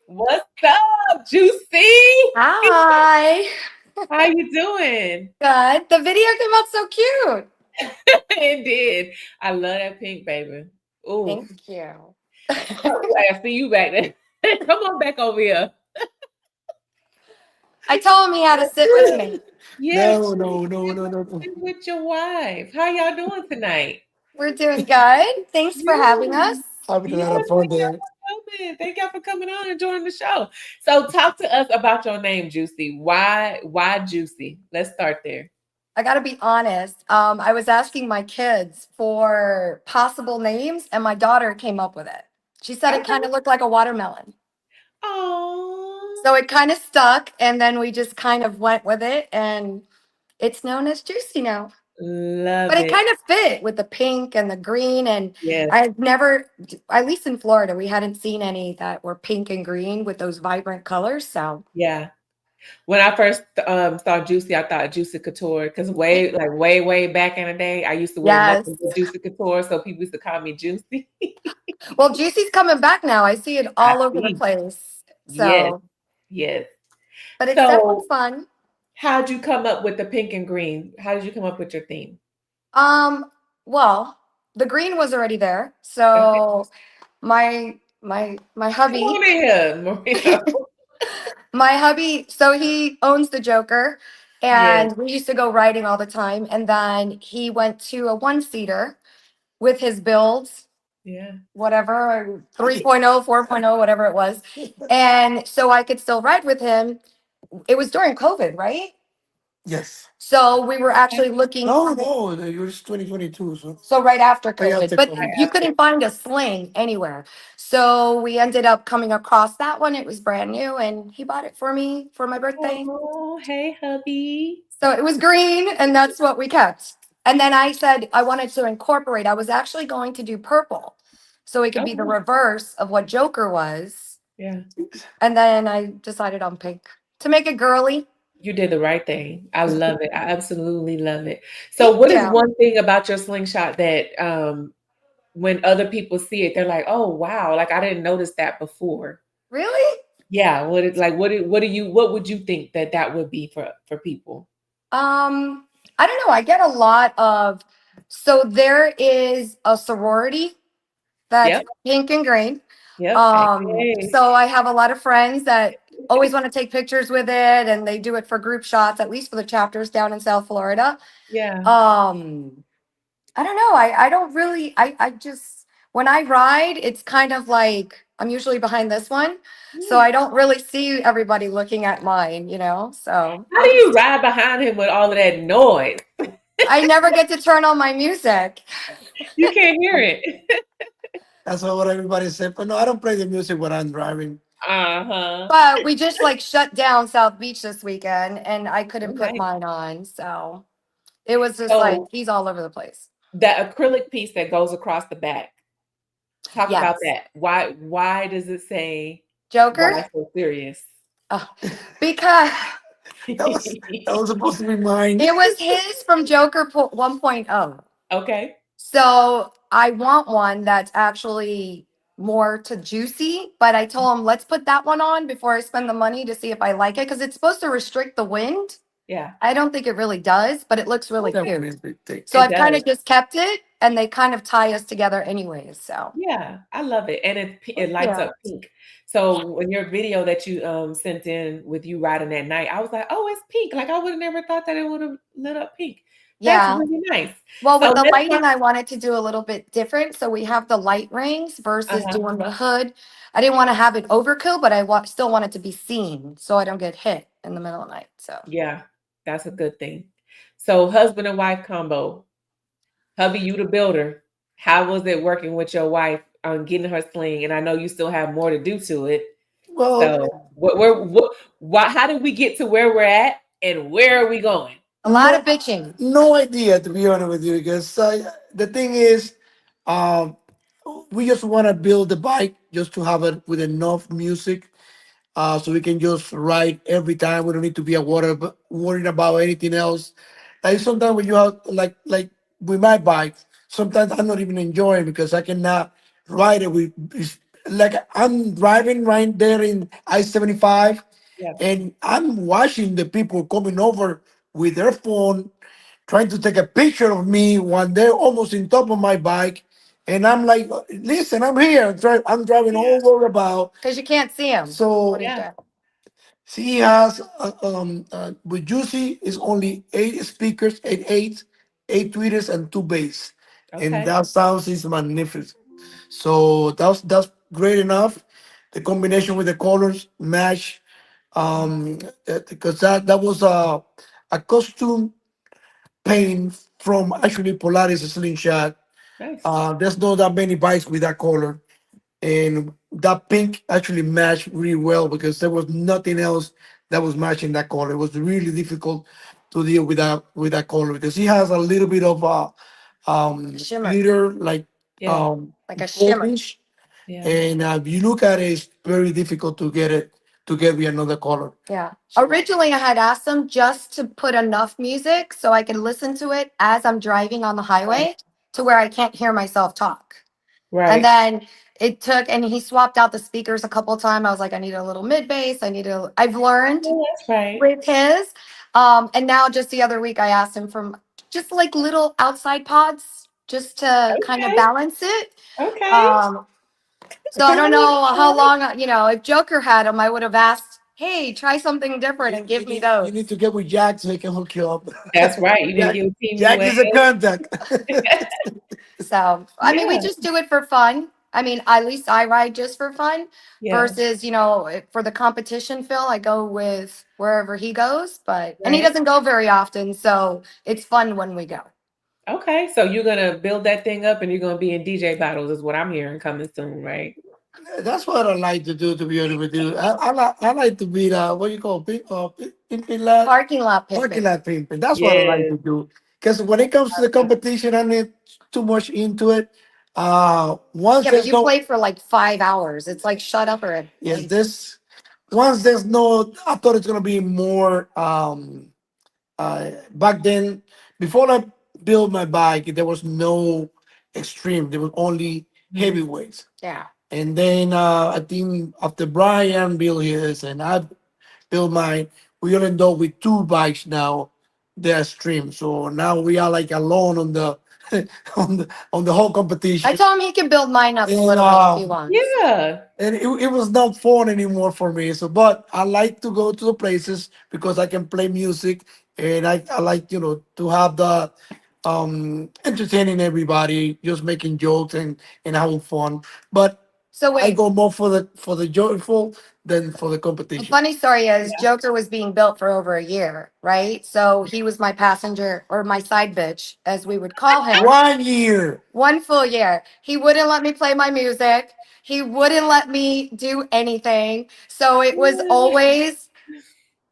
What's up, Juicy? Hi. How you doing? Good. The video came out so cute. It did. I love that pink, baby. Ooh. Thank you. I see you back there. Come on back over here. I told him he had to sit with me. Yes. No. Sit with your wife. How y'all doing tonight? We're doing good. Thanks for having us. Thank y'all Thank y'all for coming on and joining the show. So talk to us about your name, Juicy. Why Juicy? Let's start there. I got to be honest. I was asking my kids for possible names, and my daughter came up with it. She said it kind of looked like a watermelon. Oh. So it kind of stuck, and then we just kind of went with it, and it's known as Juicy now. Love But it. it kind of fit with the pink and the green, and Yes. I've never, at least in Florida, we hadn't seen any that were pink and green with those vibrant colors. So Yeah. When I first saw Juicy, I thought Juicy Couture because way back in the day, I used to wear Yes. nothing but Juicy Couture, so people used to call me Juicy. Well, Juicy's coming back now. I see it all over the place. So Yes. but it's So- definitely fun. How'd you come up with the pink and green? How did you come up with your theme? Well, the green was already there. So my my Come hubby. on in here, Maria. My hubby, so he owns the Joker, Yes. and we used to go riding all the time. And then he went to a one-seater with his builds, Yeah. whatever, 3.0, 4.0, whatever it was. And so I could still ride with him. It was during COVID, right? Yes. So we were actually looking. No, it was 2022. So right after Right COVID, after but COVID. you couldn't find a sling anywhere. So we ended up coming across that one. It was brand new, and he bought it for me for my birthday. Oh, hey, hubby. So it was green, and that's what we kept. And then I said I wanted to incorporate. I was actually going to do purple, so it could be the Oh. reverse of what Joker was. Yeah. And then I decided on pink to make it girly. You did the right thing. I love it. I absolutely love it. So what is Yeah. one thing about your slingshot that when other people see it, they're like, oh wow, like I didn't notice that before. Really? Yeah. What would you think that would be for people? I don't know. I get a lot of, so there is a sorority that's Yep. pink and green. Yep. Hey. So I have a lot of friends that always want to take pictures with it, and they do it for group shots, at least for the chapters down in South Florida. Yeah. I don't know. I don't really, I just, when I ride, it's kind of like I'm usually behind this one. So I don't really see everybody looking at mine, So How do you ride behind him with all of that noise? I never get to turn on my music. You can't hear it. That's what everybody said. But no, I don't play the music when I'm driving. Uh-huh. But we just like shut down South Beach this weekend, and I couldn't put nice. mine on. So it was just So- like he's all over the place. That acrylic piece that goes across the back. Talk about Yes. that. Why does it say Joker? Why so serious? Because That was supposed to be mine. it was his from Joker 1.0. Okay. So I want one that's actually more to juicy, but I told him let's put that one on before I spend the money to see if I like it, because it's supposed to restrict the wind. Yeah. I don't think it really does, but it looks really cute. So It I've kind does. of just kept it, and they kind of tie us together anyways. So Yeah, I love it. And it lights Yeah. up pink. So in your video that you sent in with you riding that night, I was like, oh, it's pink. Like I would have never thought that it would have lit up pink. Yeah. That's really nice. Well, with So the let's lighting, talk- I wanted to do a little bit different. So we have the light rings versus Uh-huh. doing the hood. I didn't want to have it overkill, but I still want it to be seen so I don't get hit in the middle of the night. So Yeah, that's a good thing. So husband and wife combo. Hubby, you the builder. How was it working with your wife on getting her sling? And I know you still have more to do to it. Well, So how did we get to where we're at, and where are we going? a lot of bitching. No idea, to be honest with you, because the thing is, um, we just want to build the bike just to have it with enough music, so we can just ride every time. We don't need to be worried about anything else. Like sometimes when you have like with my bike, sometimes I'm not even enjoying because I cannot ride it with. Like I'm driving right there in I-75, Yeah. and I'm watching the people coming over with their phone, trying to take a picture of me when they're almost in top of my bike. And I'm like, listen, I'm here. I'm driving all over about. Because you can't see him. So Yeah. she has, with Juicy, is only 8 speakers, eight tweeters, and 2 bass. And Okay. that sounds is magnificent. So that's great enough. The combination with the colors match, because that was a costume paint from actually Polaris slingshot. Nice. There's not that many bikes with that color, and that pink actually matched really well because there was nothing else that was matching that color. It was really difficult to deal with that color because he has a little bit of Shimmer. glitter, like Yeah. Like a shimmer. goldish. Yeah. And if you look at it, it's very difficult to get with another color. Yeah. Originally, I had asked them just to put enough music so I could listen to it as I'm driving on the highway to where I can't hear myself talk. Right. And then and he swapped out the speakers a couple of times. I was like, I need a little mid bass. I've learned Oh, that's right. with his. And now just the other week, I asked him for just like little outside pods just to kind of Okay. balance it. Okay. So I don't know how long, if Joker had them, I would have asked, hey, try something different and give me those. You need to get with Jack so he can hook you up. That's right. You need to Jack, get with Team Jack UA. is a contact. So, I mean, we Yeah. just do it for fun. I mean, at least I ride just for fun Yeah. versus, for the competition, Phil, I go with wherever he goes, and he Right. doesn't go very often. So it's fun when we go. Okay. So you're gonna build that thing up and you're gonna be in DJ battles, is what I'm hearing coming soon, right? That's what I like to do. To be honest with you, I like to be what you call pimping lad, Parking lot parking pimping. lot pimping. That's what I like Yes. to do. Because when it comes to the competition, I need too much into it. Once Yeah, but there's you no play for like 5 hours. It's like, shut up already. yes, this once there's no, I thought it's gonna be more. Back then, before I built my bike, there was no extreme. There was only Mhm. heavyweights. Yeah. And then I think after Brian built his and I built mine, we all end up with two bikes now. They're stream. So now we are like alone on the on the whole competition. I told him he can build mine up a And little bit if he wants. Yeah. and it was not fun anymore for me. So, but I like to go to the places because I can play music and I like, to have the entertaining everybody, just making jokes and having fun. But So I wait, go more for the joyful than for the the competition. funny story is Joker was being built for over a year, right? So he was my passenger or my side bitch, as we would call him. 1 year. One full year. He wouldn't let me play my music. He wouldn't let me do anything. So it was always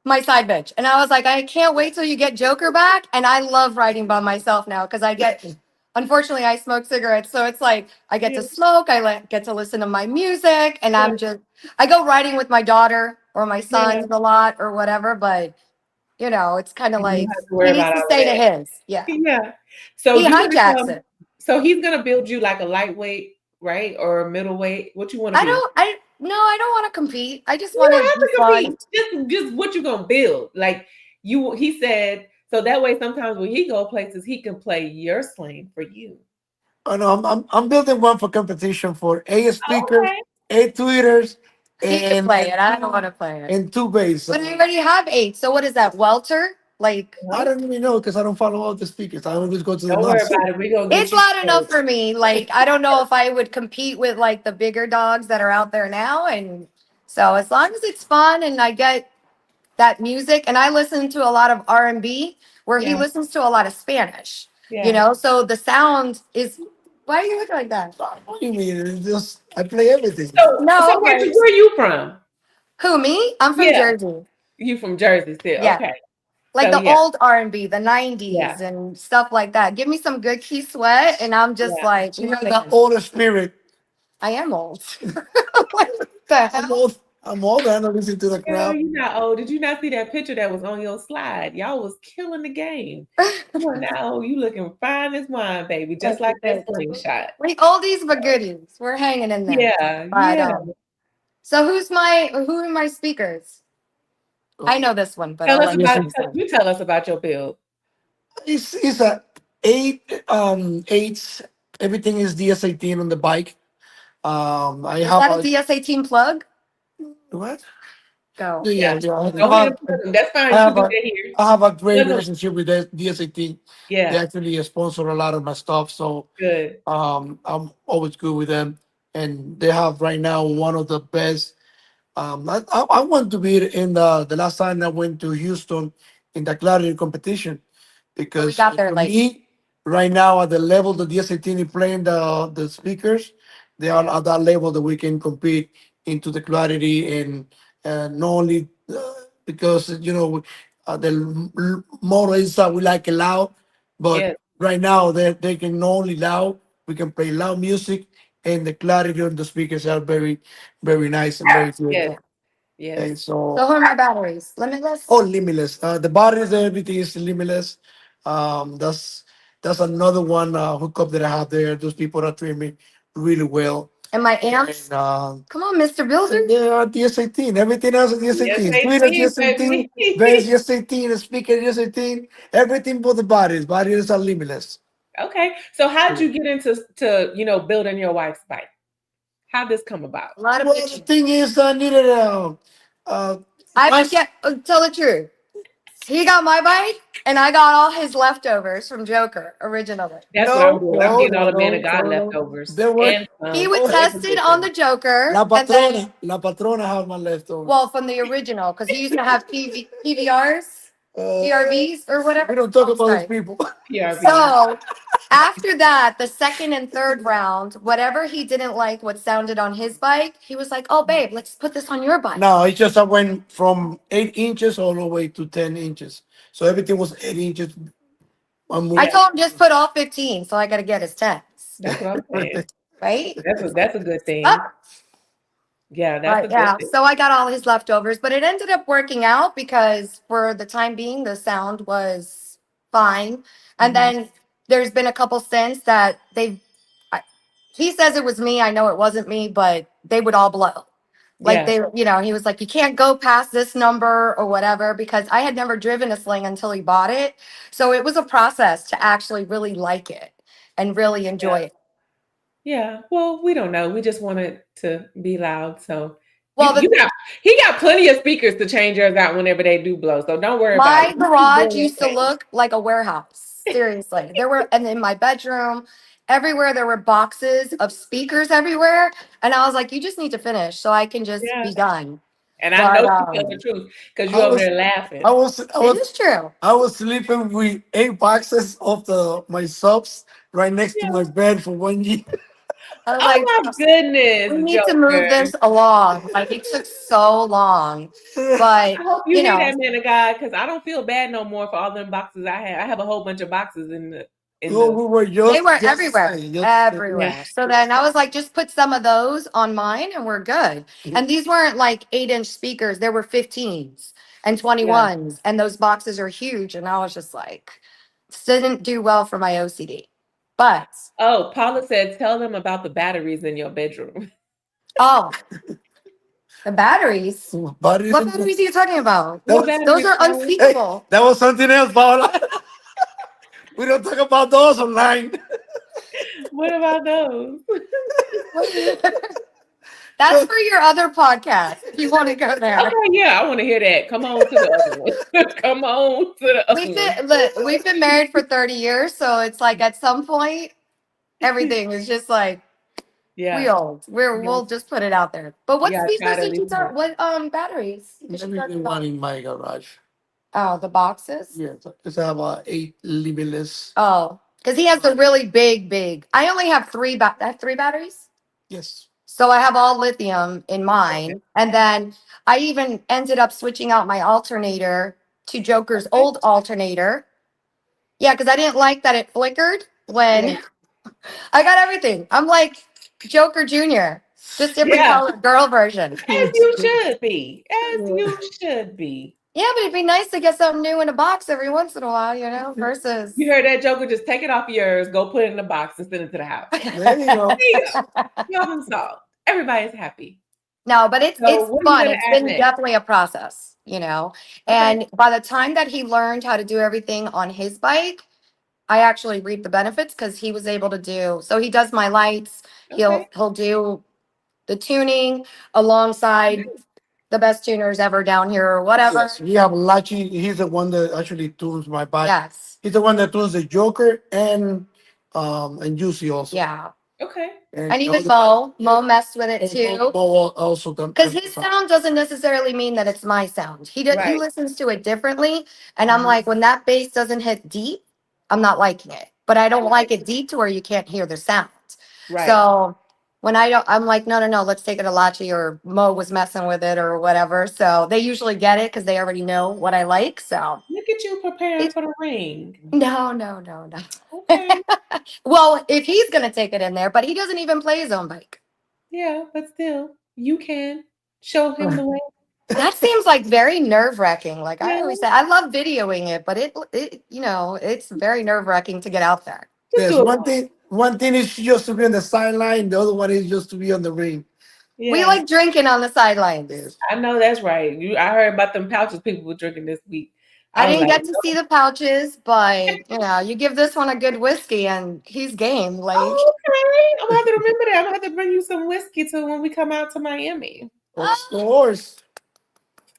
my side bitch. And I was like, I can't wait till you get Joker back. And I love riding by myself now because unfortunately, I smoke cigarettes. So it's like I get to smoke, get to listen to my music, and I go riding with my daughter or my Yeah. sons a lot or whatever. But, it's kind of You don't like have to he worry needs about to all of stay to that. his. Yeah. Yeah. So He you want to hijacks it. so he's gonna build you like a lightweight, right? Or a middleweight. What you want to be? No, I don't want to compete. I just You want don't to have be to fun. compete. Just what you gonna build. Like he said, so that way sometimes when he go places, he can play your sling for you. Oh no, I'm building one for competition for 8 speakers, Okay. 8 tweeters, He can and play it. I don't want to play it. and two bass. But I already have 8. So what is that? Welter? Like, I don't even know because I don't follow all the speakers. I always go to the Don't worry notes. about it. We're gonna get it's you loud enough straight. for me. Like, I don't know if I would compete with like the bigger dogs that are out there now. And so as long as it's fun and I get that music, and I listen to a lot of R&B where he Yeah. listens to a lot of Spanish, Yeah. so the sound is, why are you looking like that? What do you mean? It's just I play everything. So No, Rachel, but where are you from? who, me? I'm from Yeah. Jersey. You from Jersey still. Yeah. Okay. Like So the yeah. old R&B, the 90s Yeah. and stuff like that. Give me some good Key Sweat and I'm just Yeah. like, You got the older spirit. I am old. What the hell? I'm old. I don't listen to the Girl, crowd. you're not old. Did you not see that picture that was on your slide? Y'all was killing the game. Come on now. You looking fine as wine, baby. Just like that slingshot. We oldies but goodies. We're hanging in there. Yeah, But yeah. so who are my speakers? I know this one, but I'll Tell us let you about say. you tell us about your build. It's a eights. Everything is DS18 on the bike. I Is have that a DS18 plug? what? Go. Yeah, Yeah. yeah. Go ahead and plug them. That's fine. I You can have do a that here. I have a great Plug 'em. relationship with the DS18. They Yeah. actually sponsor a lot of my stuff, so Good. I'm always good with them. And they have right now one of the best. I want to be in the last time I went to Houston in the clarity competition So we because got there for like me right now at the level that the S18 is playing the speakers, they are at that level that we can compete into the clarity and not only because the model is that we like it loud, but Yes. right now they can not only loud, we can play loud music and the clarity on the speakers are very very nice and very good. Yes. And Yes. so who are my batteries? Limitless? oh, limitless. The batteries, everything is limitless. That's another one hookup that I have there. Those people are treating me really well. And my amps? And Come on, Mr. Builder. they are DS18. Everything else is Yes, DS18. they Twitter did, DS18, baby. Benz DS18, speaker DS18. Everything but the batteries. Batteries are limitless. Okay. So how'd you get into building your wife's bike? How'd this come about? A lot of Well, the pictures. thing is, I needed I forget. Tell the truth. He got my bike, and I got all his leftovers from Joker originally. That's what I'm doing. I'm getting all the man of God leftovers. There were. And He some. would It's test a it good on thing. the Joker, La and then patrona, la patrona have my leftovers. well, from the original, because he used to have PVRs, PRVs, or whatever. We don't talk Oh, about sorry. these people. PRV. So after that, the second and third round, whatever he didn't like what sounded on his bike, he was like, "Oh, babe, let's put this on your bike." No, it's just I went from 8 inches all the way to 10 inches, so everything was 8 inches. I told him just put all 15, so I got to get his 10s. That's what I'm saying. Right? That's a good thing. Up. Yeah, that's a good Yeah, thing. so I got all his leftovers, but it ended up working out because for the time being, the sound was fine. And then there's been a couple since that he says it was me. I know it wasn't me, but they would all blow. Like he was like, you can't go past this number or whatever, because I had never driven a Sling until he bought it. So it was a process to actually really like it and really enjoy it. Yeah. Well, we don't know. We just want it to be loud. So Well, he got plenty of speakers to change yours out whenever they do blow. So don't worry about my it. You keep garage doing used to okay. look like a warehouse. Seriously. And in my bedroom, everywhere there were boxes of speakers everywhere. And I was like, you just need to finish so I can just be done. And I know she tells the truth because you're over there laughing. It is true. I was sleeping with 8 boxes of my subs right next to my bed for 1 year. I was Oh like, my goodness, we need to move this along. Like it took so long. But I hope you hear that, man of God, because I don't feel bad no more for all them boxes I have. I have a whole bunch of boxes in the they were everywhere. Everywhere. So then I was like, just put some of those on mine and we're good. And these weren't like 8-inch speakers, there were 15s and 21s. And those boxes are huge. And I was just like, didn't do well for my OCD. But Paula said, tell them about the batteries in your bedroom. Oh, the batteries. What batteries are you talking about? Those are unspeakable. Hey, that was something else, Paula. We don't talk about those online. What about those? That's for your other podcast. If you want to go there. Okay, yeah, I want to hear that. Come on to the other one. Come on to the other one. We've been married for 30 years, so it's like at some point, everything is just like we'll just put it out there. But what speakers did you talk? What batteries? Everything one in my garage. Oh, the boxes? Yeah, it's about 8 limitless. Oh, because he has the really big. I only have three batteries. Yes. So I have all lithium in mine. And then I even ended up switching out my alternator to Joker's old alternator. Yeah, because I didn't like that it flickered when I got everything. I'm like Joker Jr., just different color girl version. As you should be. As you should be. Yeah, but it'd be nice to get something new in a box every once in a while, versus. You heard that, Joker? Just take it off yours, go put it in the box and send it to the house. There you go. Problem solved. Everybody's happy. No, but it's what are you fun. gonna It's add been next? definitely a process, And by the time that he learned how to do everything on his bike, I actually reaped the benefits because he was able to do. So he does my lights. He'll do the tuning alongside the best tuners ever down here or whatever. Yes, we have Lachi. He's the one that actually tunes my bike. Yes. He's the one that tunes the Joker and Juicy also. Yeah. Okay. And even Mo messed with it too. Mo also done. Because his sound doesn't necessarily mean that it's my sound. He listens to it differently. And I'm like, when that bass doesn't hit deep, I'm not liking it. But I don't like it deep to where you can't hear the sound. Right. So when I'm like, no, let's take it to Lachi, or Mo was messing with it or whatever. So they usually get it because they already know what I like. So look at you preparing for the ring. No. Okay. Well, if he's gonna take it in there, but he doesn't even play his own bike. Yeah, but still, you can show him the way. That seems like very nerve-wracking. Like I always say, I love videoing it, but it's very nerve-wracking to get out there. Yes, one thing is just to be on the sideline. The other one is just to be on the ring. Yeah. We like drinking on the sidelines. I know that's right. I heard about them pouches people were drinking this week. I was didn't like, get to see the pouches, but you give this one a good whiskey and he's game. Like, oh, okay. I'm gonna have to remember that. I'm gonna have to bring you some whiskey too when we come out to Miami. Of course.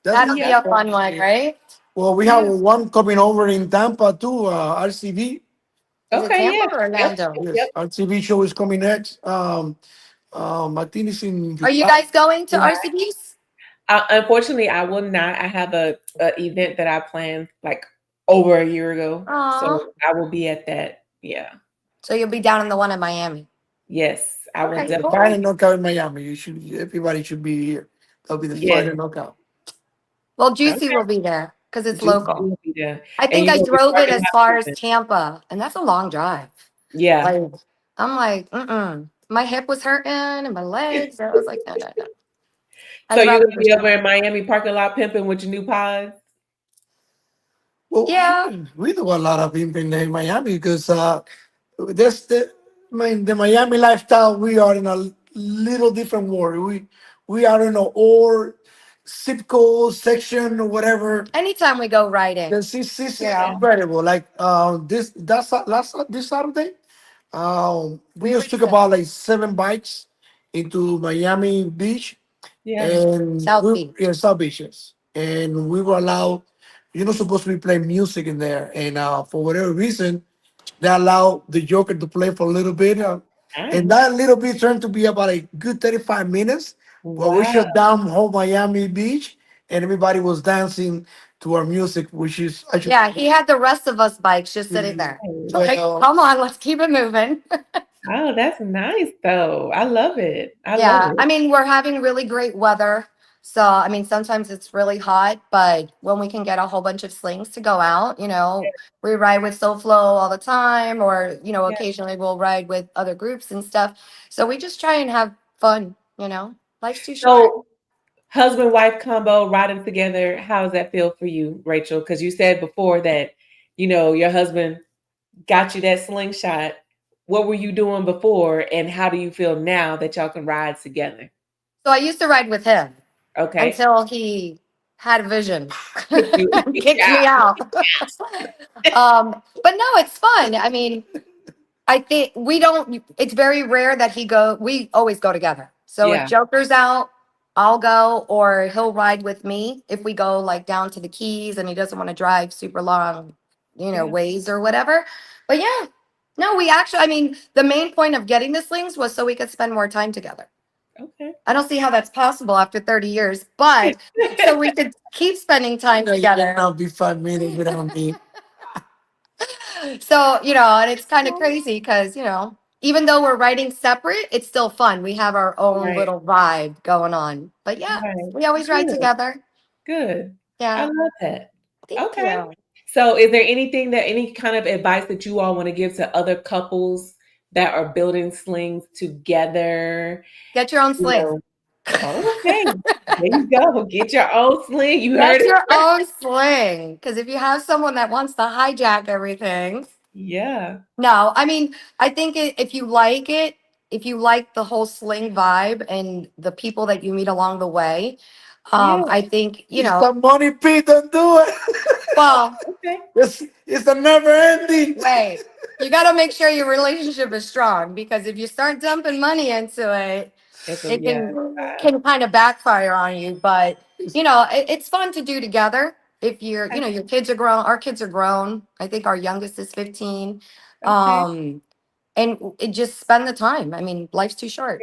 that'll be a fun one, right? Well, we have one coming over in Tampa too, RCV. Is it Okay, Tampa yeah. or Orlando? Yes, RCV show is coming next. I think it's in Are you guys going to RCBs? Unfortunately, I will not. I have a event that I planned like over a year ago, Aw. so I will be at that. Yeah. So you'll be down in the one in Miami. Yes, I will Okay, the cool. final knockout in Miami. Everybody should be here. That'll be the Yes. final knockout. Well, Juicy will be there because it's Juicy local. will be there. I And think you're I gonna be drove it working as out far as with it. Tampa, and that's a long drive. Yeah. Like, I'm like, my hip was hurting and my legs. I was like, no. So I'd you're rather gonna be just over in Miami parking lot pimping with your new pods? Well, Yeah. we do a lot of pimping in Miami because there's the Miami lifestyle. We are in a little different world. We are in a or zip code section or whatever. Anytime we go riding, This is incredible. Like this Saturday, we just took about like 7 bikes into Miami Beach, Yeah. and South Beach. Yeah, South Beaches, and we were allowed. You're not supposed to be playing music in there, and for whatever reason, they allowed the Joker to play for a little bit, and that little bit turned to be about a good 35 minutes. Well, we Wow. shut down whole Miami Beach, and everybody was dancing to our music, which is actually Yeah, he had the rest of us bikes just sitting there. Okay, come on, let's keep it moving. Oh, that's nice though. I love it. I love Yeah, it. I mean, we're having really great weather. So, I mean, sometimes it's really hot, but when we can get a whole bunch of slings to go out, we ride with SoFlo all the time, or, Yeah. occasionally we'll ride with other groups and stuff. So we just try and have fun. Life's too short. So husband wife combo riding together, how does that feel for you, Rachel? Because you said before that, your husband got you that slingshot. What were you doing before, and how do you feel now that y'all can ride together? So I used to ride with him Okay. until he had a vision Kicked you and kicked me out. But no, it's fun. I mean, I think it's very rare that we always go together. So Yeah. if Joker's out, I'll go, or he'll ride with me if we go like down to the Keys and he doesn't want to drive super long, ways or whatever. But yeah, no, I mean, the main point of getting the slings was so we could spend more time together. Okay. I don't see how that's possible after 30 years, but so we could keep spending time together. I'll be 5 minutes without me. So, and it's kind of crazy because, even though we're writing separate, it's still fun. We have our own Right. little vibe going on. But yeah, Right. we always ride Good. together. Good. I Yeah. love that. Thank Okay. you. So is there any kind of advice that you all want to give to other couples that are building slings together? Get your own sling. Okay. There you go. Get your own sling. You heard Get it. your own sling. Because if you have someone that wants to hijack everything. Yeah. No, I mean, I think if you like it, if you like the whole sling vibe and the people that you meet along the way, I think, It's the money, Pete. Don't do it. Well, okay. It's a never ending. Wait, you got to make sure your relationship is strong, because if you start dumping money into it, it can kind of backfire on you. But it's fun to do together. If your kids are grown. Our kids are grown. I think our youngest is 15. And just spend the time. I mean, life's too short.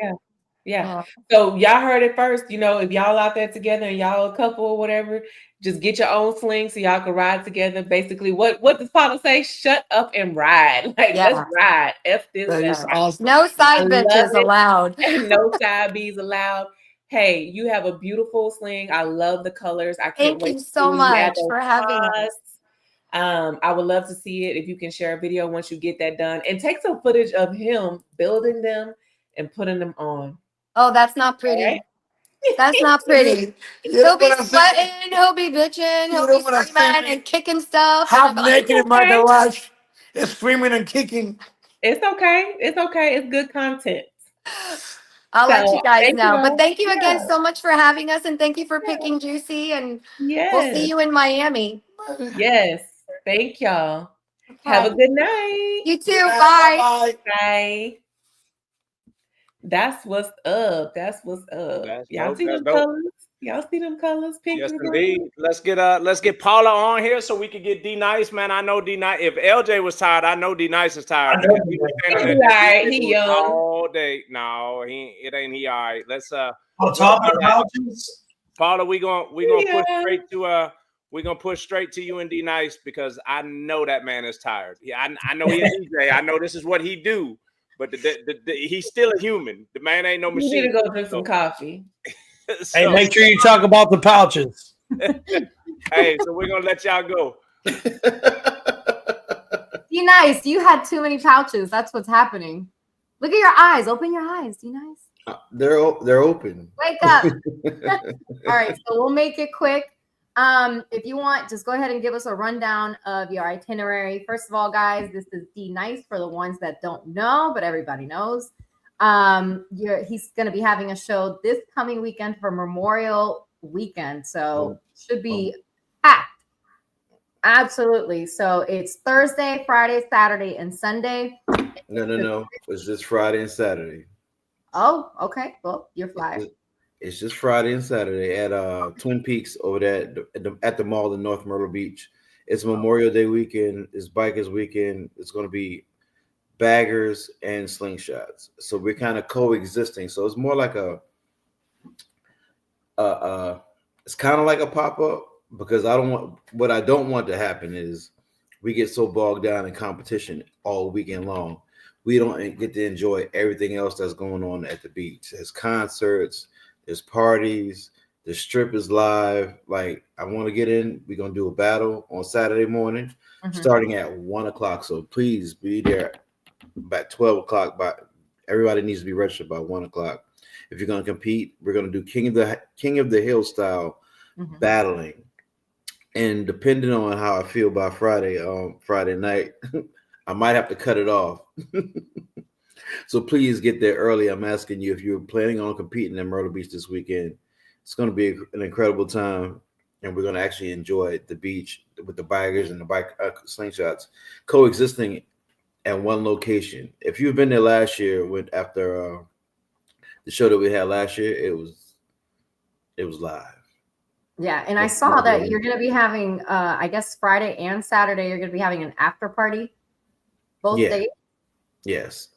Yeah. So y'all heard it first. If y'all out there together and y'all a couple or whatever, just get your own sling so y'all can ride together. Basically, what does Paula say? Shut up and ride. Let's ride. F this. Let's ride. Awesome. No I side love bitches it. allowed. No side B's allowed. Hey, you have a beautiful sling. I love the colors. I can't Thank wait you to see so when you add much those for having us. pods. I would love to see it. If you can share a video once you get that done, and take some footage of him building them and putting them on. Oh, that's not pretty. Right? That's not pretty. He'll be sweating, he'll be bitching, he'll be screaming and kicking stuff. Half and I'm like, naked in my garage, screaming and kicking. It's okay. It's okay. It's good content. I'll let you guys thank know. you. But thank you again Yeah. so much for having us, and thank you for picking Juicy. And we'll see Yes. you in Miami. Yes. Thank y'all. Have a good night. You too. Bye. Bye. That's what's up. That's what's up. That's Y'all dope. see That's them dope. colors? Y'all see them colors? Pink Yes, and indeed. green. Let's get Paula on here so we can get D Nice, man. I know D Nice. If LJ was tired, I know D Nice is tired because he was standing He at that alright. DJ He booth young. all day. No, it ain't he all right. Let's on top of the pouches. Paula, we're gonna push straight to you and D Nice because I know that man is tired. Yeah, I know he's a DJ. I know this is what he do, but he's still a human. The man ain't no You machine. need to go drink some coffee. Hey, make sure you talk about the pouches. Hey, so we're gonna let y'all go. Be nice. You had too many pouches. That's what's happening. Look at your eyes. Open your eyes. Be nice. They're open. Wake up. All right, so we'll make it quick. If you want, just go ahead and give us a rundown of your itinerary. First of all, guys, this is D Nice for the ones that don't know, but everybody knows. He's going to be having a show this coming weekend for Memorial Weekend, so should be packed. Absolutely. So it's Thursday, Friday, Saturday, and Sunday. No. It's just Friday and Saturday. Oh, okay. Well, you're flyer. It's just Friday and Saturday at Twin Peaks over there at the mall in North Myrtle Beach. It's Memorial Day weekend. It's Bikers weekend. It's going to be baggers and slingshots. So we're kind of coexisting. So it's more like it's kind of like a pop-up because what I don't want to happen is we get so bogged down in competition all weekend long. We don't get to enjoy everything else that's going on at the beach. There's concerts, there's parties, the strip is live. Like, I want to get in. We're going to do a battle on Saturday morning, starting at 1:00. So please be there by 12 o'clock. But everybody needs to be registered by 1:00. If you're going to compete, we're going to do King of the Hill style battling. And depending on how I feel by Friday night, I might have to cut it off. So please get there early. I'm asking you if you're planning on competing in Myrtle Beach this weekend. It's going to be an incredible time, and we're going to actually enjoy the beach with the bikers and the bike slingshots coexisting at one location. If you've been there last year, after the show that we had last year, it was live. Yeah, and I saw that you're going to be having, I guess Friday and Saturday, you're going to be having an after party both days. Yes.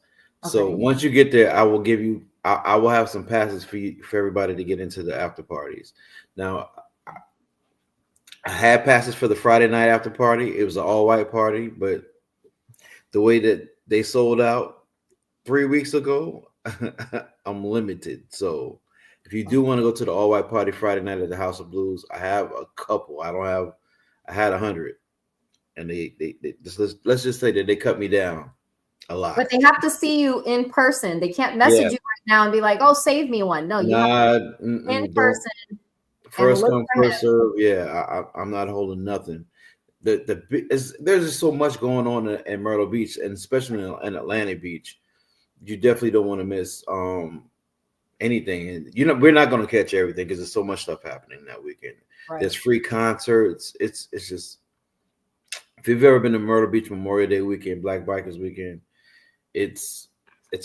Okay. So once you get there, I will give you. I will have some passes for everybody to get into the after parties. Now, I had passes for the Friday night after party. It was an all-white party, but the way that they sold out 3 weeks ago, I'm limited. So if you do want to go to the all-white party Friday night at the House of Blues, I have a couple. I had 100, and they let's just say that they cut me down a lot. But they have to see you in person. They can't message you right now and be like, "Oh, save me one." No, you have to in person. First come, first serve. Yeah, I'm not holding nothing. There's just so much going on in Myrtle Beach, and especially in Atlantic Beach. You definitely don't want to miss anything. And we're not going to catch everything because there's so much stuff happening that weekend. Right. There's free concerts. It's just, if you've ever been to Myrtle Beach Memorial Day weekend, Black Bikers weekend, it's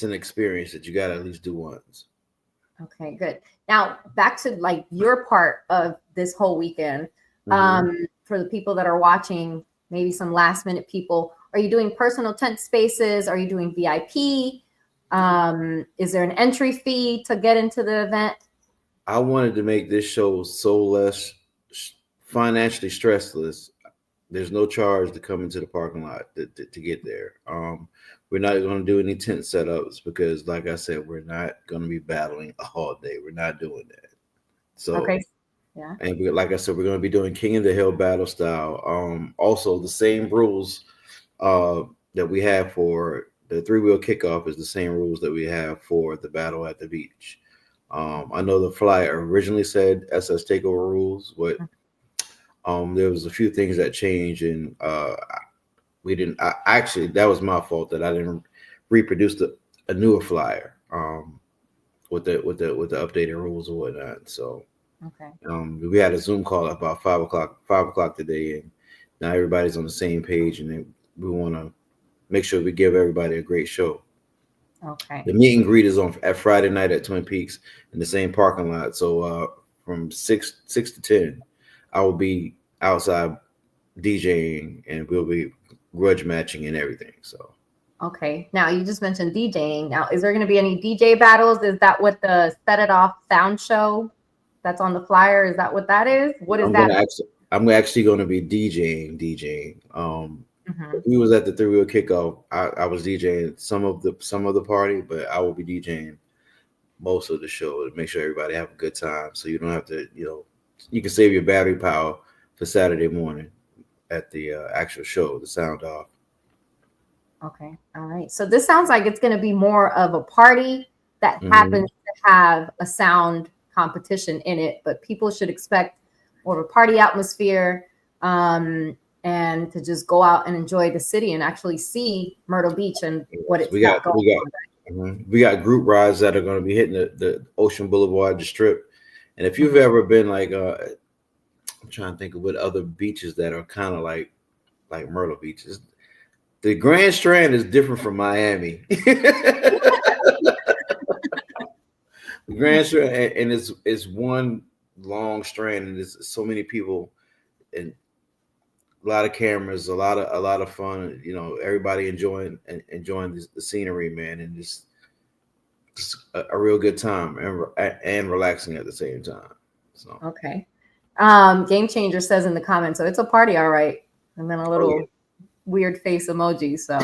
an experience that you got to at least do once. Okay, good. Now back to like your part of this whole weekend. For the people that are watching, maybe some last minute people, are you doing personal tent spaces? Are you doing VIP? Is there an entry fee to get into the event? I wanted to make this show so less financially stressless. There's no charge to come into the parking lot to get there. We're not going to do any tent setups because, like I said, we're not going to be battling all day. We're not doing that. So, okay. Yeah. And like I said, we're going to be doing King of the Hill battle style. Also, the same rules that we have for the 3-wheel kickoff is the same rules that we have for the battle at the beach. I know the flyer originally said SS Takeover rules, but there was a few things that changed, and we didn't. Actually, that was my fault that I didn't reproduce a newer flyer with the updated rules and whatnot. So, okay. We had a Zoom call at about 5 o'clock today, and now everybody's on the same page, and then we want to make sure we give everybody a great show. Okay. The meet and greet is on at Friday night at Twin Peaks in the same parking lot. So from 6 to 10, I will be outside DJing, and we'll be grudge matching and everything. So Okay. Now you just mentioned DJing. Now, is there going to be any DJ battles? Is that what the Set It Off sound show that's on the flyer? Is that what that is? What is that? I'm actually going to be DJing. We was at the 3 Wheel Kickoff. I was DJing some of the party, but I will be DJing most of the show to make sure everybody have a good time. So you don't have to, you can save your battery power for Saturday morning at the actual show, the Sound Off. Okay. All right. So this sounds like it's going to be more of a party that happens to have a sound competition in it, but people should expect more of a party atmosphere, and to just go out and enjoy the city and actually see Myrtle Beach and what it's got going on. We got group rides that are going to be hitting the Ocean Boulevard, the Strip. And if you've ever been like, I'm trying to think of what other beaches that are kind of like Myrtle Beach. The Grand Strand is different from Miami. The Grand Strand, and it's one long strand, and there's so many people and a lot of cameras, a lot of fun. Everybody enjoying the scenery, man, and just a real good time and relaxing at the same time. So okay. Game Changer says in the comments, so it's a party, all right, and then a little weird face emoji. So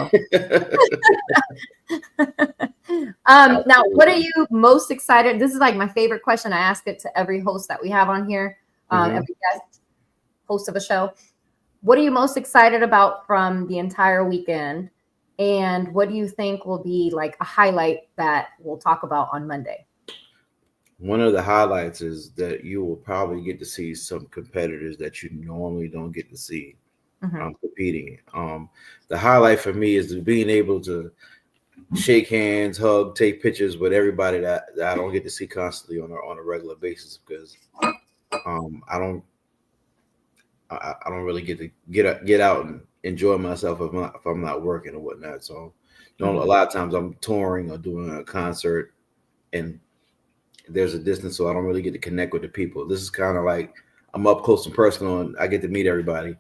now, what are you most excited? This is like my favorite question. I ask it to every host that we have on here, every guest host of a show. What are you most excited about from the entire weekend? And what do you think will be like a highlight that we'll talk about on Monday? One of the highlights is that you will probably get to see some competitors that you normally don't get to see competing. The highlight for me is being able to shake hands, hug, take pictures with everybody that I don't get to see constantly on a regular basis, because I don't really get to get out and enjoy myself if I'm not working or whatnot. So, a lot of times I'm touring or doing a concert, and there's a distance, so I don't really get to connect with the people. This is kind of like I'm up close and personal, and I get to meet everybody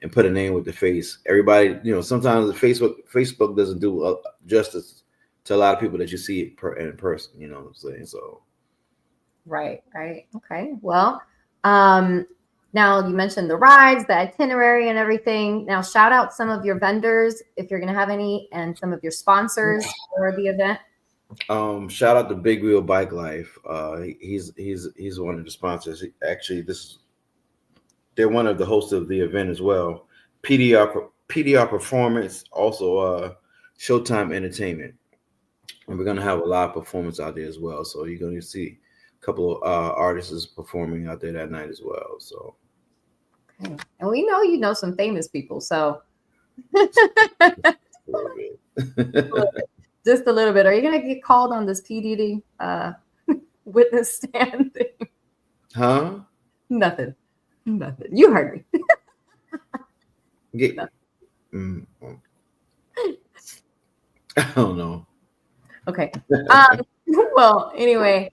and put a name with the face. Everybody, sometimes Facebook doesn't do justice to a lot of people that you see in person. You know what I'm saying? So, right. Okay. Well, now you mentioned the rides, the itinerary, and everything. Now, shout out some of your vendors if you're going to have any, and some of your sponsors for the event. Shout out to Big Wheel Bike Life. He's one of the sponsors. Actually, they're one of the hosts of the event as well. PDR Performance, also Showtime Entertainment, and we're gonna have a live performance out there as well. So you're gonna see a couple of artists performing out there that night as well. So, okay. And we know you know some famous people, so just a little bit. Are you gonna get called on this PDD witness stand thing? Huh? Nothing. You heard me. I don't know. Okay. Well, anyway,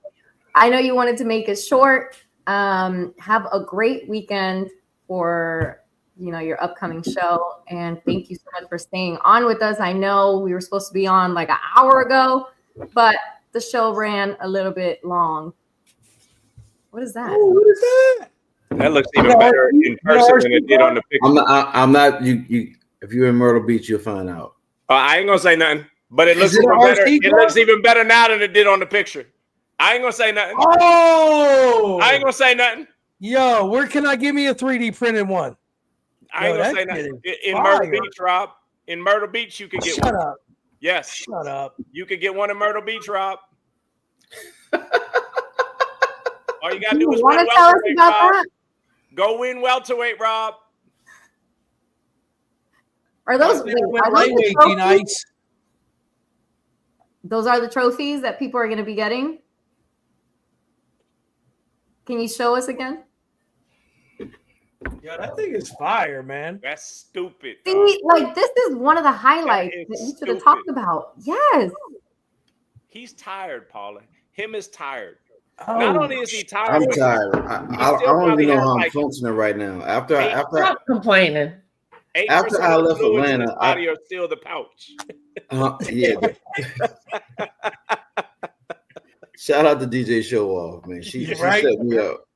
I know you wanted to make it short. Have a great weekend for your upcoming show, and thank you so much for staying on with us. I know we were supposed to be on like an hour ago, but the show ran a little bit long. What is that? Oh, what is that? That looks even better in person than it did on the picture. I'm not. You. If you're in Myrtle Beach, you'll find out. I ain't gonna say nothing, but it looks even better. It looks even better now than it did on the picture. I ain't gonna say nothing. Oh, I ain't gonna say nothing. Yo, where can I give me a 3D printed one? I ain't gonna say nothing. In Myrtle Beach, Rob. In Myrtle Beach, you can get one. Shut up. Yes. Shut up. You can get one in Myrtle Beach, Rob. All you gotta do is win welterweight, Rob. Go win welterweight, Rob. Are those nice? Those are the trophies that people are going to be getting? Can you show us again? Yeah, that thing is fire, man. That's stupid. See, like this is one of the highlights that you should have talked about. Yes. He's tired, Paula. Him is tired. Oh, Not only is he tired, I'm but tired. I still don't even probably know has how I'm like functioning right now. Stop complaining. 8% After I of the left fluids in his Atlanta, body are still the pouch. yeah. Shout out to DJ Show Off, man. She right? set me up.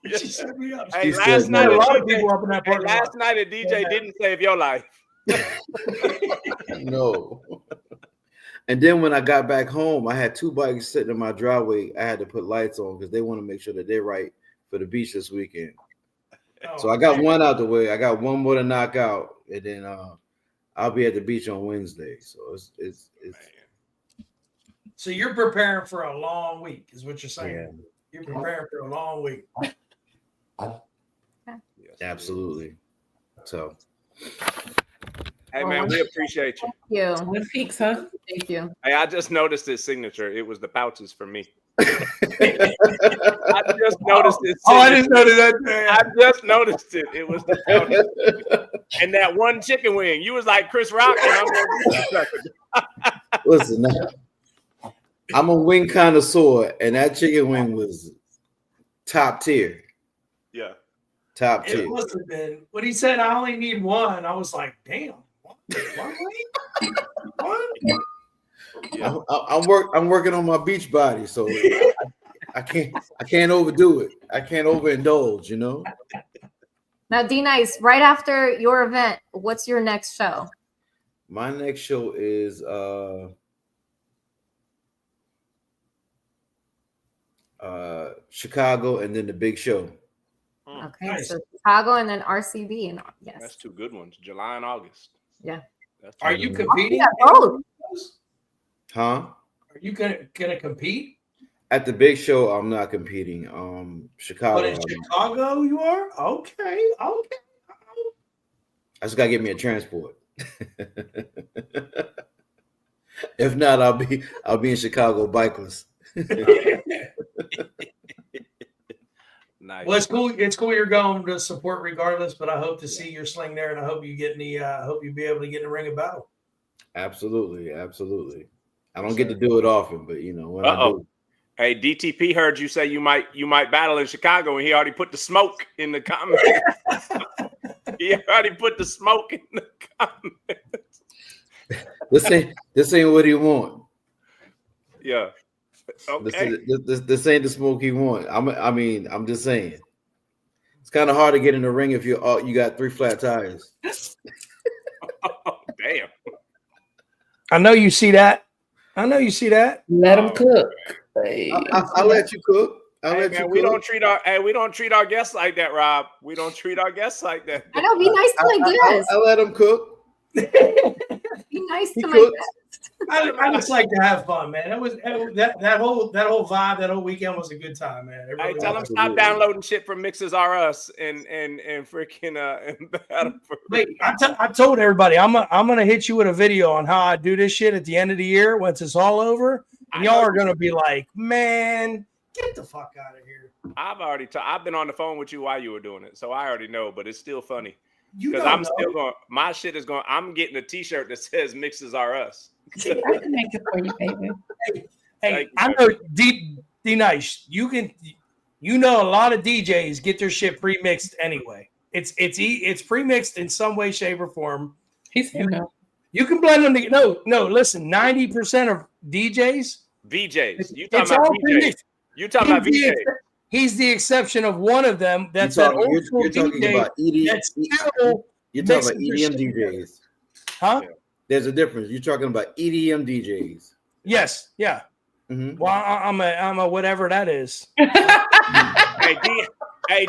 She set me up. Hey, She last set night me a up. lot of people up in that parking last lot. night a DJ didn't save your life. No. And then when I got back home, I had 2 bikes sitting in my driveway. I had to put lights on because they want to make sure that they're right for the beach this weekend. So I got one out the way. I got one more to knock out, and then I'll be at the beach on Wednesday. So it's So you're preparing for a long week, is what you're saying. Yeah. You're preparing for a long week. absolutely. So Hey man, we appreciate you. Thank you. Twin Peaks, huh? Thank you. Hey, I just noticed his signature. It was the pouches for me. I just noticed his signature. Oh, I just noticed that. I just noticed it. It was the pouches. And that one chicken wing. You was like Chris Rock, and I'm like, listen, I'm a wing connoisseur, and that chicken wing was top tier. Yeah. Top tier. It must have been. When he said I only need one, I was like, damn. One wing? One? Yeah. I'm working on my beach body, so I can't overdo it. I can't overindulge, you know. Now, D Nice, right after your event, what's your next show? My next show is Chicago, and then the big show. Okay, Nice. so Chicago and then RCB, and yes, That's 2 good ones. July and August. yeah. That's Are two you good ones. competing? Yeah, both. Huh? Are you gonna compete? At the big show, I'm not competing. Chicago. But in Chicago, you are? Okay. I just gotta get me a transport. If not, I'll be in Chicago bikeless. Nice. Well, it's cool. It's cool you're going to support regardless, but I hope to see your sling there, and I hope you get in the. I hope you be able to get in the ring of battle. Absolutely. I don't get to do it often, but you know when I do. Hey, DTP heard you say you might battle in Chicago, and he already put the smoke in the comments. He already put the smoke in the comments. This ain't what he want. Yeah. Okay. This ain't the smoke he want. I'm just saying. It's kind of hard to get in the ring if you got 3 flat tires. Oh, damn. I know you see that. Let him cook. Hey. I'll let you cook. Hey, man, we don't treat our guests like that, Rob. We don't treat our guests like that. I know. Be nice to my guests. I'll let him cook. Be nice to my guests. I just like to have fun, man. That whole vibe, that whole weekend was a good time, man. It really Hey, tell them was. stop downloading shit from Mixes R Us and freaking and battle for. Wait, I told everybody I'm gonna hit you with a video on how I do this shit at the end of the year once it's all over, and y'all are gonna be like, man, get the fuck out of here. I've been on the phone with you while you were doing it, so I already know, but it's still funny. You Because don't I'm know. still going. My shit is going. I'm getting a T-shirt that says "Mixes Are Us." I can make it for you, baby. Hey, I know D Nice. You know a lot of DJs get their shit pre-mixed anyway. It's pre-mixed in some way, shape, or form. He's here now. You can blend them together. No. Listen, 90% of DJs. VJs. You It's talking about all VJs? pre-mixed. You talking about VJs? He's the exception of one of them. That's that old school You're talking DJ. about That's still You're talking about mixing their EDM shit together. DJs. Huh? There's a difference. You're talking about EDM DJs. Yes. Yeah. Mm-hmm. Well, I'm a whatever that is. Hey,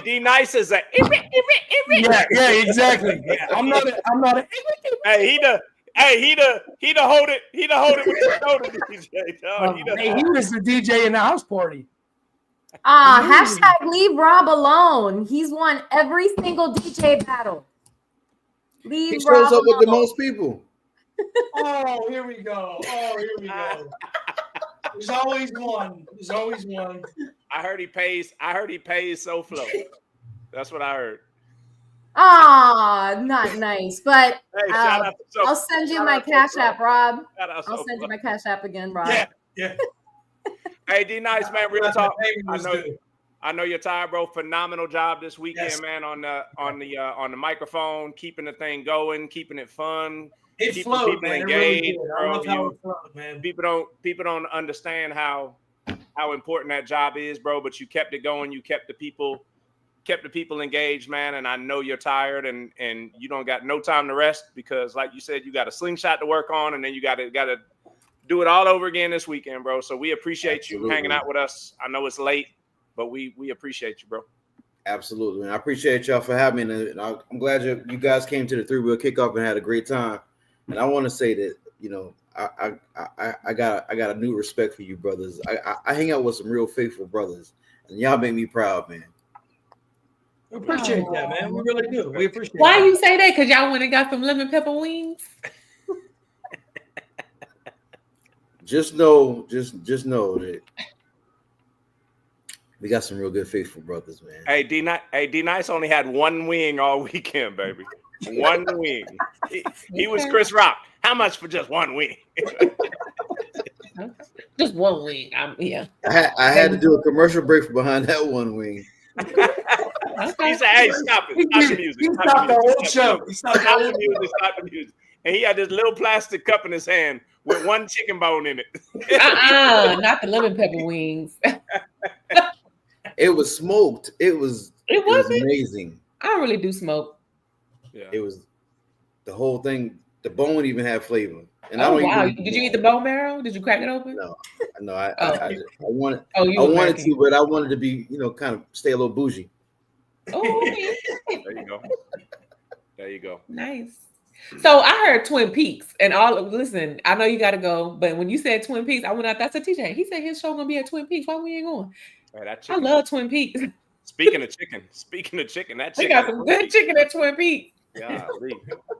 D Nice is a. Yeah, exactly. Yeah, I'm not a. Hey, he the hold it with the shoulder DJ. Dog. He was the DJ in the house party. Hashtag leave Rob alone. He's won every single DJ battle. Leave He shows Rob up with the alone. most people. Oh, here we go. There's always one. I heard he pays SoFlo. That's what I heard. Ah, not nice. But Hey, shout out to Sophie. I'll send you Shout my out to Cash Sophie. App, Rob. Shout out I'll Sophie. send you my Cash App again, Rob. Yeah. Hey, D Nice, man, real That's talk. what David was doing. I know you're tired, bro. Phenomenal job this weekend, man. On the microphone, keeping the thing going, keeping it fun, It keeping flowed, people man. It really engaged, did. I bro. love how it flowed, man. People don't understand how important that job is, bro. But you kept it going. You kept the people engaged, man. And I know you're tired, and you don't got no time to rest because, like you said, you got a slingshot to work on, and then you got to do it all over again this weekend, bro. So we appreciate you hanging out with us. I know it's late, but we appreciate you, bro. Absolutely, man. I appreciate y'all for having me, and I'm glad you guys came to the 3-wheel kickoff and had a great time. And I want to say that, you know, I got a new respect for you brothers. I hang out with some real faithful brothers, and y'all make me proud, man. We appreciate that, man. We really do. We appreciate Why that. you say that? Because y'all went and got some lemon pepper wings? Just know that we got some real good faithful brothers, man. Hey, D Nice only had one wing all weekend, baby. One wing. He was Chris Rock. How much for just one wing? Just one wing. Yeah. I had to do a commercial break for behind that one wing. He said, "Hey, stop it! Stop the music! He stopped the whole show. He stopped the whole music! Stop the music!" And he had this little plastic cup in his hand with one chicken bone in it. Not the lemon pepper wings. It was smoked. It was amazing. I don't really do smoke. Yeah. It was the whole thing. The bone even had flavor. And Oh wow! Did you eat the bone marrow? Did you crack it open? No. I wanted. Oh, I wanted to, but I wanted to be, kind of stay a little bougie. Oh, There you go. Nice. So I heard Twin Peaks and listen, I know you gotta go, but when you said Twin Peaks, I went out. That's a TJ. He said his show gonna be at Twin Peaks. Why we ain't going? Hey, I love Twin Peaks. Speaking of chicken, that We chicken. got some good chicken at Twin Peaks. Yeah,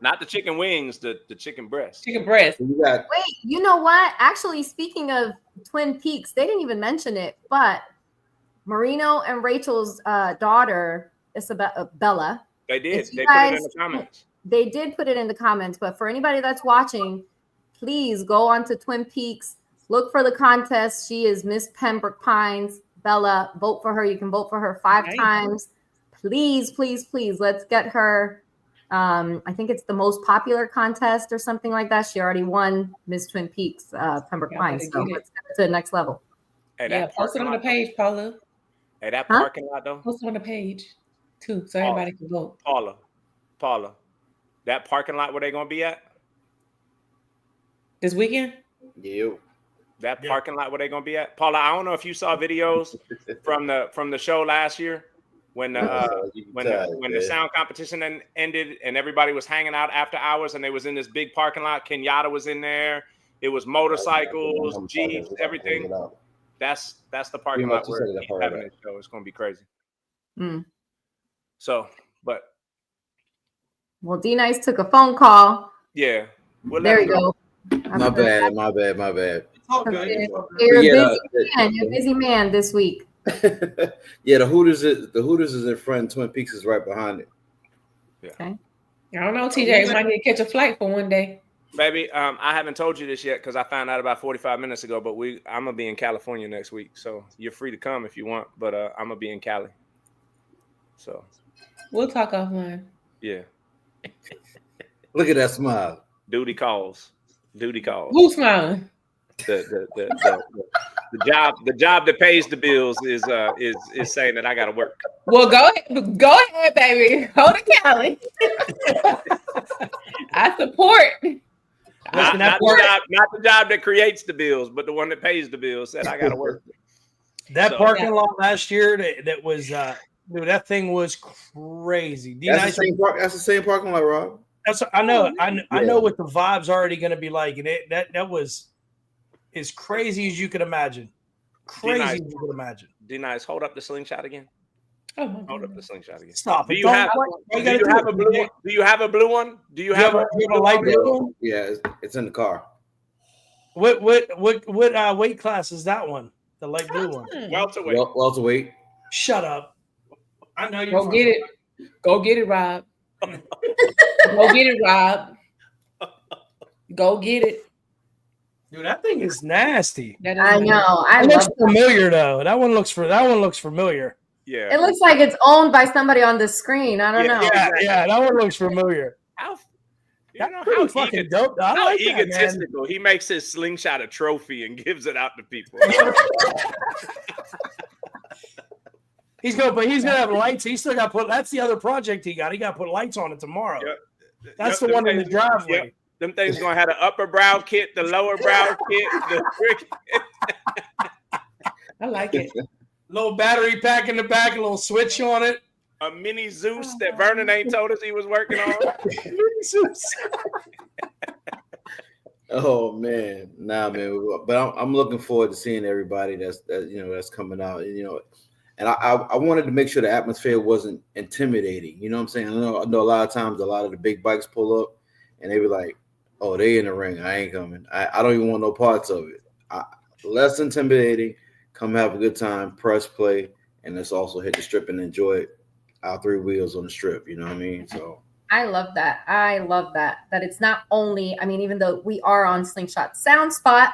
not the chicken wings, the chicken breast. Chicken breast. Wait, you know what? Actually, speaking of Twin Peaks, they didn't even mention it, but Marino and Rachel's daughter, Bella. They did. They put it in the comments. They did put it in the comments, but for anybody that's watching, please go on to Twin Peaks. Look for the contest. She is Miss Pembroke Pines. Bella, vote for her. You can vote for her 5 times. Please, please, please, let's get her. I think it's the most popular contest or something like that. She already won Miss Twin Peaks, Pembroke Pines. So let's get her to the next level. Hey, post it on the page, Paula. Hey, that parking lot though. Post it on the page too, so everybody can vote. Paula, that parking lot where they gonna be at this weekend? Yeah. That parking lot where they gonna be at, Paula. I don't know if you saw videos from the show last year when the Sound Competition ended and everybody was hanging out after hours and they was in this big parking lot. Kenyatta was in there. It was motorcycles, Jeeps, everything. That's the parking lot where he's having his show. It's gonna be crazy. So, but well, D Nice took a phone call. Yeah, there you go. My bad. You're a busy man this week. Yeah, the Hooters is in front. Twin Peaks is right behind it. Yeah. Okay. I don't know, TJ. You might need to catch a flight for one day. Baby, I haven't told you this yet because I found out about 45 minutes ago. But I'm gonna be in California next week, so you're free to come if you want. But I'm gonna be in Cali. So we'll talk offline. Yeah. Look at that smile. Duty calls. Who's smiling? The job that pays the bills is saying that I gotta work. Well, go ahead, baby. Hold it, Cali. I support. Not the job that creates the bills, but the one that pays the bills said I gotta work. That parking lot last year that was dude, that thing was crazy. That's the same parking lot, Rob. I know. I know what the vibe's already going to be like, and that was as crazy as you could imagine. Crazy as you could imagine. D-Nice, hold up the slingshot again. Oh my hold up the slingshot again. Stop. Do you have a blue one? Do you have a blue one? Do you have a light blue one? Yeah, it's in the car. What weight class is that one? The light blue one. Welterweight. Shut up. I know you. Go get it, Rob. Go get it, Rob. Go get it. Dude, that thing is nasty. That is I nice. know. I It looks love familiar though. That one looks familiar. Yeah. it. Looks like it's owned by somebody on the screen. I don't know. Yeah, that one looks familiar. How That's pretty fucking dope. I how like that, man. egotistical. He makes his slingshot a trophy and gives it out to people. He's gonna have lights. He's still got to put. That's the other project he got. He got to put lights on it tomorrow. Yep. That's Yep, the one in the things- driveway. Yep. Them things gonna have the upper brow kit, the lower brow kit, the brick. I like it. Little battery pack in the back, a little switch on it. A mini Zeus that Vernon ain't told us he was working on. Mini Zeus. Oh man, nah, man. But I'm looking forward to seeing everybody that's coming out. And I wanted to make sure the atmosphere wasn't intimidating. You know what I'm saying? I know a lot of times a lot of the big bikes pull up and they be like, "Oh, they in the ring. I ain't coming. I don't even want no parts of it." Less intimidating. Come have a good time. Press play, and let's also hit the strip and enjoy it. Our three wheels on the strip. You know what I mean? So. I love that. That it's not only, I mean, even though we are on Slingshot Sound Spot,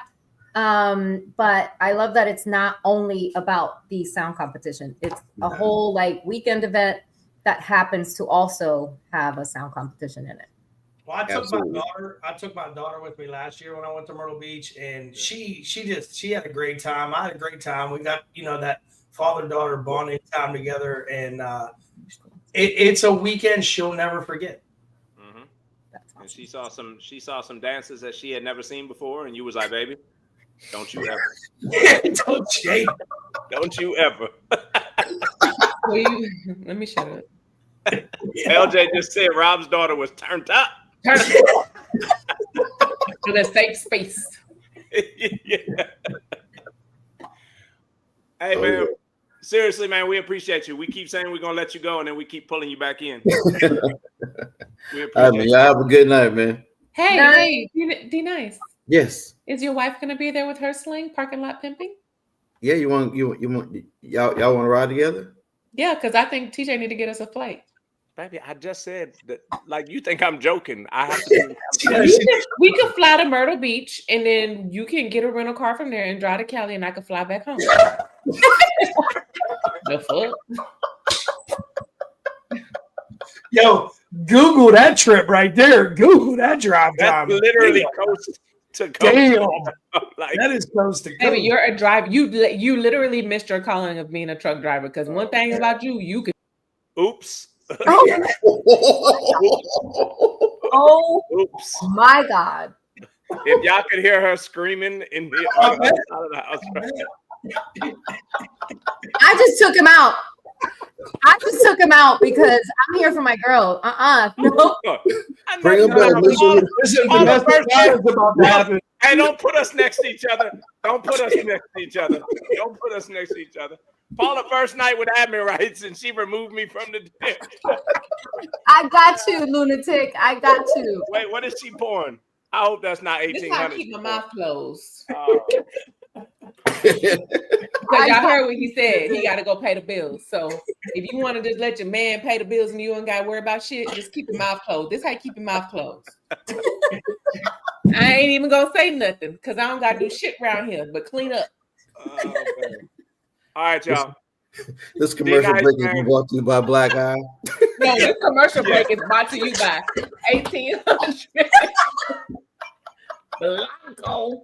but I love that it's not only about the sound competition. It's a whole like weekend event that happens to also have a sound competition in it. Well, I took my daughter with me last year when I went to Myrtle Beach, and she had a great time. I had a great time. We got that father-daughter bonding time together, and it's a weekend she'll never forget. Mm-hmm. And she saw some dances that she had never seen before, and you was like, "Baby, don't you ever, don't you ever." Let me shut up. LJ just said Rob's daughter was turned up. Turn up. To the safe space. Yeah. Hey man, seriously, man, we appreciate you. We keep saying we're gonna let you go, and then we keep pulling you back in. We appreciate All right, man. Y'all have a good night, man. Hey, D Nice. Yes. Is your wife gonna be there with her sling parking lot pimping? Yeah, y'all want to ride together? Yeah, because I think TJ need to get us a flight. Baby, I just said that. Like, you think I'm joking? I have to. We could fly to Myrtle Beach, and then you can get a rental car from there and drive to Cali, and I could fly back home. The fuck? Yo, Google that trip right there. Google that drive time. That's literally coast to coast. Damn, like, that is coast to coast. Baby, you're a driver. You literally missed your calling of being a truck driver. Because one thing about you could. Oops. Oh, oops! My God! If y'all could hear her screaming in the other side of the house, right now. I just took him out. Because I'm here for my girl. No. Bring him back. Hey, don't put us next to each other. Paula first night with admin rights, and she removed me from the deck. I got you, lunatic. I got you. Wait, what is she pouring? I hope that's not This is how I 1800. keep my mouth closed. Because y'all heard what he said. He got to go pay the bills. So if you want to just let your man pay the bills and you don't got to worry about shit, just keep your mouth closed. This is how you keep your mouth closed. I ain't even going to say nothing because I don't got to do shit around here but clean up. All right, y'all. This commercial break is brought to you by Black Eye. No, this commercial break is brought to you by 1800. Blanco.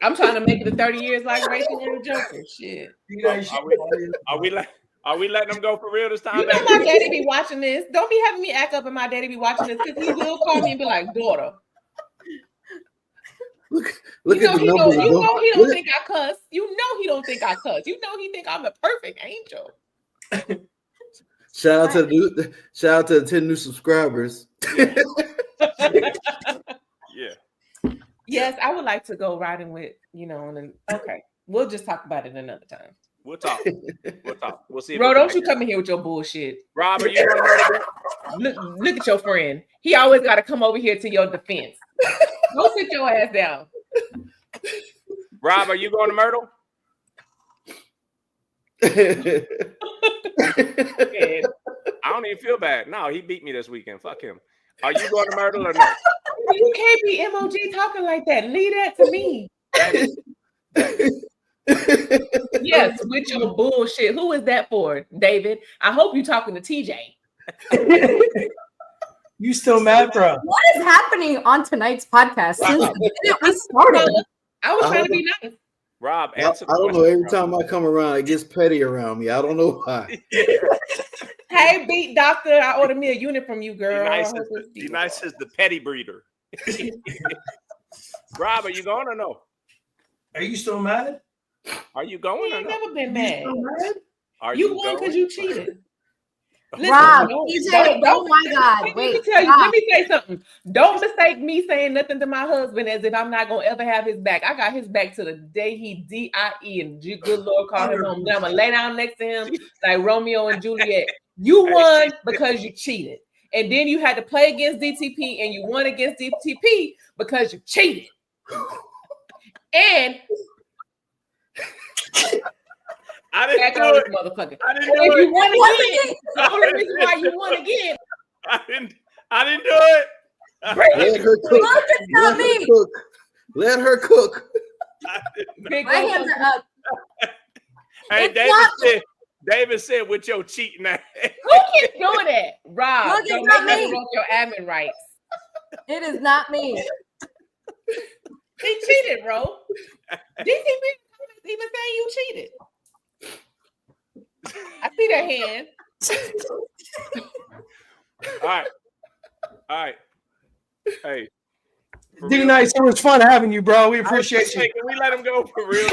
I'm trying to make it to 30 years like Rachel and the Joker. Shit. Are we letting them go for real this time? You know my daddy be watching this. Don't be having me act up and my daddy be watching this because he will call me and be like, daughter. Look at the numbers. You know he don't think I cuss. You know he don't think I cuss. You know he think I'm a perfect angel. Shout out to the 10 new subscribers. Yeah. Yes, I would like to go riding with, okay. We'll just talk about it another time. We'll talk. We'll see. Bro, don't you come in here with your bullshit. Rob, are you going to look at your friend. He always got to come over here to your defense. Go sit your ass down. Rob, are you going to Myrtle? I don't even feel bad. No, he beat me this weekend. Fuck him. Are you going to Myrtle or no? You can't be MOG talking like that. Leave that to me. Yes, with your bullshit. Who is that for, David? I hope you're talking to TJ. You still mad, bro? What is happening on tonight's podcast since the minute we started? I was trying to be nice. Rob, I answer. don't know. Every time I come around, it gets petty around me. I don't know why. Hey, beat doctor, I ordered me a unit from you, girl. D-Nice is the petty breeder. Rob, are you going or no? Are you still mad? Are you going or no? Never been mad. Are you won because you cheated. Listen, Rob, don't, oh my God. Let Wait, me tell you, let me say something. Don't mistake me saying nothing to my husband as if I'm not gonna ever have his back. I got his back to the day he D-I-E and good Lord called him home. Then I'm gonna lay down next to him like Romeo and Juliet. You won because you cheated. And then you had to play against DTP and you won against DTP because you cheated. And I didn't do it. Motherfucker. I didn't do if it. You won again. The only reason why you won again. I didn't do it. Let her cook. Let her cook. Let her cook. My hands are up. Hey, David said with your cheating ass. Who keeps doing that? Rob, Look, don't it's not make me. me your admin rights. It is not me. He cheated, bro. DTP even saying you cheated. I see that hand. All right. Hey. D-Nice, it was fun having you, bro. We appreciate you. Can we let him go for real?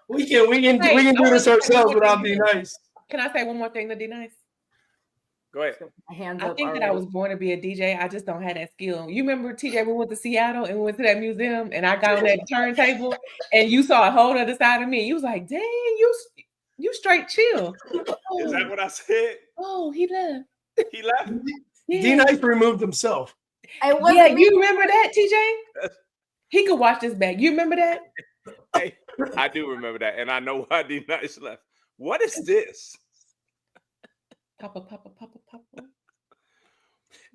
We can do this ourselves without D-Nice. Can I say one more thing to D-Nice? Go ahead. I think that I was born to be a DJ. I just don't have that skill. You remember, TJ, we went to Seattle and we went to that museum and I got on that turntable and you saw a whole other side of me. You was like, dang, you straight chill. Is that what I said? Oh, he left. He left? Yeah. D-Nice removed himself. Yeah, you remember that, TJ? He could watch this back. You remember that? Hey, I do remember that. And I know why D-Nice left. What is this? Papa.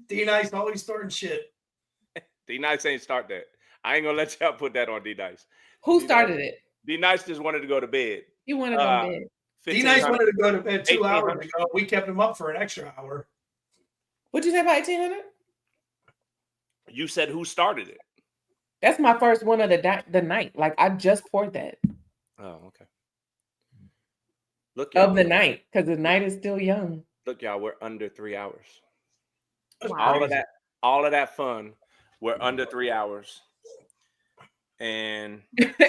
D-Nice always starting shit. D-Nice ain't start that. I ain't gonna let y'all put that on D-Nice. Who started it? D-Nice just wanted to go to bed. He wanted to go to bed. D-Nice wanted to go to bed 2 hours ago. We kept him up for an extra hour. What'd you say about 1800? You said who started it? That's my first one of the night. Like I just poured that. Oh, okay. Look, of the night, because the night is still young. Look, y'all, we're under 3 hours. Wow. All of that fun, we're under 3 hours. And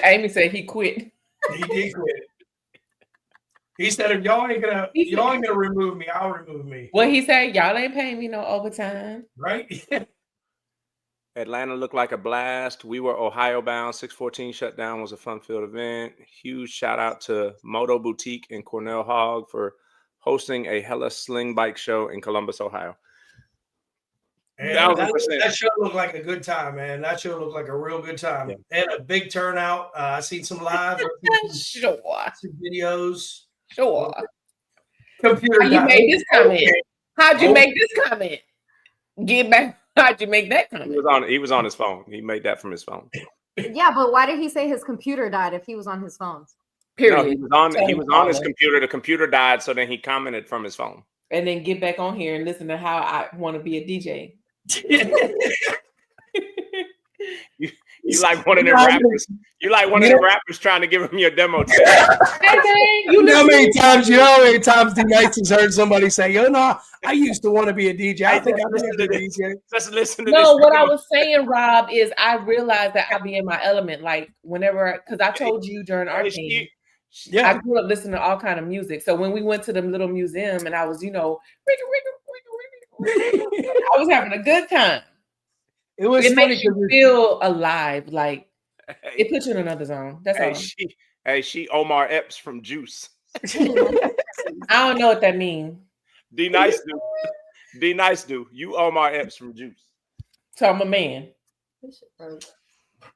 Amy said he quit. He did quit. He said, if y'all ain't gonna remove me, I'll remove me. What he said, y'all ain't paying me no overtime. Right? Atlanta looked like a blast. We were Ohio bound. 614 shutdown was a fun-filled event. Huge shout out to Moto Boutique and Cornell Hogg for hosting a hella sling bike show in Columbus, Ohio. That show looked like a good time, man. That show looked like a real good time. Yeah. And a big turnout. I seen some live. Sure. Some videos. Sure. Computer. How you made this comment? How'd you make this comment? Get back. How'd you make that comment? He was on his phone. He made that from his phone. Yeah, but why did he say his computer died if he was on his phone? Period. No, he was on his computer. The computer died, so then he commented from his phone. And then get back on here and listen to how I want to be a DJ. You like one of them rappers. You like one of them rappers trying to give him your demo tape. You know how many times D-Nice has heard somebody say, "Oh no, I used to want to be a DJ. I think I'm a DJ." Just listen to No, this. what I was saying, Rob, is I realized that I be in my element. Like whenever, because I told you during our team, I grew up listening to all kind of music. So when we went to the little museum and I was, I was having a good time. It makes you feel alive. Like it puts you in another zone. That's all. She Omar Epps from Juice. I don't know what that means. D-Nice do. You Omar Epps from Juice. So I'm a man.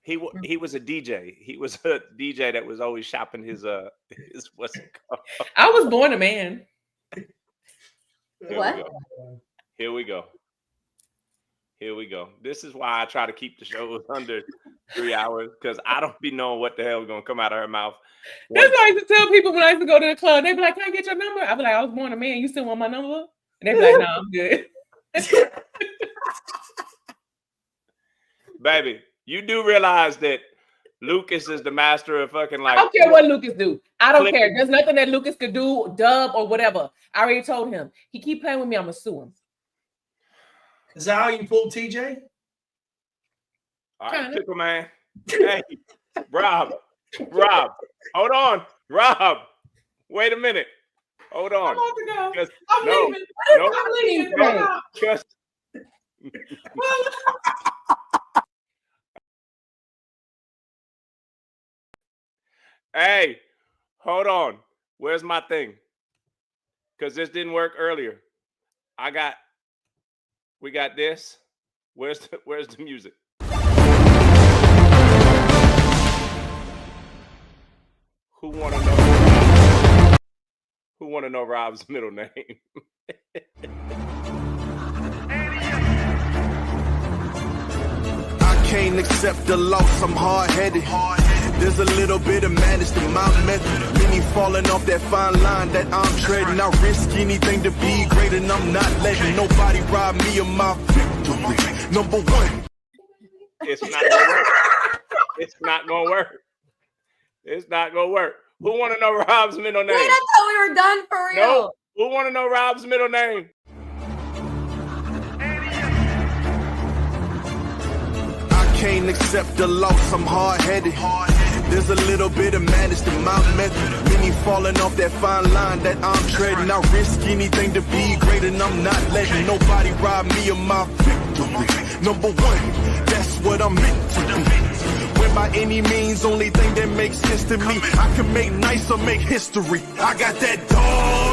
He was a DJ. He was a DJ that was always shopping his what's it called? I was born a man. What? Here we go. Here we go. This is why I try to keep the shows under 3 hours, because I don't be knowing what the hell is gonna come out of her mouth. That's what I used to tell people when I used to go to the club. They'd be like, "Can I get your number?" I'd be like, "I was born a man. You still want my number?" And they'd be like, "No, I'm good." Baby, you do realize that Lucas is the master of fucking like. I don't care what Lucas do. I don't Click. care. There's nothing that Lucas could do, dub or whatever. I already told him. He keep playing with me, I'm gonna sue him. Is that how you pulled TJ? All right, pickle man. Hey, Rob, hold on, Rob. Wait a minute. Hold on. I'm leaving. I'm leaving. Just. Hey, hold on. Where's my thing? Because this didn't work earlier. We got this. Where's the music? Who wanna know Rob's middle name? I can't accept the loss, I'm hard-headed. There's a little bit of madness to my method. Many falling off that fine line that I'm treading. I risk anything to be great, and I'm not letting nobody rob me of my victory. Number one. It's not gonna work. It's not gonna work. It's not gonna work. Who want to know Rob's middle name? Wait, I thought we were done for real. No. Who want to know Rob's middle name? I can't accept the loss, I'm hard-headed. There's a little bit of madness to my method. Many falling off that fine line that I'm treading. I risk anything to be great, and I'm not letting nobody rob me of my victory. Number one, that's what I'm meant to be. When by any means, only thing that makes sense to me, I can make nice or make history. I got that dog